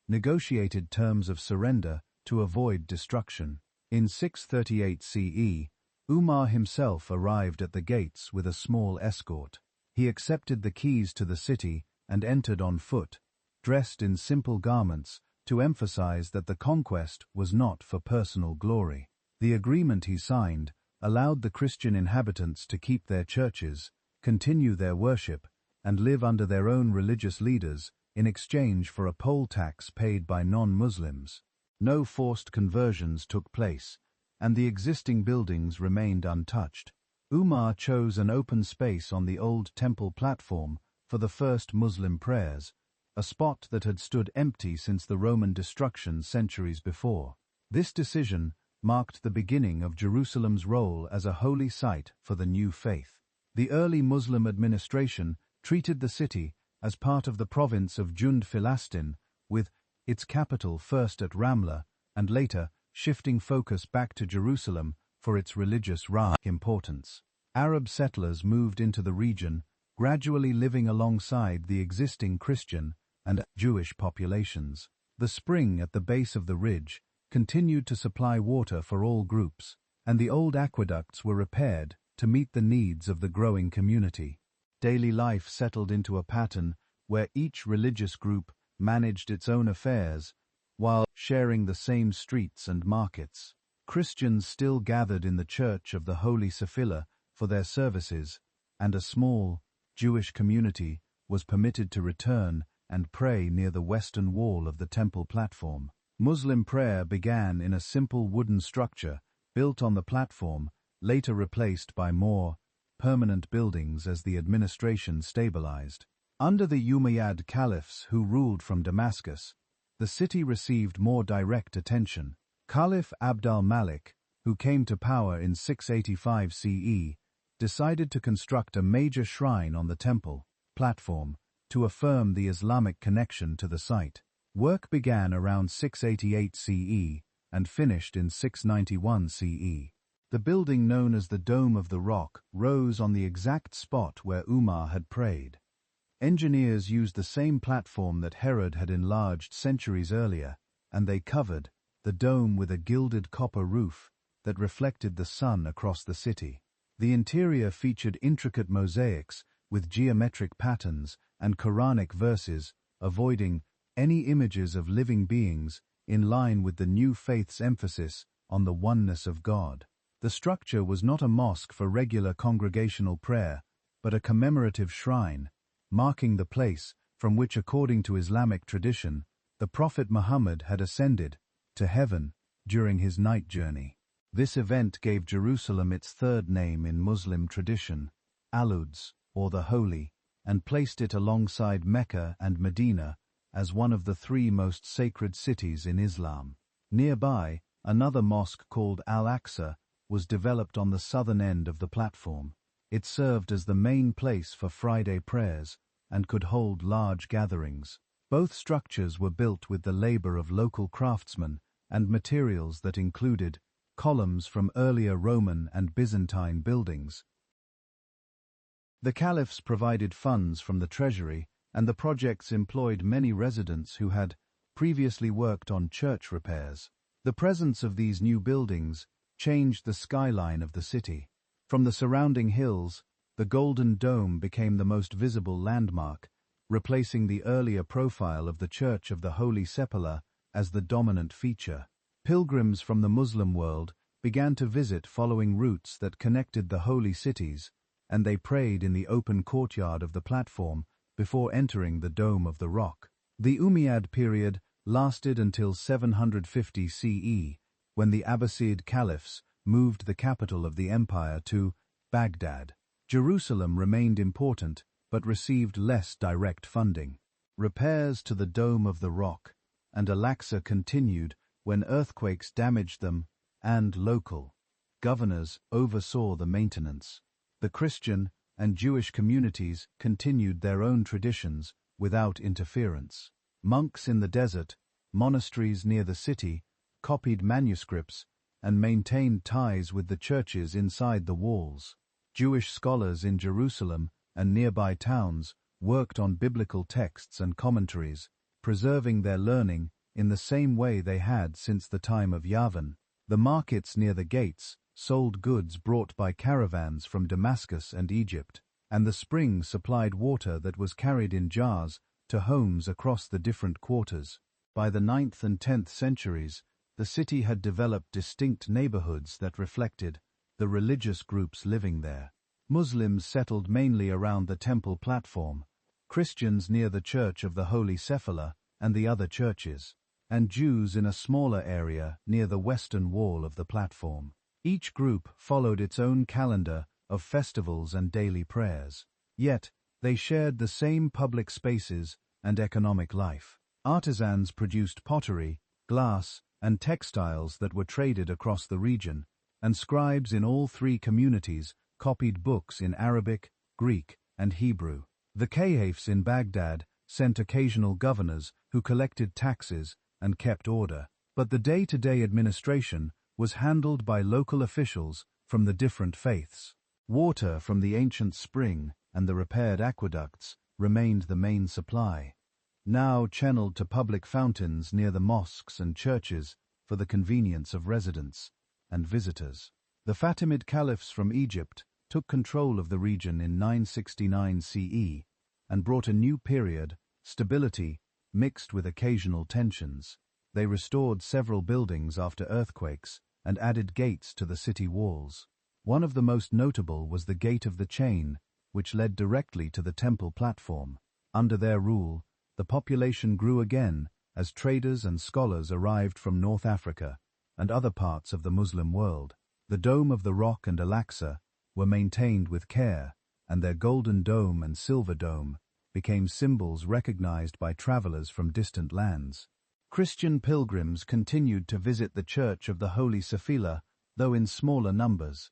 negotiated terms of surrender to avoid destruction. In 638 CE, Umar himself arrived at the gates with a small escort. He accepted the keys to the city and entered on foot, dressed in simple garments, to emphasize that the conquest was not for personal glory. The agreement he signed allowed the Christian inhabitants to keep their churches, continue their worship, and live under their own religious leaders in exchange for a poll tax paid by non-Muslims. No forced conversions took place, and the existing buildings remained untouched. Umar chose an open space on the old temple platform for the first Muslim prayers, a spot that had stood empty since the Roman destruction centuries before. This decision marked the beginning of Jerusalem's role as a holy site for the new faith. The early Muslim administration treated the city as part of the province of Jund Philastin, with its capital first at Ramla and later shifting focus back to Jerusalem for its religious importance. Arab settlers moved into the region, gradually living alongside the existing Christian and Jewish populations. The spring at the base of the ridge continued to supply water for all groups, and the old aqueducts were repaired to meet the needs of the growing community. Daily life settled into a pattern where each religious group managed its own affairs while sharing the same streets and markets. Christians still gathered in the Church of the Holy Sepulchre for their services, and a small Jewish community was permitted to return and pray near the western wall of the temple platform. Muslim prayer began in a simple wooden structure built on the platform, later replaced by more permanent buildings as the administration stabilized. Under the Umayyad caliphs who ruled from Damascus, the city received more direct attention. Caliph Abd al-Malik, who came to power in 685 CE, decided to construct a major shrine on the temple platform to affirm the Islamic connection to the site. Work began around 688 CE and finished in 691 CE. The building known as the Dome of the Rock rose on the exact spot where Umar had prayed. Engineers used the same platform that Herod had enlarged centuries earlier, and they covered the dome with a gilded copper roof that reflected the sun across the city. The interior featured intricate mosaics with geometric patterns and Quranic verses, avoiding any images of living beings, in line with the new faith's emphasis on the oneness of God. The structure was not a mosque for regular congregational prayer, but a commemorative shrine, marking the place from which, according to Islamic tradition, the Prophet Muhammad had ascended to heaven during his night journey. This event gave Jerusalem its third name in Muslim tradition, Al-Quds, or the Holy, and placed it alongside Mecca and Medina as one of the three most sacred cities in Islam. Nearby, another mosque called Al-Aqsa was developed on the southern end of the platform. It served as the main place for Friday prayers and could hold large gatherings. Both structures were built with the labor of local craftsmen and materials that included columns from earlier Roman and Byzantine buildings. The caliphs provided funds from the treasury, and the projects employed many residents who had previously worked on church repairs. The presence of these new buildings changed the skyline of the city. From the surrounding hills, the Golden Dome became the most visible landmark, replacing the earlier profile of the Church of the Holy Sepulchre as the dominant feature. Pilgrims from the Muslim world began to visit following routes that connected the holy cities, and they prayed in the open courtyard of the platform before entering the Dome of the Rock. The Umayyad period lasted until 750 CE, when the Abbasid caliphs moved the capital of the empire to Baghdad. Jerusalem remained important, but received less direct funding. Repairs to the Dome of the Rock and Al-Aqsa continued when earthquakes damaged them, and local governors oversaw the maintenance. The Christian and Jewish communities continued their own traditions without interference. Monks in the desert, monasteries near the city, copied manuscripts, and maintained ties with the churches inside the walls. Jewish scholars in Jerusalem and nearby towns worked on biblical texts and commentaries, preserving their learning in the same way they had since the time of Yavin. The markets near the gates sold goods brought by caravans from Damascus and Egypt, and the springs supplied water that was carried in jars to homes across the different quarters. By the 9th and 10th centuries, the city had developed distinct neighborhoods that reflected the religious groups living there. Muslims settled mainly around the temple platform, Christians near the Church of the Holy Sepulchre and the other churches, and Jews in a smaller area near the western wall of the platform. Each group followed its own calendar of festivals and daily prayers. Yet, they shared the same public spaces and economic life. Artisans produced pottery, glass, and textiles that were traded across the region, and scribes in all three communities copied books in Arabic, Greek, and Hebrew. The caliphs in Baghdad sent occasional governors who collected taxes and kept order, but the day-to-day administration was handled by local officials from the different faiths. Water from the ancient spring and the repaired aqueducts remained the main supply, now channeled to public fountains near the mosques and churches for the convenience of residents and visitors. The Fatimid caliphs from Egypt took control of the region in 969 CE and brought a new period, stability, mixed with occasional tensions. They restored several buildings after earthquakes and added gates to the city walls. One of the most notable was the Gate of the Chain, which led directly to the temple platform. Under their rule, the population grew again as traders and scholars arrived from North Africa and other parts of the Muslim world. The Dome of the Rock and Al-Aqsa were maintained with care, and their golden dome and silver dome became symbols recognized by travelers from distant lands. Christian pilgrims continued to visit the Church of the Holy Sepulchre, though in smaller numbers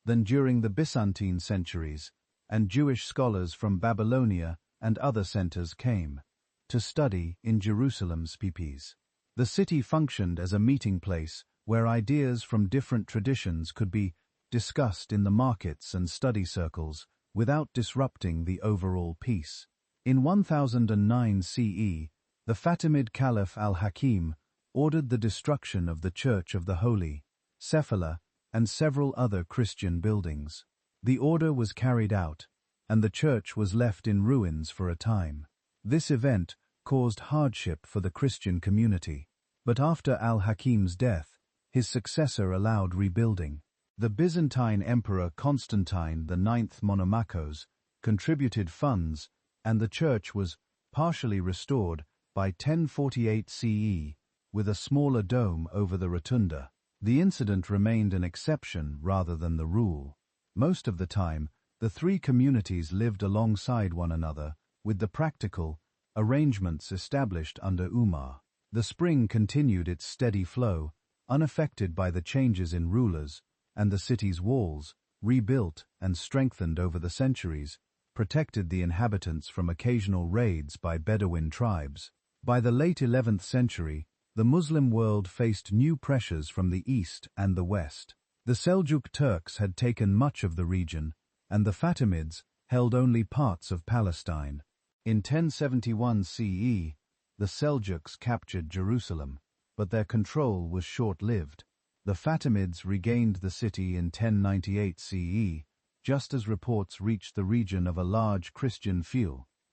than during the Byzantine centuries, and Jewish scholars from Babylonia and other centers came to study in Jerusalem's PPs. The city functioned as a meeting place where ideas from different traditions could be discussed in the markets and study circles without disrupting the overall peace. In 1009 CE, the Fatimid Caliph al-Hakim ordered the destruction of the Church of the Holy Sepulchre and several other Christian buildings. The order was carried out, and the church was left in ruins for a time. This event caused hardship for the Christian community, but after al-Hakim's death, his successor allowed rebuilding. The Byzantine Emperor Constantine IX Monomachos contributed funds, and the church was partially restored by 1048 CE, with a smaller dome over the rotunda. The incident remained an exception rather than the rule. Most of the time, the three communities lived alongside one another, with the practical arrangements established under Umar. The spring continued its steady flow, unaffected by the changes in rulers, and the city's walls, rebuilt and strengthened over the centuries, protected the inhabitants from occasional raids by Bedouin tribes. By the late 11th century, the Muslim world faced new pressures from the east and the west. The Seljuk Turks had taken much of the region, and the Fatimids held only parts of Palestine. In 1071 CE, the Seljuks captured Jerusalem, but their control was short-lived. The Fatimids regained the city in 1098 CE, just as reports reached the region of a large Christian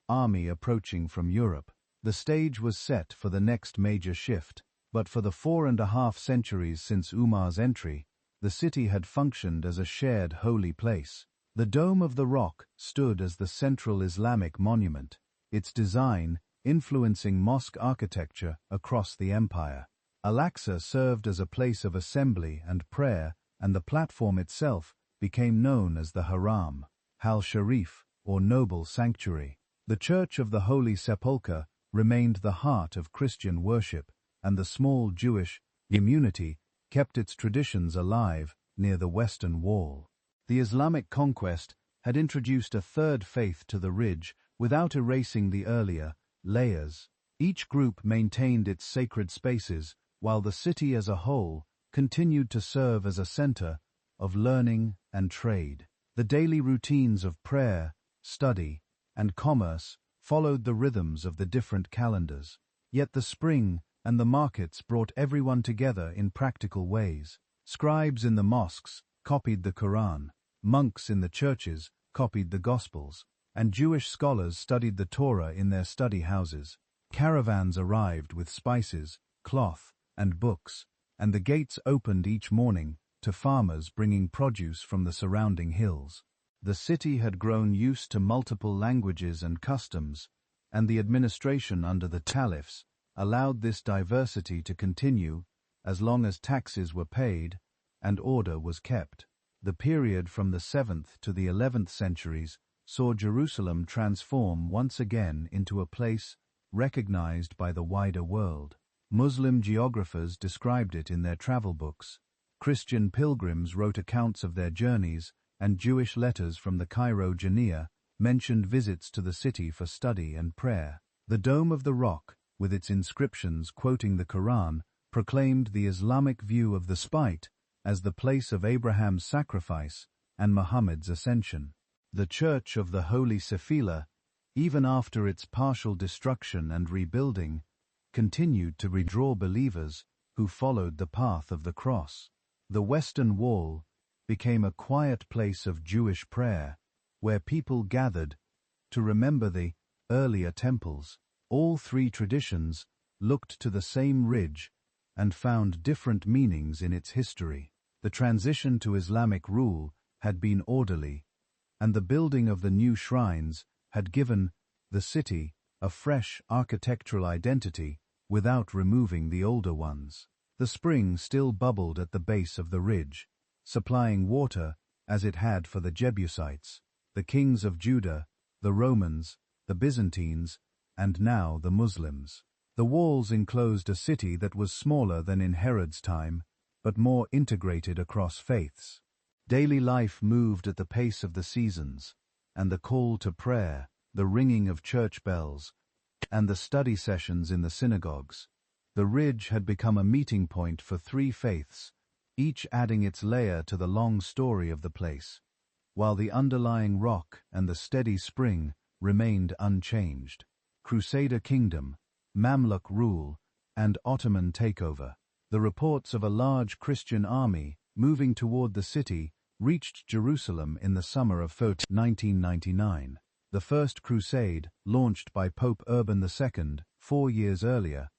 army approaching from Europe. The stage was set for the next major shift, but for the 4.5 centuries since Umar's entry, the city had functioned as a shared holy place. The Dome of the Rock stood as the central Islamic monument, its design influencing mosque architecture across the empire. Al-Aqsa served as a place of assembly and prayer, and the platform itself became known as the Haram, Al-Sharif, or noble sanctuary. The Church of the Holy Sepulchre remained the heart of Christian worship, and the small Jewish community kept its traditions alive near the Western Wall. The Islamic conquest had introduced a third faith to the ridge without erasing the earlier layers. Each group maintained its sacred spaces while the city as a whole continued to serve as a center of learning and trade. The daily routines of prayer, study, and commerce followed the rhythms of the different calendars. Yet the spring and the markets brought everyone together in practical ways. Scribes in the mosques copied the Quran, monks in the churches copied the Gospels, and Jewish scholars studied the Torah in their study houses. Caravans arrived with spices, cloth, and books, and the gates opened each morning to farmers bringing produce from the surrounding hills. The city had grown used to multiple languages and customs, and the administration under the caliphs allowed this diversity to continue as long as taxes were paid and order was kept. The period from the 7th to the 11th centuries saw Jerusalem transform once again into a place recognized by the wider world. Muslim geographers described it in their travel books. Christian pilgrims wrote accounts of their journeys, and Jewish letters from the Cairo Jania mentioned visits to the city for study and prayer. The Dome of the Rock, with its inscriptions quoting the Quran, proclaimed the Islamic view of the site as the place of Abraham's sacrifice and Muhammad's ascension. The Church of the Holy Sephilah, even after its partial destruction and rebuilding, continued to redraw believers who followed the path of the cross. The Western Wall became a quiet place of Jewish prayer, where people gathered to remember the earlier temples. All three traditions looked to the same ridge and found different meanings in its history. The transition to Islamic rule had been orderly, and the building of the new shrines had given the city a fresh architectural identity without removing the older ones. The spring still bubbled at the base of the ridge, supplying water as it had for the Jebusites, the kings of Judah, the Romans, the Byzantines, and now the Muslims. The walls enclosed a city that was smaller than in Herod's time, but more integrated across faiths. Daily life moved at the pace of the seasons, and the call to prayer, the ringing of church bells, and the study sessions in the synagogues. The ridge had become a meeting point for three faiths, each adding its layer to the long story of the place, while the underlying rock and the steady spring remained unchanged. Crusader kingdom, Mamluk rule, and Ottoman takeover. The reports of a large Christian army moving toward the city reached Jerusalem in the summer of 1999. The First Crusade, launched by Pope Urban II 4 years earlier,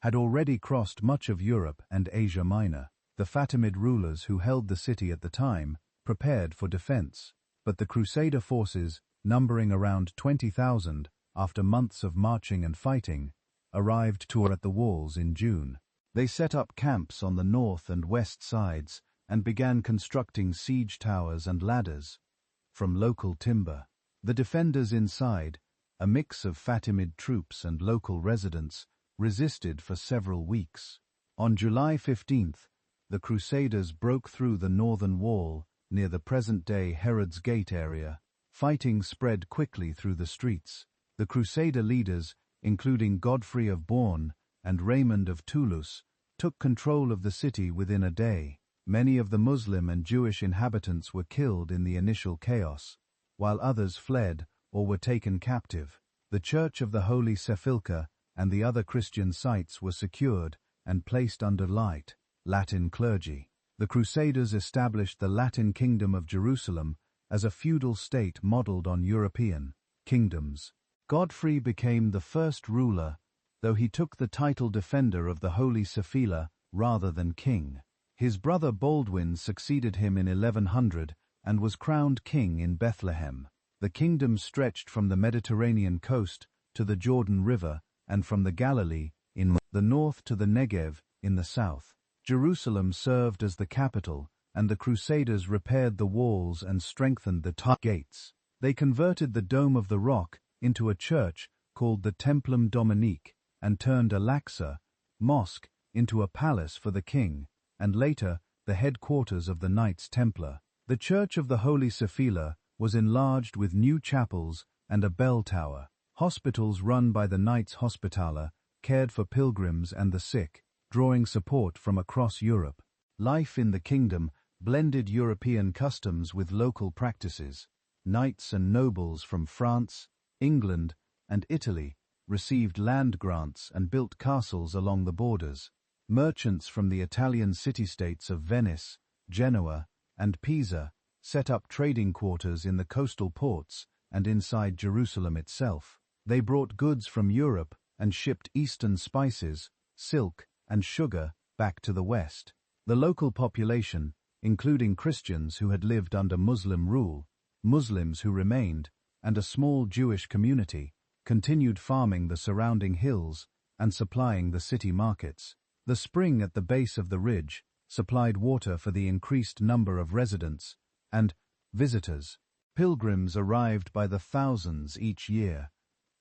had already crossed much of Europe and Asia Minor. The Fatimid rulers who held the city at the time prepared for defense, but the Crusader forces, numbering around 20,000 after months of marching and fighting, arrived at the walls in June. They set up camps on the north and west sides and began constructing siege towers and ladders from local timber. The defenders inside, a mix of Fatimid troops and local residents, resisted for several weeks. On July 15th, the Crusaders broke through the northern wall near the present-day Herod's Gate area. Fighting spread quickly through the streets. The Crusader leaders, including Godfrey of Bourne and Raymond of Toulouse, took control of the city within a day. Many of the Muslim and Jewish inhabitants were killed in the initial chaos, while others fled or were taken captive. The Church of the Holy Sepulchre and the other Christian sites were secured and placed under Latin clergy. The Crusaders established the Latin Kingdom of Jerusalem as a feudal state modeled on European kingdoms. Godfrey became the first ruler, though he took the title defender of the Holy Sephilah rather than king. His brother Baldwin succeeded him in 1100 and was crowned king in Bethlehem. The kingdom stretched from the Mediterranean coast to the Jordan River and from the Galilee in the north to the Negev in the south. Jerusalem served as the capital, and the Crusaders repaired the walls and strengthened the gates. They converted the Dome of the Rock into a church called the Templum Dominique and turned Al-Aqsa mosque into a palace for the king, and later the headquarters of the Knights Templar. The Church of the Holy Sephilah was enlarged with new chapels and a bell tower. Hospitals run by the Knights Hospitaller cared for pilgrims and the sick. drawing support from across Europe. Life in the kingdom blended European customs with local practices. Knights and nobles from France, England, and Italy received land grants and built castles along the borders. Merchants from the Italian city-states of Venice, Genoa, and Pisa set up trading quarters in the coastal ports and inside Jerusalem itself. They brought goods from Europe and shipped eastern spices, silk, and sugar back to the west. The local population, including Christians who had lived under Muslim rule, Muslims who remained, and a small Jewish community, continued farming the surrounding hills and supplying the city markets. The spring at the base of the ridge supplied water for the increased number of residents and visitors. Pilgrims arrived by the thousands each year,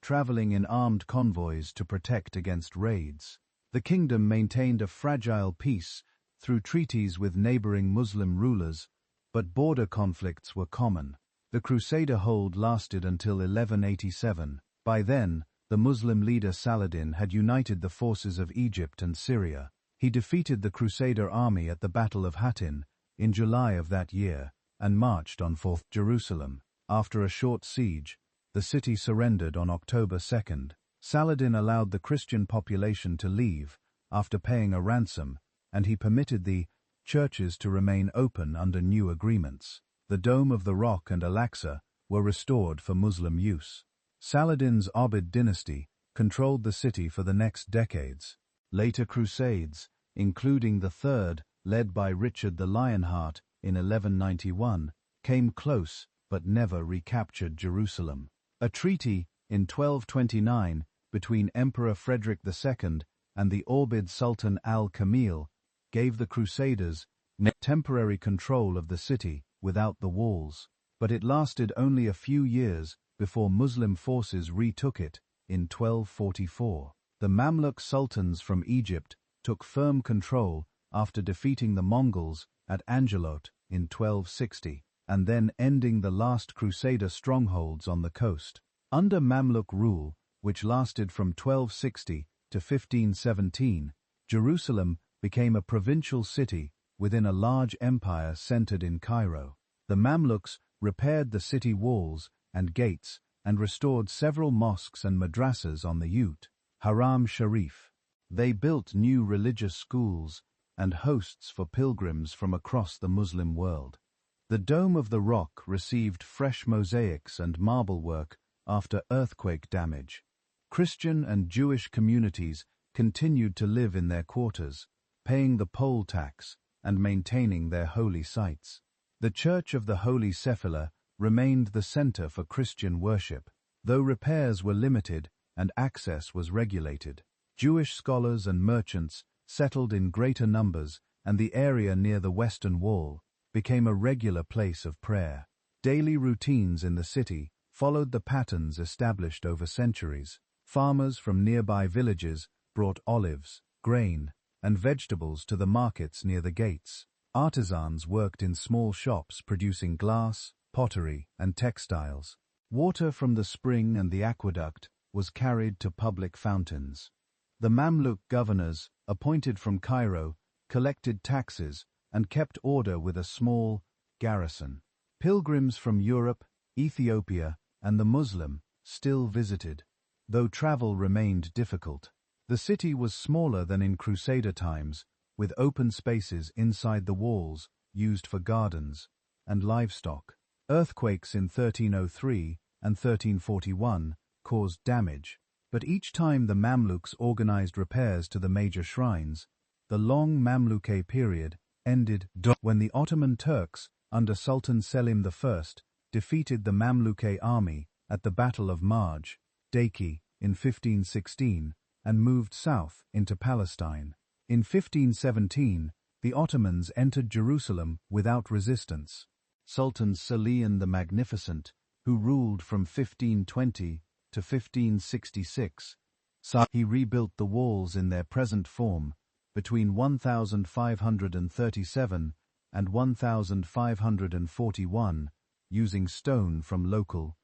traveling in armed convoys to protect against raids. The kingdom maintained a fragile peace through treaties with neighboring Muslim rulers, but border conflicts were common. The Crusader hold lasted until 1187. By then, the Muslim leader Saladin had united the forces of Egypt and Syria. He defeated the Crusader army at the Battle of Hattin in July of that year and marched on Jerusalem. After a short siege, the city surrendered on October 2. Saladin allowed the Christian population to leave after paying a ransom, and he permitted the churches to remain open under new agreements. The Dome of the Rock and Al-Aqsa were restored for Muslim use. Saladin's Obbid dynasty controlled the city for the next decades. Later crusades, including the third, led by Richard the Lionheart in 1191, came close but never recaptured Jerusalem. A treaty in 1229 between Emperor Frederick II and the Orbid Sultan al-Kamil gave the Crusaders temporary control of the city without the walls, but it lasted only a few years before Muslim forces retook it in 1244. The Mamluk sultans from Egypt took firm control after defeating the Mongols at Angelot in 1260, and then ending the last Crusader strongholds on the coast. Under Mamluk rule, which lasted from 1260 to 1517, Jerusalem became a provincial city within a large empire centered in Cairo. The Mamluks repaired the city walls and gates and restored several mosques and madrasas on the Haram Sharif. They built new religious schools and hosts for pilgrims from across the Muslim world. The Dome of the Rock received fresh mosaics and marble work after earthquake damage. Christian and Jewish communities continued to live in their quarters, paying the poll tax and maintaining their holy sites. The Church of the Holy Sepulchre remained the center for Christian worship, though repairs were limited and access was regulated. Jewish scholars and merchants settled in greater numbers, and the area near the Western Wall became a regular place of prayer. Daily routines in the city followed the patterns established over centuries. Farmers from nearby villages brought olives, grain, and vegetables to the markets near the gates. Artisans worked in small shops producing glass, pottery, and textiles. Water from the spring and the aqueduct was carried to public fountains. The Mamluk governors, appointed from Cairo, collected taxes and kept order with a small garrison. Pilgrims from Europe, Ethiopia, and the Muslim still visited, though travel remained difficult. The city was smaller than in Crusader times, with open spaces inside the walls used for gardens and livestock. Earthquakes in 1303 and 1341 caused damage, but each time the Mamluks organized repairs to the major shrines, the long Mamluk period ended when the Ottoman Turks under Sultan Selim I defeated the Mamluk army at the Battle of Marj, Daki, in 1516 and moved south into Palestine. In 1517, the Ottomans entered Jerusalem without resistance. Sultan Selim the Magnificent, who ruled from 1520 to 1566, he rebuilt the walls in their present form between 1537 and 1541, using stone from local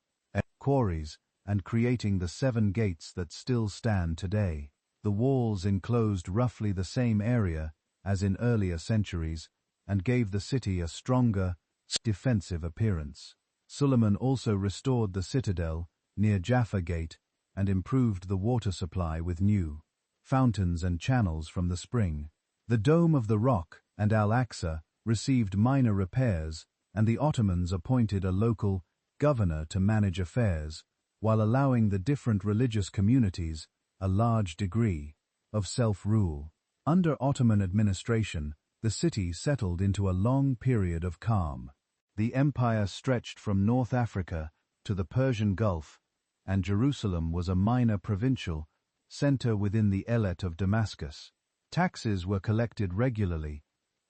quarries and creating the 7 gates that still stand today. The walls enclosed roughly the same area as in earlier centuries and gave the city a stronger, defensive appearance. Suleiman also restored the citadel near Jaffa Gate and improved the water supply with new fountains and channels from the spring. The Dome of the Rock and Al-Aqsa received minor repairs, and the Ottomans appointed a local governor to manage affairs, while allowing the different religious communities a large degree of self-rule. Under Ottoman administration, the city settled into a long period of calm. The empire stretched from North Africa to the Persian Gulf, and Jerusalem was a minor provincial center within the Elat of Damascus. Taxes were collected regularly,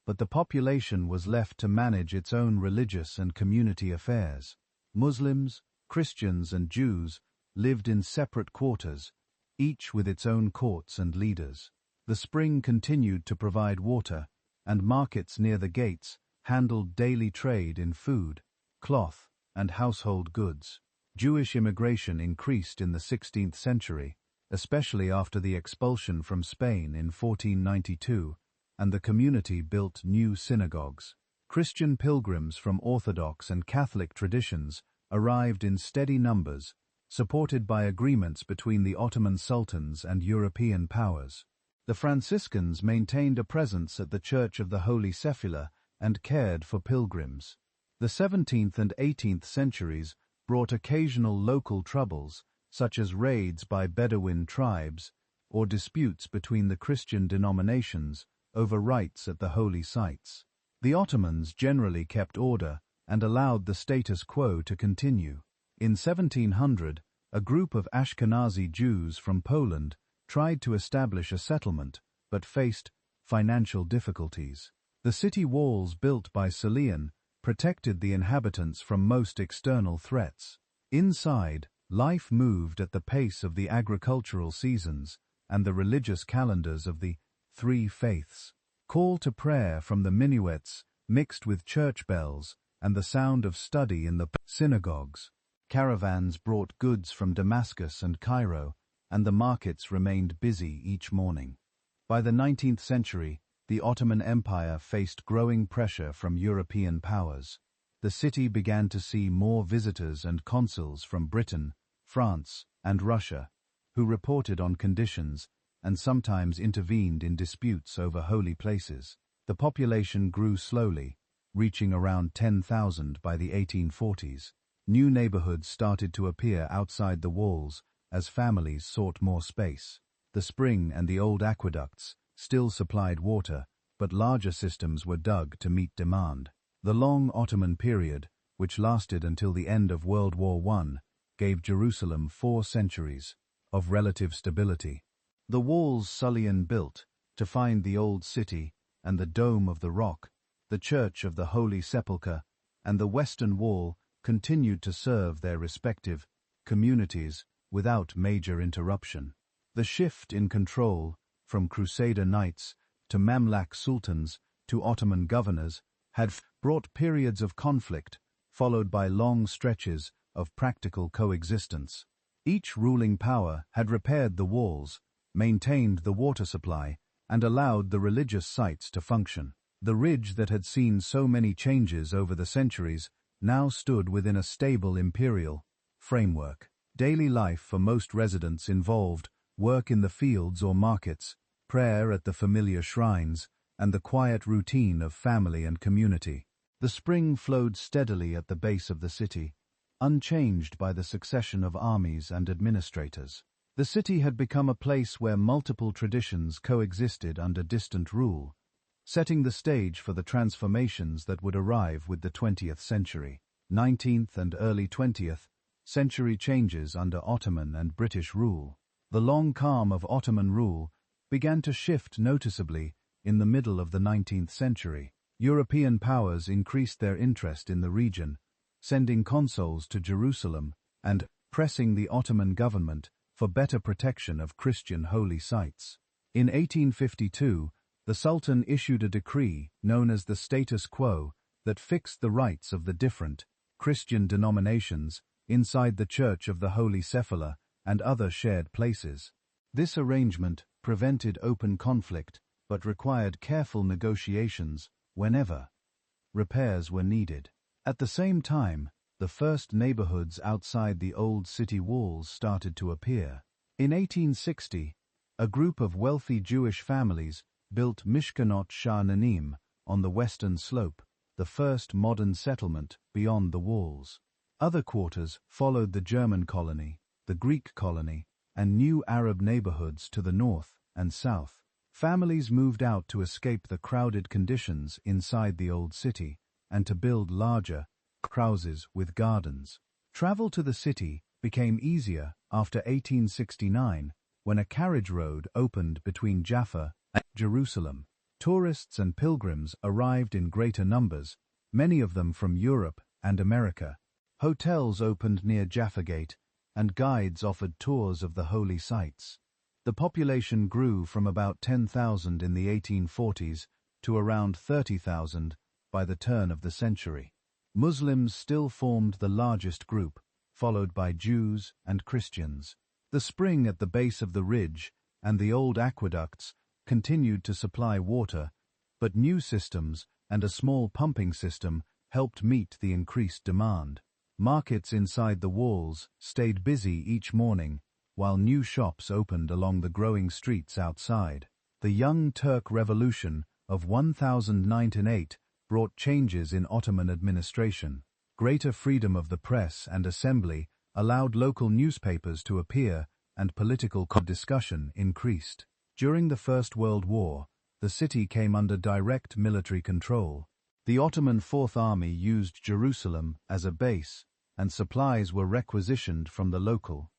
but the population was left to manage its own religious and community affairs. Muslims, Christians, and Jews lived in separate quarters, each with its own courts and leaders. The spring continued to provide water, and markets near the gates handled daily trade in food, cloth, and household goods. Jewish immigration increased in the 16th century, especially after the expulsion from Spain in 1492, and the community built new synagogues. Christian pilgrims from Orthodox and Catholic traditions arrived in steady numbers, supported by agreements between the Ottoman sultans and European powers. The Franciscans maintained a presence at the Church of the Holy Sepulchre and cared for pilgrims. The 17th and 18th centuries brought occasional local troubles, such as raids by Bedouin tribes or disputes between the Christian denominations over rights at the holy sites. The Ottomans generally kept order and allowed the status quo to continue. In 1700, a group of Ashkenazi Jews from Poland tried to establish a settlement, but faced financial difficulties. The city walls built by Suleiman protected the inhabitants from most external threats. Inside, life moved at the pace of the agricultural seasons and the religious calendars of the three faiths. Call to prayer from the minarets mixed with church bells and the sound of study in the synagogues. Caravans brought goods from Damascus and Cairo, and the markets remained busy each morning. By the 19th century, the Ottoman Empire faced growing pressure from European powers. The city began to see more visitors and consuls from Britain, France, and Russia, who reported on conditions and sometimes intervened in disputes over holy places. The population grew slowly, reaching around 10,000 by the 1840s. New neighborhoods started to appear outside the walls as families sought more space. The spring and the old aqueducts still supplied water, but larger systems were dug to meet demand. The long Ottoman period, which lasted until the end of World War I, gave Jerusalem 4 centuries of relative stability. The walls Suleiman built to find the Old City and the Dome of the Rock, the Church of the Holy Sepulchre, and the Western Wall continued to serve their respective communities without major interruption. The shift in control from Crusader knights to Mamluk sultans to Ottoman governors had brought periods of conflict, followed by long stretches of practical coexistence. Each ruling power had repaired the walls, maintained the water supply, and allowed the religious sites to function. The ridge that had seen so many changes over the centuries now stood within a stable imperial framework. Daily life for most residents involved work in the fields or markets, prayer at the familiar shrines, and the quiet routine of family and community. The spring flowed steadily at the base of the city, unchanged by the succession of armies and administrators. The city had become a place where multiple traditions coexisted under distant rule, setting the stage for the transformations that would arrive with the 20th century. 19th and early 20th century changes under Ottoman and British rule. The long calm of Ottoman rule began to shift noticeably in the middle of the 19th century. European powers increased their interest in the region, sending consuls to Jerusalem and pressing the Ottoman government for better protection of Christian holy sites. In 1852, the Sultan issued a decree known as the status quo that fixed the rights of the different Christian denominations inside the Church of the Holy Sepulchre and other shared places. This arrangement prevented open conflict, but required careful negotiations whenever repairs were needed. At the same time, the first neighborhoods outside the old city walls started to appear. In 1860, a group of wealthy Jewish families built Mishkanot Sha'ananim on the western slope, the first modern settlement beyond the walls. Other quarters followed the German colony, the Greek colony, and new Arab neighborhoods to the north and south. Families moved out to escape the crowded conditions inside the old city and to build larger houses with gardens. Travel to the city became easier after 1869 when a carriage road opened between Jaffa and Jerusalem. Tourists and pilgrims arrived in greater numbers, many of them from Europe and America. Hotels opened near Jaffa Gate, and guides offered tours of the holy sites. The population grew from about 10,000 in the 1840s to around 30,000 by the turn of the century. Muslims still formed the largest group, followed by Jews and Christians. The spring at the base of the ridge and the old aqueducts continued to supply water, but new systems and a small pumping system helped meet the increased demand. Markets inside the walls stayed busy each morning, while new shops opened along the growing streets outside. The Young Turk Revolution of 1098 brought changes in Ottoman administration. Greater freedom of the press and assembly allowed local newspapers to appear, and political discussion increased. During the First World War, the city came under direct military control. The Ottoman Fourth Army used Jerusalem as a base, and supplies were requisitioned from the local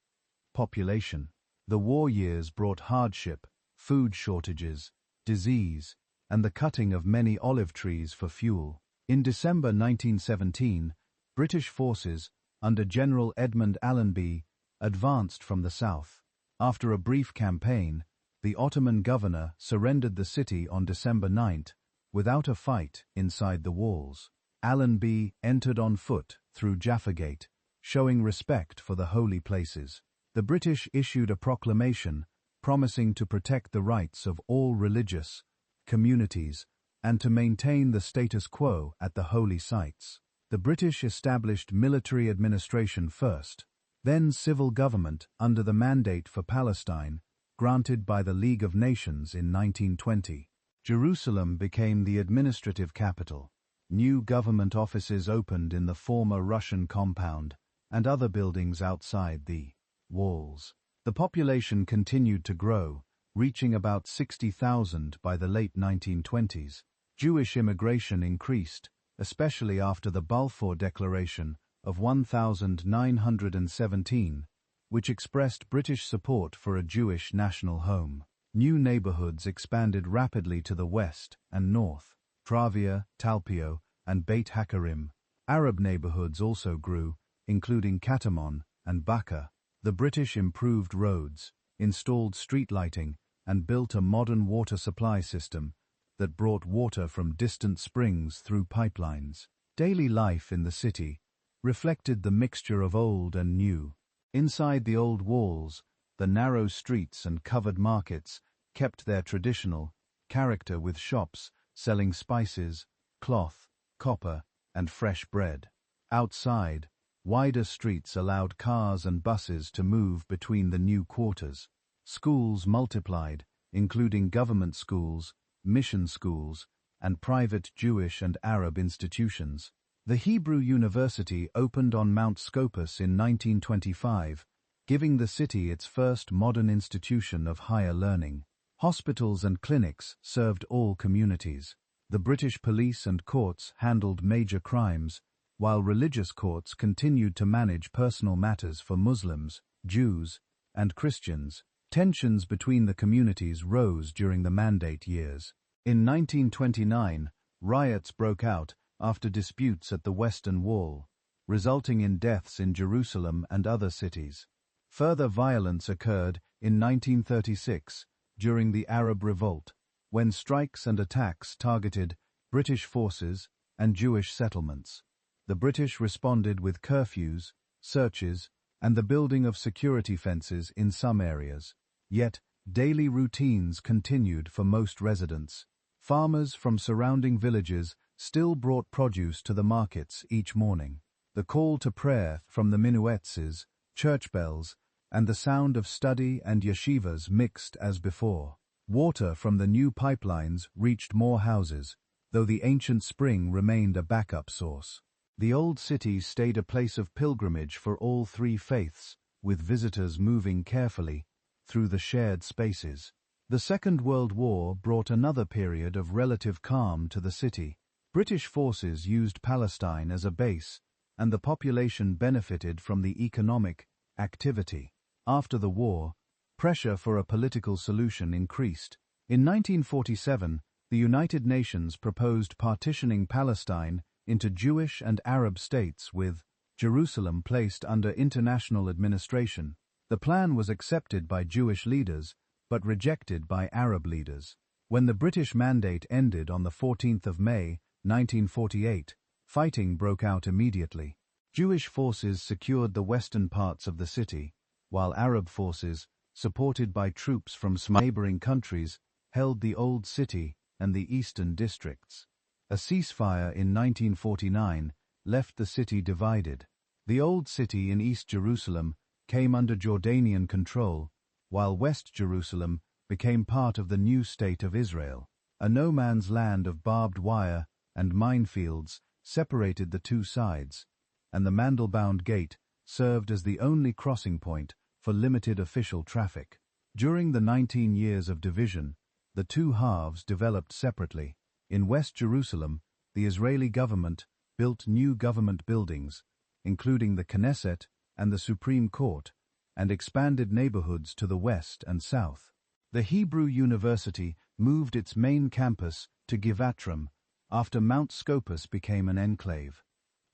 population. The war years brought hardship, food shortages, disease, and the cutting of many olive trees for fuel. In December 1917, British forces, under General Edmund Allenby, advanced from the south. After a brief campaign, the Ottoman governor surrendered the city on December 9, without a fight inside the walls. Allenby entered on foot through Jaffa Gate, showing respect for the holy places. The British issued a proclamation promising to protect the rights of all religious communities and to maintain the status quo at the holy sites. The British established military administration first, then civil government under the Mandate for Palestine, granted by the League of Nations in 1920. Jerusalem became the administrative capital. New government offices opened in the former Russian compound and other buildings outside the walls. The population continued to grow, reaching about 60,000 by the late 1920s. Jewish immigration increased, especially after the Balfour Declaration of 1917, which expressed British support for a Jewish national home. New neighborhoods expanded rapidly to the west and north. Travia, Talpio, and Beit Hakarim. Arab neighborhoods also grew, including Katamon and Baka. The British improved roads, installed street lighting, and built a modern water supply system that brought water from distant springs through pipelines. Daily life in the city reflected the mixture of old and new. Inside the old walls, the narrow streets and covered markets kept their traditional character with shops selling spices, cloth, copper, and fresh bread. Outside, wider streets allowed cars and buses to move between the new quarters. Schools multiplied, including government schools, mission schools, and private Jewish and Arab institutions. The Hebrew University opened on Mount Scopus in 1925, giving the city its first modern institution of higher learning. Hospitals and clinics served all communities. The British police and courts handled major crimes, while religious courts continued to manage personal matters for Muslims, Jews, and Christians. Tensions between the communities rose during the Mandate years. In 1929, riots broke out after disputes at the Western Wall, resulting in deaths in Jerusalem and other cities. Further violence occurred in 1936 during the Arab Revolt, when strikes and attacks targeted British forces and Jewish settlements. The British responded with curfews, searches, and the building of security fences in some areas. Yet, daily routines continued for most residents. Farmers from surrounding villages still brought produce to the markets each morning. The call to prayer from the minuets, church bells, and the sound of study and yeshivas mixed as before. Water from the new pipelines reached more houses, though the ancient spring remained a backup source. The old city stayed a place of pilgrimage for all three faiths, with visitors moving carefully through the shared spaces. The Second World War brought another period of relative calm to the city. British forces used Palestine as a base, and the population benefited from the economic activity. After the war, pressure for a political solution increased. In 1947, the United Nations proposed partitioning Palestine into Jewish and Arab states, with Jerusalem placed under international administration. The plan was accepted by Jewish leaders, but rejected by Arab leaders. When the British mandate ended on the 14th of May, 1948, fighting broke out immediately. Jewish forces secured the western parts of the city, while Arab forces, supported by troops from neighboring countries, held the Old City and the eastern districts. A ceasefire in 1949 left the city divided. The Old City in East Jerusalem came under Jordanian control, while West Jerusalem became part of the new state of Israel. A no-man's land of barbed wire and minefields separated the two sides, and the Mandelbaum Gate served as the only crossing point for limited official traffic. During the 19 years of division, the two halves developed separately. In West Jerusalem, the Israeli government built new government buildings, including the Knesset and the Supreme Court, and expanded neighborhoods to the west and south. The Hebrew University moved its main campus to Givatram after Mount Scopus became an enclave.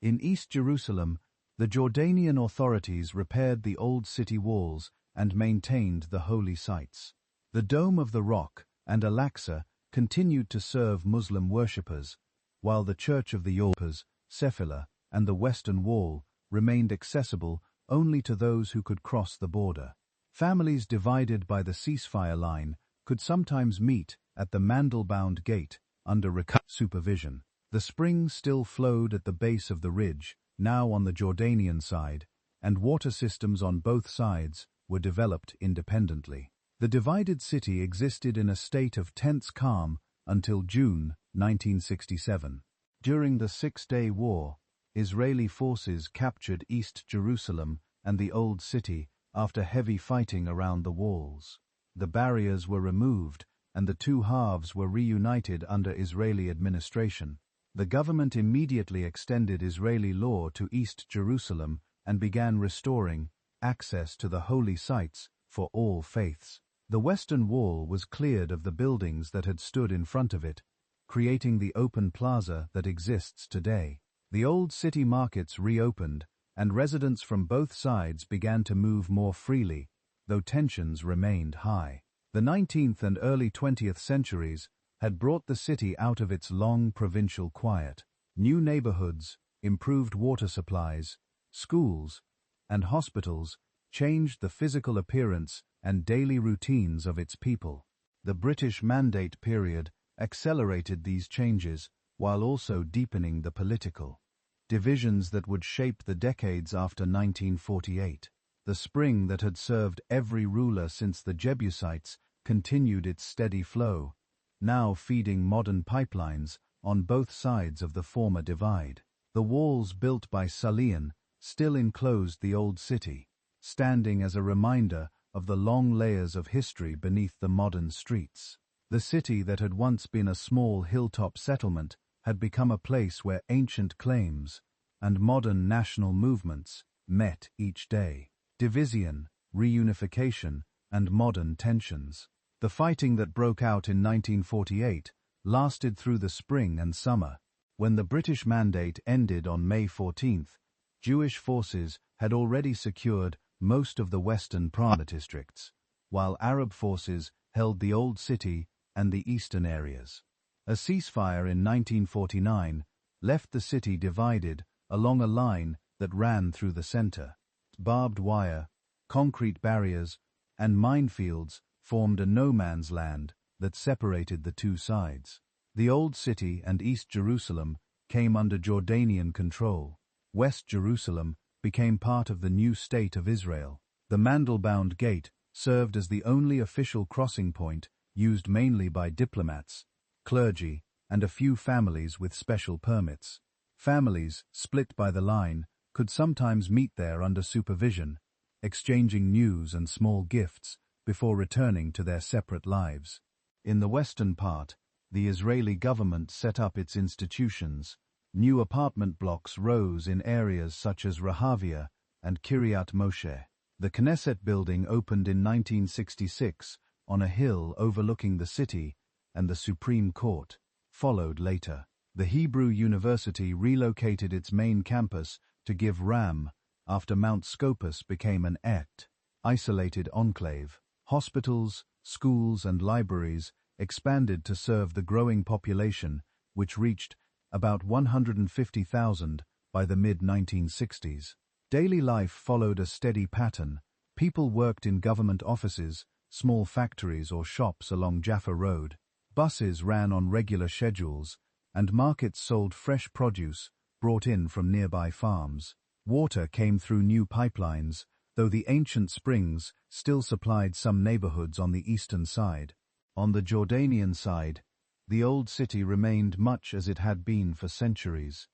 In East Jerusalem, the Jordanian authorities repaired the old city walls and maintained the holy sites. The Dome of the Rock and Al-Aqsa continued to serve Muslim worshippers, while the Church of the Yalpas, Sephilah, and the Western Wall remained accessible only to those who could cross the border. Families divided by the ceasefire line could sometimes meet at the Mandelbaum Gate under supervision. The spring still flowed at the base of the ridge, now on the Jordanian side, and water systems on both sides were developed independently. The divided city existed in a state of tense calm until June 1967. During the Six-Day War, Israeli forces captured East Jerusalem and the Old City after heavy fighting around the walls. The barriers were removed, and the two halves were reunited under Israeli administration. The government immediately extended Israeli law to East Jerusalem and began restoring access to the holy sites for all faiths. The Western Wall was cleared of the buildings that had stood in front of it, creating the open plaza that exists today. The old city markets reopened, and residents from both sides began to move more freely, though tensions remained high. The 19th and early 20th centuries had brought the city out of its long provincial quiet. New neighborhoods, improved water supplies, schools, and hospitals changed the physical appearance and daily routines of its people. The British Mandate period accelerated these changes while also deepening the political divisions that would shape the decades after 1948. The spring that had served every ruler since the Jebusites continued its steady flow, now feeding modern pipelines on both sides of the former divide. The walls built by Suleiman still enclosed the old city, standing as a reminder of the long layers of history beneath the modern streets. The city that had once been a small hilltop settlement had become a place where ancient claims and modern national movements met each day. Division, reunification, and modern tensions. The fighting that broke out in 1948 lasted through the spring and summer. When the British Mandate ended on May 14, Jewish forces had already secured most of the western districts, while Arab forces held the Old City and the eastern areas. A ceasefire in 1949 left the city divided along a line that ran through the center. Barbed wire, concrete barriers, and minefields formed a no-man's land that separated the two sides. The Old City and East Jerusalem came under Jordanian control. West Jerusalem became part of the new state of Israel. The Mandelbaum Gate served as the only official crossing point used mainly by diplomats, clergy, and a few families with special permits. Families, split by the line, could sometimes meet there under supervision, exchanging news and small gifts before returning to their separate lives. In the western part, the Israeli government set up its institutions. New apartment blocks rose in areas such as Rehavia and Kiryat Moshe. The Knesset building opened in 1966 on a hill overlooking the city, and the Supreme Court followed later. The Hebrew University relocated its main campus to give Ram after Mount Scopus became an isolated enclave. Hospitals, schools, and libraries expanded to serve the growing population, which reached about 150,000 by the mid-1960s. Daily life followed a steady pattern. People worked in government offices, small factories or shops along Jaffa Road. Buses ran on regular schedules, and markets sold fresh produce brought in from nearby farms. Water came through new pipelines, though the ancient springs still supplied some neighborhoods on the eastern side. On the Jordanian side, the old city remained much as it had been for centuries.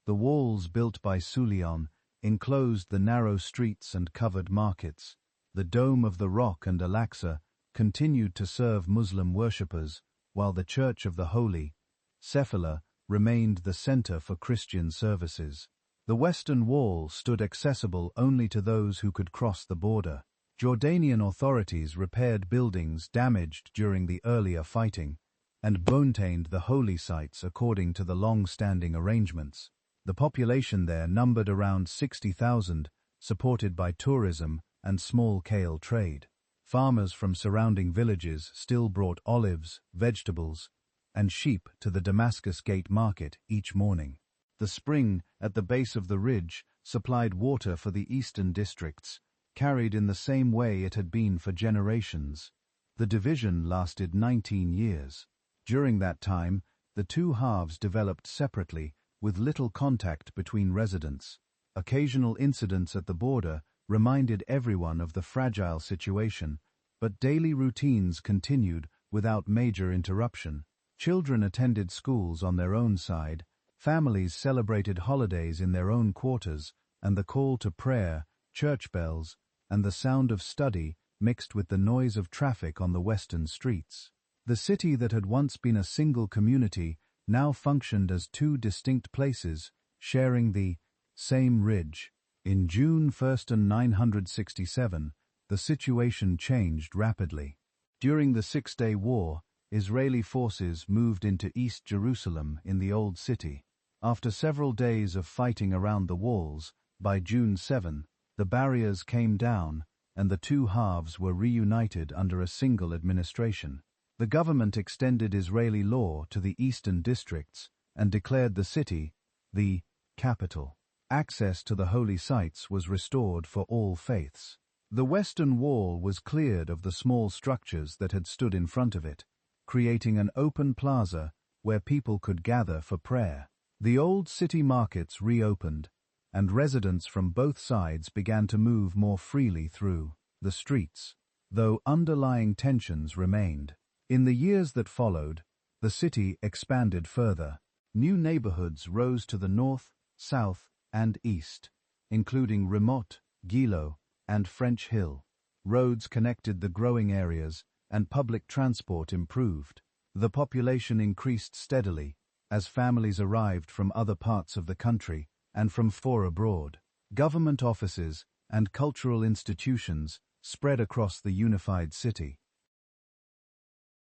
The walls built by Sulion enclosed the narrow streets and covered markets. The Dome of the Rock and Al-Aqsa continued to serve Muslim worshippers, while the Church of the Holy Sephilah remained the center for Christian services. The Western Wall stood accessible only to those who could cross the border. Jordanian authorities repaired buildings damaged during the earlier fighting, and maintained the holy sites according to the long-standing arrangements. The population there numbered around 60,000, supported by tourism and small-scale trade. Farmers from surrounding villages still brought olives, vegetables, and sheep to the Damascus Gate market each morning. The spring at the base of the ridge supplied water for the eastern districts, carried in the same way it had been for generations. The division lasted 19 years. During that time, the two halves developed separately, with little contact between residents. Occasional incidents at the border reminded everyone of the fragile situation, but daily routines continued without major interruption. Children attended schools on their own side, families celebrated holidays in their own quarters, and the call to prayer, church bells, and the sound of study mixed with the noise of traffic on the western streets. The city that had once been a single community now functioned as two distinct places, sharing the same ridge. In June 1st and 967, the situation changed rapidly. During the Six-Day War, Israeli forces moved into East Jerusalem in the Old City. After several days of fighting around the walls, by June 7, the barriers came down, and the two halves were reunited under a single administration. The government extended Israeli law to the eastern districts and declared the city the capital. Access to the holy sites was restored for all faiths. The western wall was cleared of the small structures that had stood in front of it, creating an open plaza where people could gather for prayer. The old city markets reopened, and residents from both sides began to move more freely through the streets, though underlying tensions remained. In the years that followed, the city expanded further. New neighborhoods rose to the north, south, and east, including Ramot, Gilo, and French Hill. Roads connected the growing areas, and public transport improved. The population increased steadily as families arrived from other parts of the country and from far abroad. Government offices and cultural institutions spread across the unified city.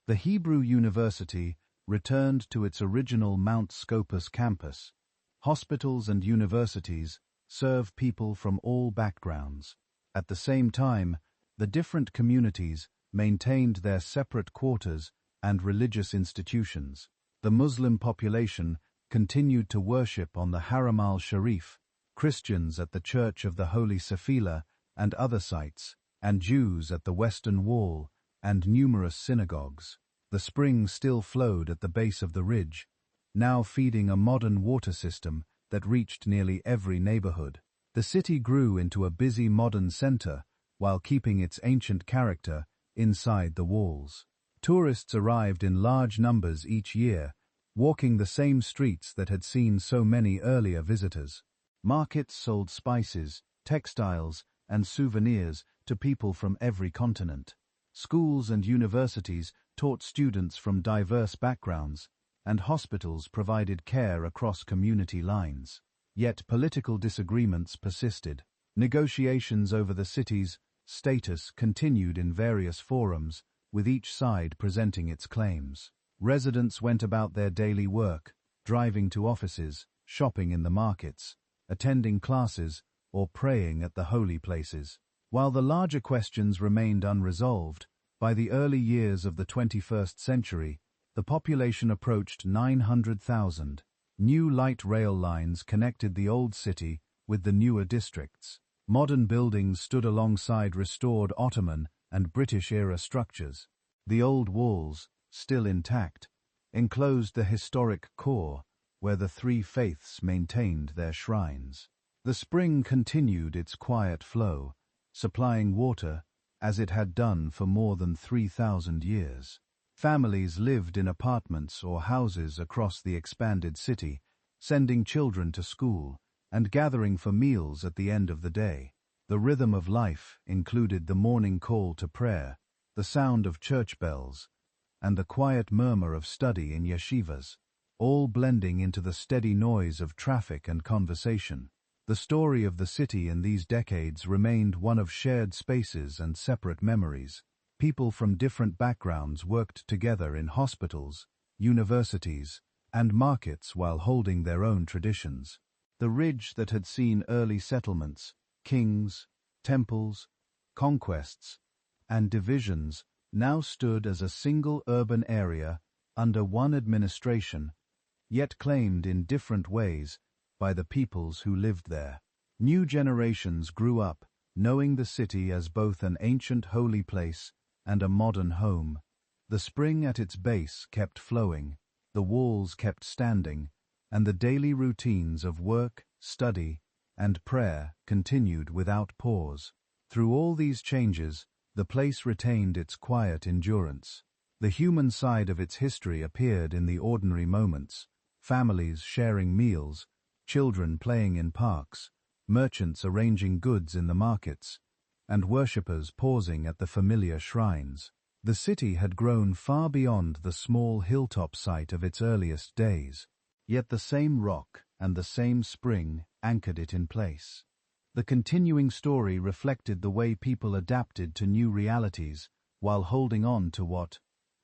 The Hebrew University returned to its original Mount Scopus campus. Hospitals and universities serve people from all backgrounds. At the same time, the different communities maintained their separate quarters and religious institutions. The Muslim population continued to worship on the Haram al-Sharif, Christians at the Church of the Holy Sephilah and other sites, and Jews at the Western Wall and numerous synagogues. The spring still flowed at the base of the ridge, now feeding a modern water system that reached nearly every neighborhood. The city grew into a busy modern center while keeping its ancient character inside the walls. Tourists arrived in large numbers each year, walking the same streets that had seen so many earlier visitors. Markets sold spices, textiles, and souvenirs to people from every continent. Schools and universities taught students from diverse backgrounds, and hospitals provided care across community lines. Yet political disagreements persisted. Negotiations over the city's status continued in various forums, with each side presenting its claims. Residents went about their daily work, driving to offices, shopping in the markets, attending classes, or praying at the holy places. While the larger questions remained unresolved, by the early years of the 21st century, the population approached 900,000. New light rail lines connected the old city with the newer districts. Modern buildings stood alongside restored Ottoman and British-era structures. The old walls, still intact, enclosed the historic core where the three faiths maintained their shrines. The spring continued its quiet flow, supplying water as it had done for more than 3,000 years. Families lived in apartments or houses across the expanded city, sending children to school and gathering for meals at the end of the day. The rhythm of life included the morning call to prayer, the sound of church bells, and the quiet murmur of study in yeshivas, all blending into the steady noise of traffic and conversation. The story of the city in these decades remained one of shared spaces and separate memories. People from different backgrounds worked together in hospitals, universities, and markets while holding their own traditions. The ridge that had seen early settlements, kings, temples, conquests, and divisions now stood as a single urban area under one administration, yet claimed in different ways by the peoples who lived there. New generations grew up, knowing the city as both an ancient holy place and a modern home. The spring at its base kept flowing, the walls kept standing, and the daily routines of work, study, and prayer continued without pause. Through all these changes, the place retained its quiet endurance. The human side of its history appeared in the ordinary moments: families sharing meals, children playing in parks, merchants arranging goods in the markets, and worshippers pausing at the familiar shrines. The city had grown far beyond the small hilltop site of its earliest days, yet the same rock and the same spring anchored it in place. The continuing story reflected the way people adapted to new realities while holding on to what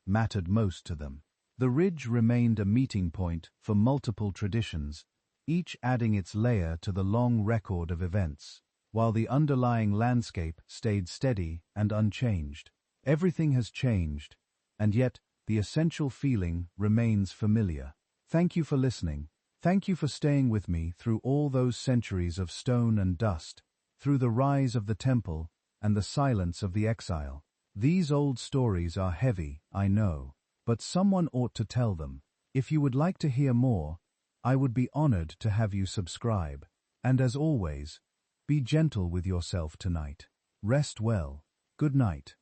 mattered most to them. The ridge remained a meeting point for multiple traditions, each adding its layer to the long record of events, while the underlying landscape stayed steady and unchanged. Everything has changed, and yet the essential feeling remains familiar. Thank you for listening. Thank you for staying with me through all those centuries of stone and dust, through the rise of the temple and the silence of the exile. These old stories are heavy, I know, but someone ought to tell them. If you would like to hear more, I would be honored to have you subscribe. And as always, be gentle with yourself tonight. Rest well. Good night.